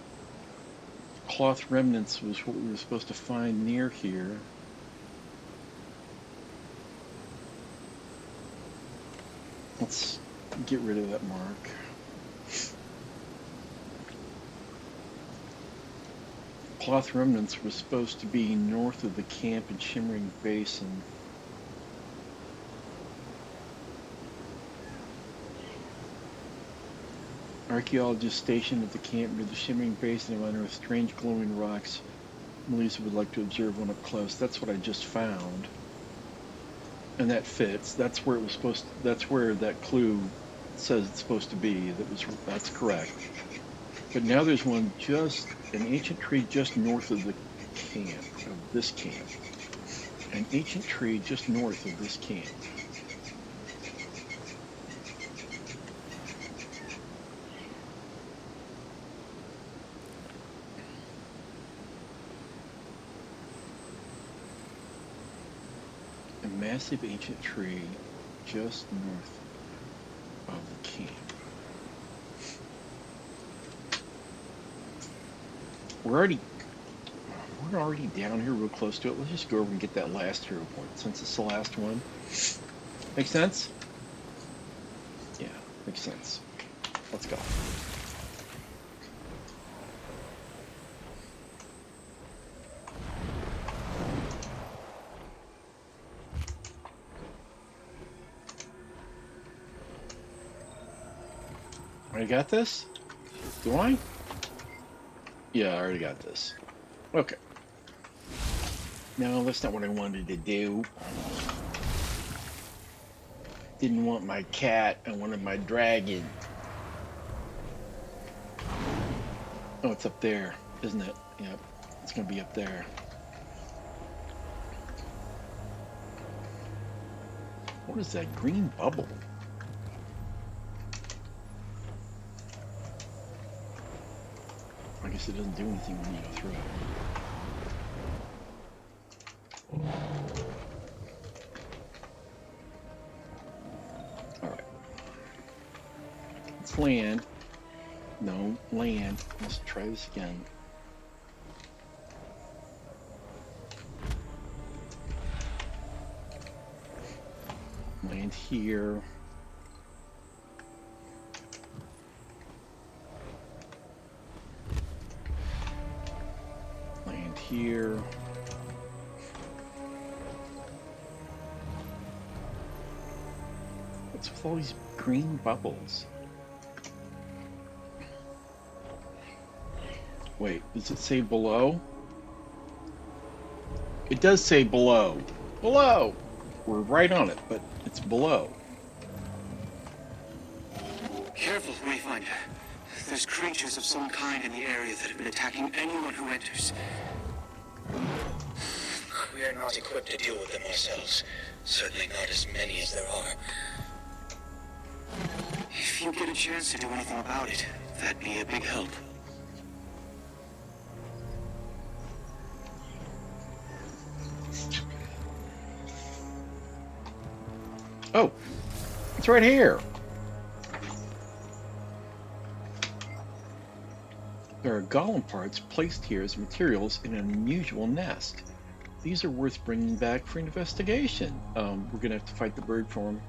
Cloth remnants was what we were supposed to find near here. Let's get rid of that mark. Cloth remnants were supposed to be north of the camp in Shimmering Basin. Archaeologists stationed at the camp near the Shimmering Basin have unearthed strange glowing rocks. Melissa would like to observe one up close. That's what I just found. And that fits. That's where it was supposed to, that's where that clue says it's supposed to be. That's correct. But now there's one an ancient tree just north of the camp, of this camp. An ancient tree just north of this camp. A massive ancient tree just north of the camp. We're already down here real close to it. Let's just go over and get that last hero point since it's the last one. Make sense? Yeah, makes sense. Let's go. I got this? Do I? Yeah, I already got this. Okay. No, that's not what I wanted to do. Didn't want my cat, I wanted my dragon. Oh, it's up there, isn't it? Yep, it's gonna be up there. What is that green bubble? I guess it doesn't do anything when you go through it. Alright. Let's land. No, land. Let's try this again. Land here. Land here. What's with all these green bubbles? Wait, does it say below? It does say below. Below! We're right on it, but it's below. Careful, Wayfinder. There's creatures of some kind in the area that have been attacking anyone who enters. We are not equipped to deal with them ourselves. Certainly not as many as there are. If you get a chance to do anything about it, that'd be a big help. Oh, it's right here. There are golem parts placed here as materials in an unusual nest. These are worth bringing back for investigation. We're gonna have to fight the bird form.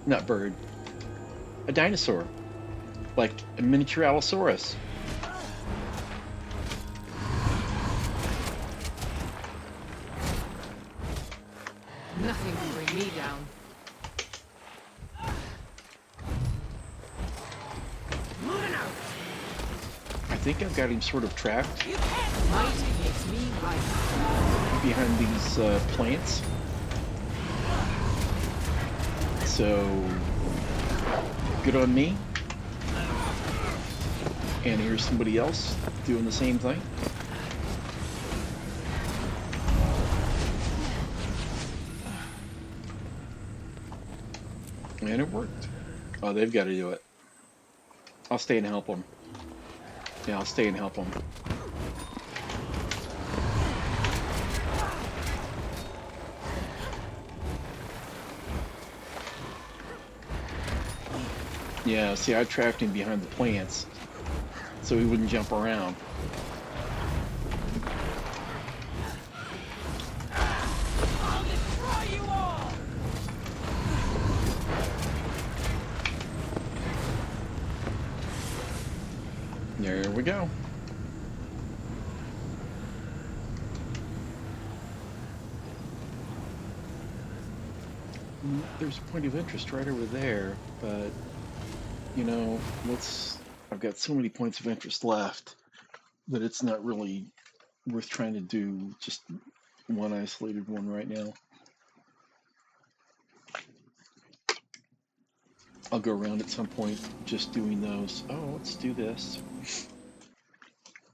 Not bird. A dinosaur. Like a miniature Allosaurus. Nothing can bring me down. Moving out. I think I've got him sort of trapped Mighty makes me mighty. behind these plants. So, good on me. And here's somebody else doing the same thing. And it worked. Oh, they've got to do it. I'll stay and help them. Yeah, I'll stay and help them. Yeah, see, I trapped him behind the plants so he wouldn't jump around. I'll destroy you all! There we go. There's a point of interest right over there, but you know, I've got so many points of interest left that it's not really worth trying to do just one isolated one right now. I'll go around at some point just doing those. Oh, let's do this.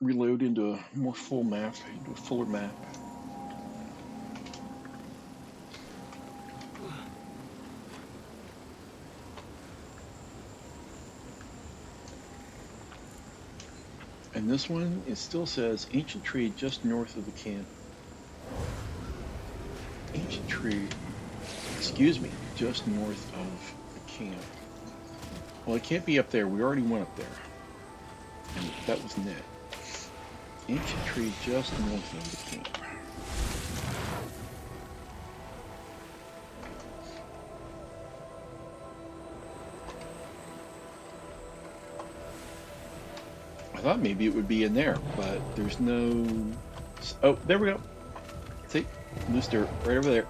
Reload into a more full map, into a fuller map. And this one, it still says ancient tree just north of the camp. Ancient tree, excuse me, just north of the camp. Well, it can't be up there. We already went up there. And that wasn't it. Ancient tree just north of the camp. I thought maybe it would be in there, but there's no... Oh, there we go. See? Loose dirt right over there.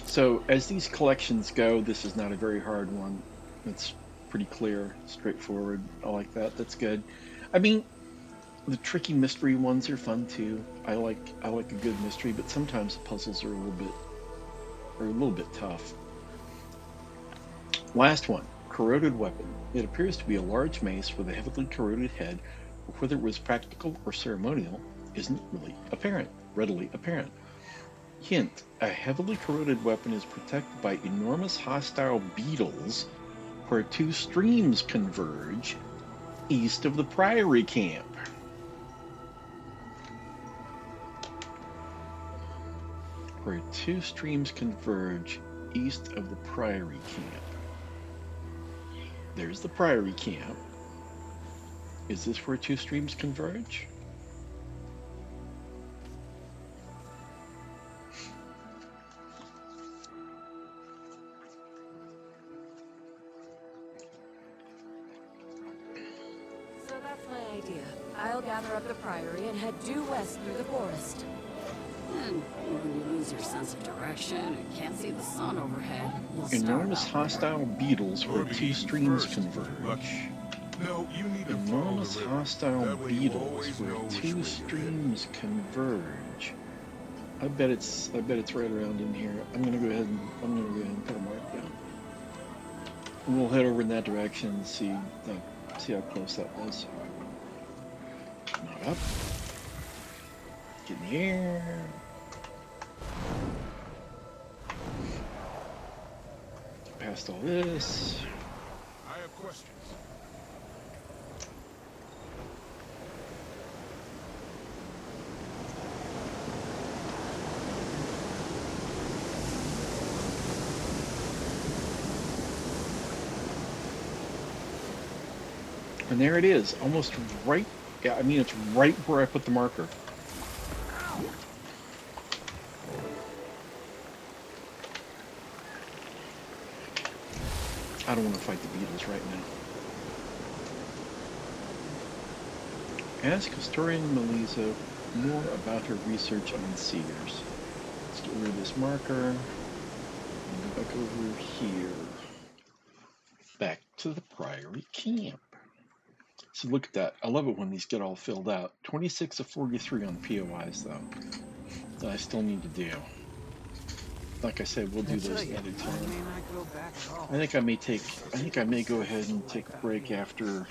So as these collections go, this is not a very hard one. It's pretty clear, straightforward. I like that. That's good. I mean, the tricky mystery ones are fun too. I like a good mystery, but sometimes the puzzles are a little bit tough. Last one, corroded weapon. It appears to be a large mace with a heavily corroded head, but whether it was practical or ceremonial isn't readily apparent. Hint, a heavily corroded weapon is protected by enormous hostile beetles where two streams converge east of the Priory camp. Where two streams converge east of the Priory camp. There's the Priory camp. Is this where two streams converge? So that's my idea. I'll gather up the Priory and head due west through the forest. And when you lose your sense of direction and can't see the sun overhead, you'll Enormous start out hostile beetles where two streams converge. No, you need to Enormous follow the river. hostile That way you beetles always where know which two way you're streams converge. I bet it's right around in here. I'm gonna go ahead and put a mark down. And we'll head over in that direction and see how close that was. Not up. Get in the air. Past all this. I have questions. And there it is, almost right. Yeah, I mean, it's right where I put the marker. I don't want to fight the beetles right now. Ask historian Melissa more about her research on seers. Let's get rid of this marker and go back over here. Back to the Priory Camp. So look at that. I love it when these get all filled out. 26 of 43 on the POIs, though, that I still need to do. Like I said, we'll do those another time. I think I may go ahead and take a break after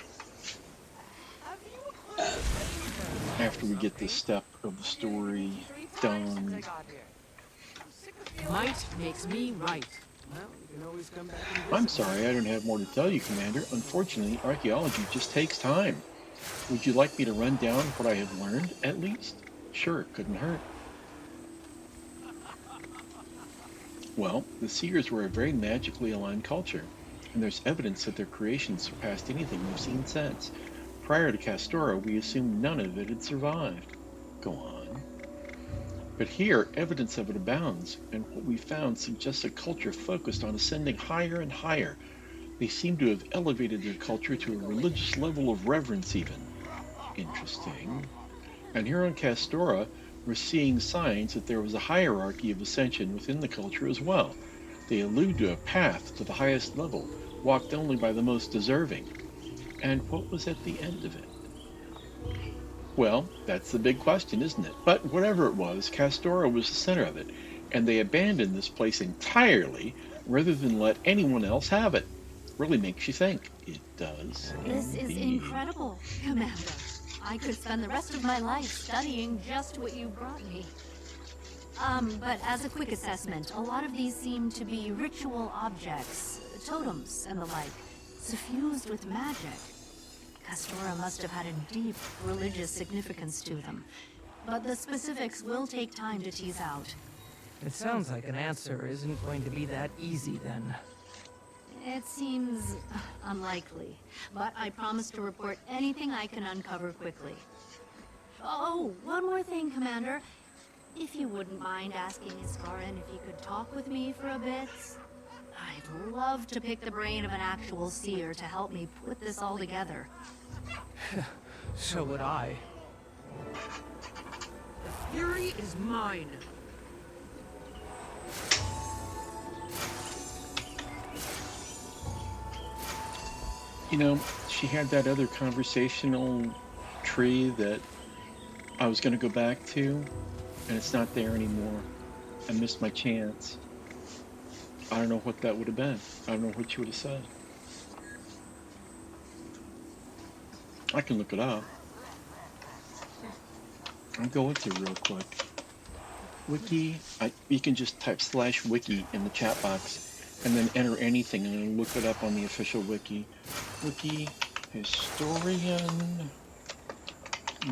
we get this step of the story done. Might makes me right. Well, you can always come back and visit. I'm sorry, I don't have more to tell you, Commander. Unfortunately, archaeology just takes time. Would you like me to run down what I have learned, at least? Sure, it couldn't hurt. Well, the Seers were a very magically aligned culture, and there's evidence that their creation surpassed anything we've seen since. Prior to Castora, we assumed none of it had survived. Go on. But here, evidence of it abounds, and what we found suggests a culture focused on ascending higher and higher. They seem to have elevated their culture to a religious level of reverence even. Interesting. And here on Castora, we're seeing signs that there was a hierarchy of ascension within the culture as well. They allude to a path to the highest level, walked only by the most deserving. And what was at the end of it? Well, that's the big question, isn't it? But whatever it was, Castora was the center of it, and they abandoned this place entirely rather than let anyone else have it. Really makes you think. It does. This is incredible, Commander. I could spend the rest of my life studying just what you brought me. But as a quick assessment, a lot of these seem to be ritual objects, totems and the like, suffused with magic. Castora must have had a deep religious significance to them, but the specifics will take time to tease out. It sounds like an answer isn't going to be that easy then. It seems unlikely, but I promise to report anything I can uncover quickly. Oh, one more thing, Commander. If you wouldn't mind asking Iskarin if he could talk with me for a bit. I'd love to pick the brain of an actual seer to help me put this all together. So would I. The fury is mine. You know, she had that other conversational tree that I was going to go back to, and it's not there anymore. I missed my chance. I don't know what that would have been. I don't know what she would have said. I can look it up. I'll go into it real quick. Wiki, you can just type /wiki in the chat box and then enter anything and then look it up on the official wiki. Wiki historian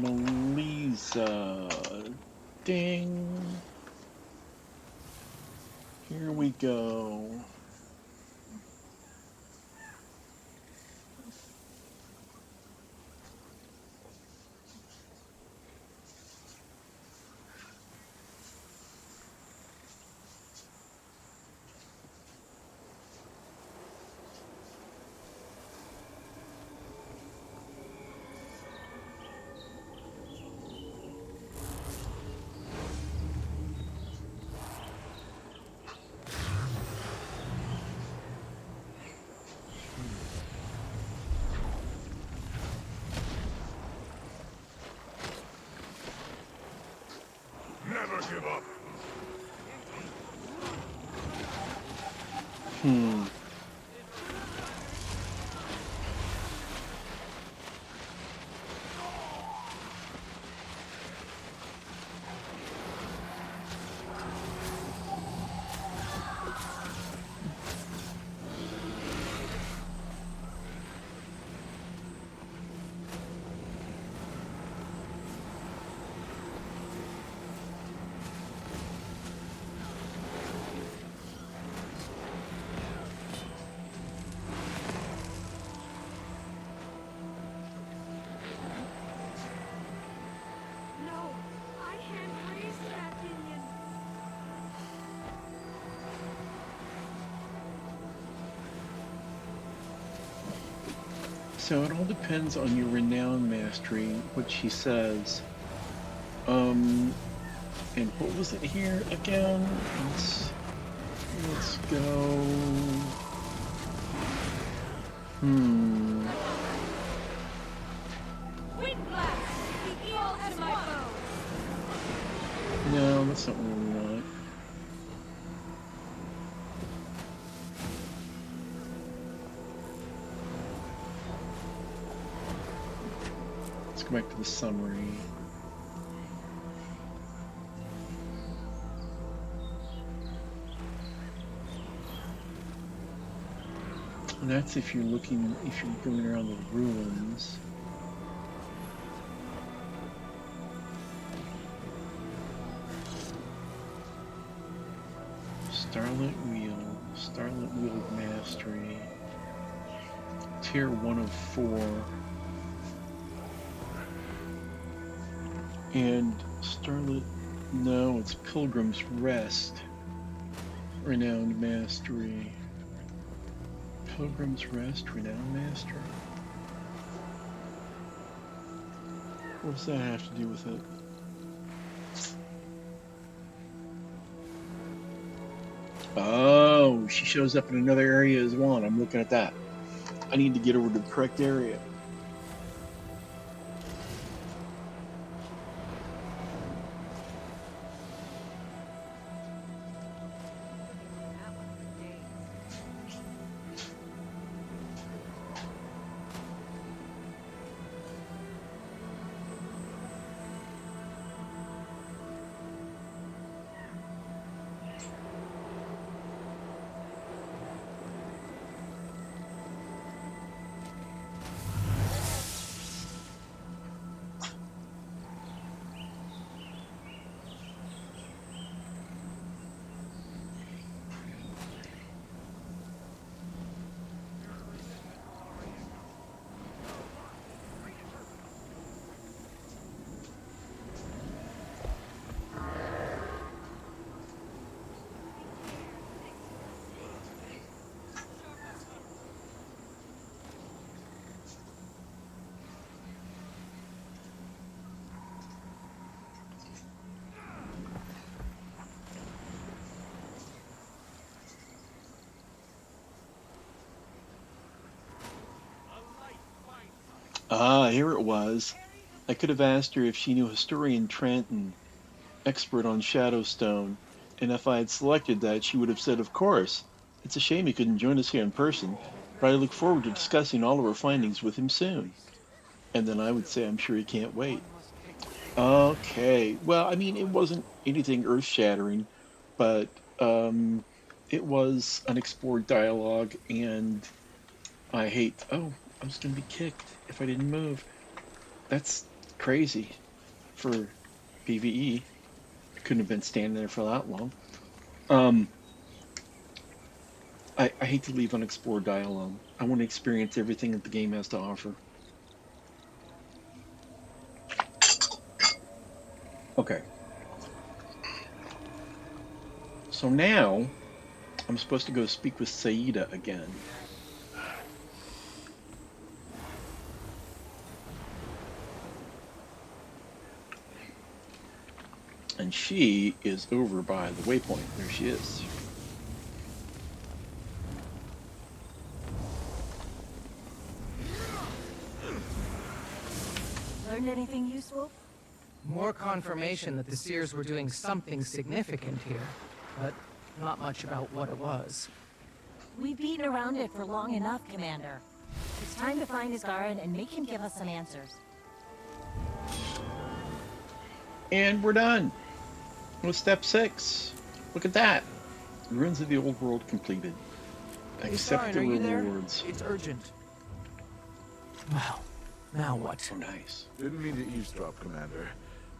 Melissa. Ding. Here we go. Never give up. So it all depends on your renown mastery, what she says. And what was it here again? Let's go. Wind blast! The evil to my foe! No, that's not what we want. Let's go back to the summary. And that's if you're going around the ruins. Starlit Wheel Mastery. Tier 1 of 4. And Starlit, no, it's Pilgrim's Rest. Renowned Mastery. Pilgrim's Rest, Renowned Mastery. What does that have to do with it? Oh, she shows up in another area as well, and I'm looking at that. I need to get over to the correct area. Ah, here it was. I could have asked her if she knew historian Trenton, expert on Shadowstone, and if I had selected that, she would have said, of course. It's a shame he couldn't join us here in person, but I look forward to discussing all of our findings with him soon. And then I would say, I'm sure he can't wait. Okay, well, I mean, it wasn't anything earth-shattering, but it was unexplored dialogue, and I hate... Oh, I was going to be kicked if I didn't move. That's crazy for PvE. I couldn't have been standing there for that long. I hate to leave unexplored dialogue. I want to experience everything that the game has to offer. Okay. So now, I'm supposed to go speak with Saida again. And she is over by the waypoint. There she is. Learned anything useful? More confirmation that the Seers were doing something significant here, but not much about what it was. We've beaten around it for long enough, Commander. It's time to find Isgarin and make him give us some answers. And we're done with step 6. Look at that. Ruins of the Old World completed. Accept the rewards. It's urgent. Well, now what? Oh, nice. Didn't mean to eavesdrop, Commander,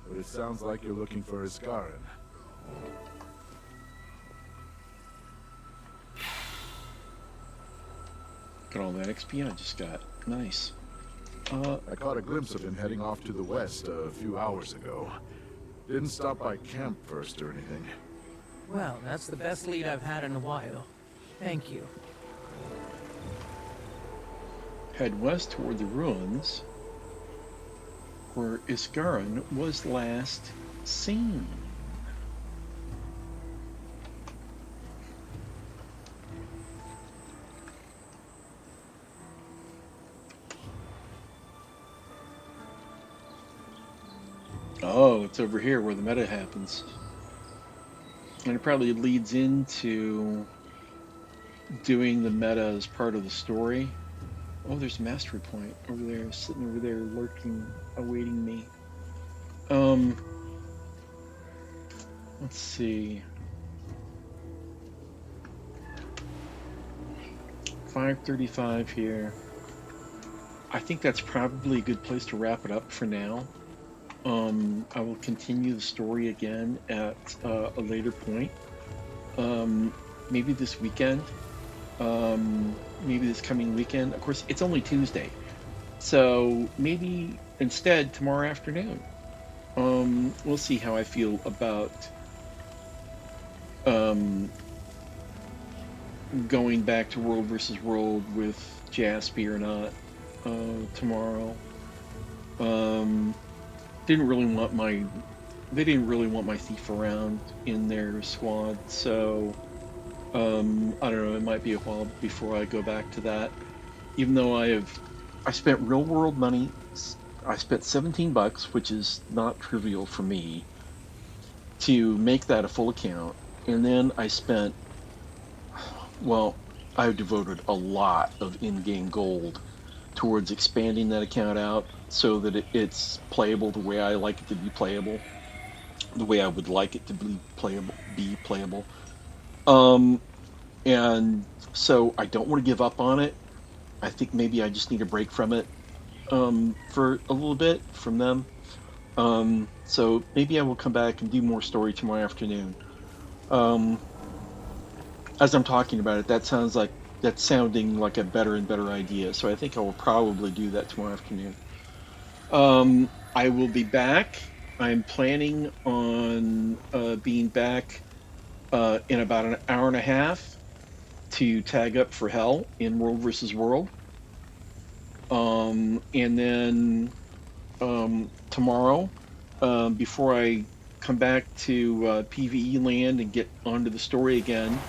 but it sounds like you're looking for Isgarin. Look at all that XP I just got. Nice. I caught a glimpse of him heading off to the west a few hours ago. Didn't stop by camp first or anything. Well, that's the best lead I've had in a while. Thank you. head west toward the ruins where Iskaran was last seen. Oh, it's over here where the meta happens. And it probably leads into doing the meta as part of the story. Oh, there's a mastery point over there, sitting over there, lurking, awaiting me. Let's see. 5:35 here. I think that's probably a good place to wrap it up for now. I will continue the story again at a later point. Maybe this weekend. Maybe this coming weekend. Of course, it's only Tuesday. So maybe instead tomorrow afternoon. We'll see how I feel about going back to World versus World with Jaspy or not tomorrow. Didn't really want my they didn't really want my thief around in their squad, so I don't know, it might be a while before I go back to that. Even though I spent real world money. I spent $17, which is not trivial for me, to make that a full account. And then I spent, well, I devoted a lot of in-game gold towards expanding that account out so that it's playable the way I like it to be playable, the way I would like it to be playable. And so I don't want to give up on it. I think maybe I just need a break from it for a little bit from them. So maybe I will come back and do more story tomorrow afternoon. As I'm talking about it, that's sounding like a better and better idea. So I think I will probably do that tomorrow afternoon. I will be back. I'm planning on being back in about an hour and a half to tag up for Hell in World versus World. And then tomorrow, before I come back to PvE land and get onto the story again,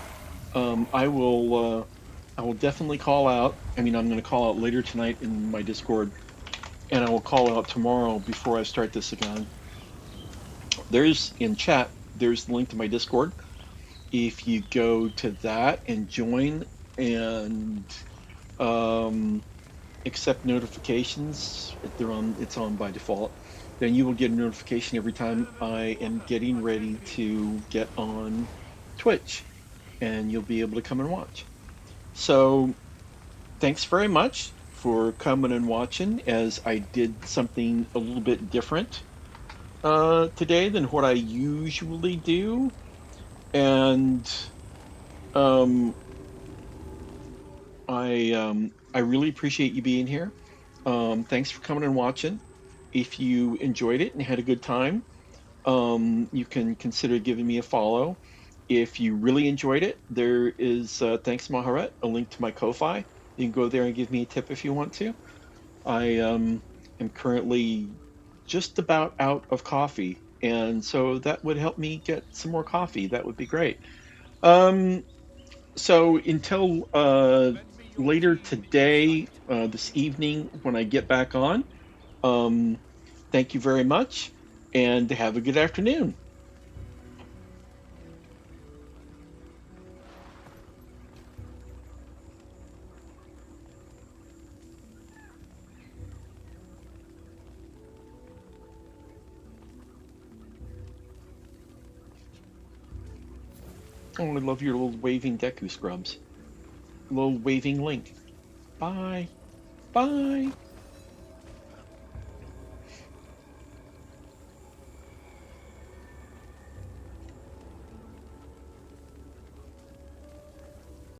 I will definitely call out. I mean, I'm going to call out later tonight in my Discord, and I will call out tomorrow before I start this again. There's in chat. There's the link to my Discord. If you go to that and join and accept notifications, it's on by default, then you will get a notification every time I am getting ready to get on Twitch, and you'll be able to come and watch. So thanks very much for coming and watching, as I did something a little bit different today than what I usually do. And I really appreciate you being here. Thanks for coming and watching. If you enjoyed it and had a good time, you can consider giving me a follow. If you really enjoyed it, there is, thanks Maharet, a link to my Ko-Fi. You can go there and give me a tip if you want to. I am currently just about out of coffee, and so that would help me get some more coffee. That would be great. So until later today, this evening, when I get back on, thank you very much, and have a good afternoon. Oh, I love your little waving Deku scrubs. Little waving Link. Bye. Bye.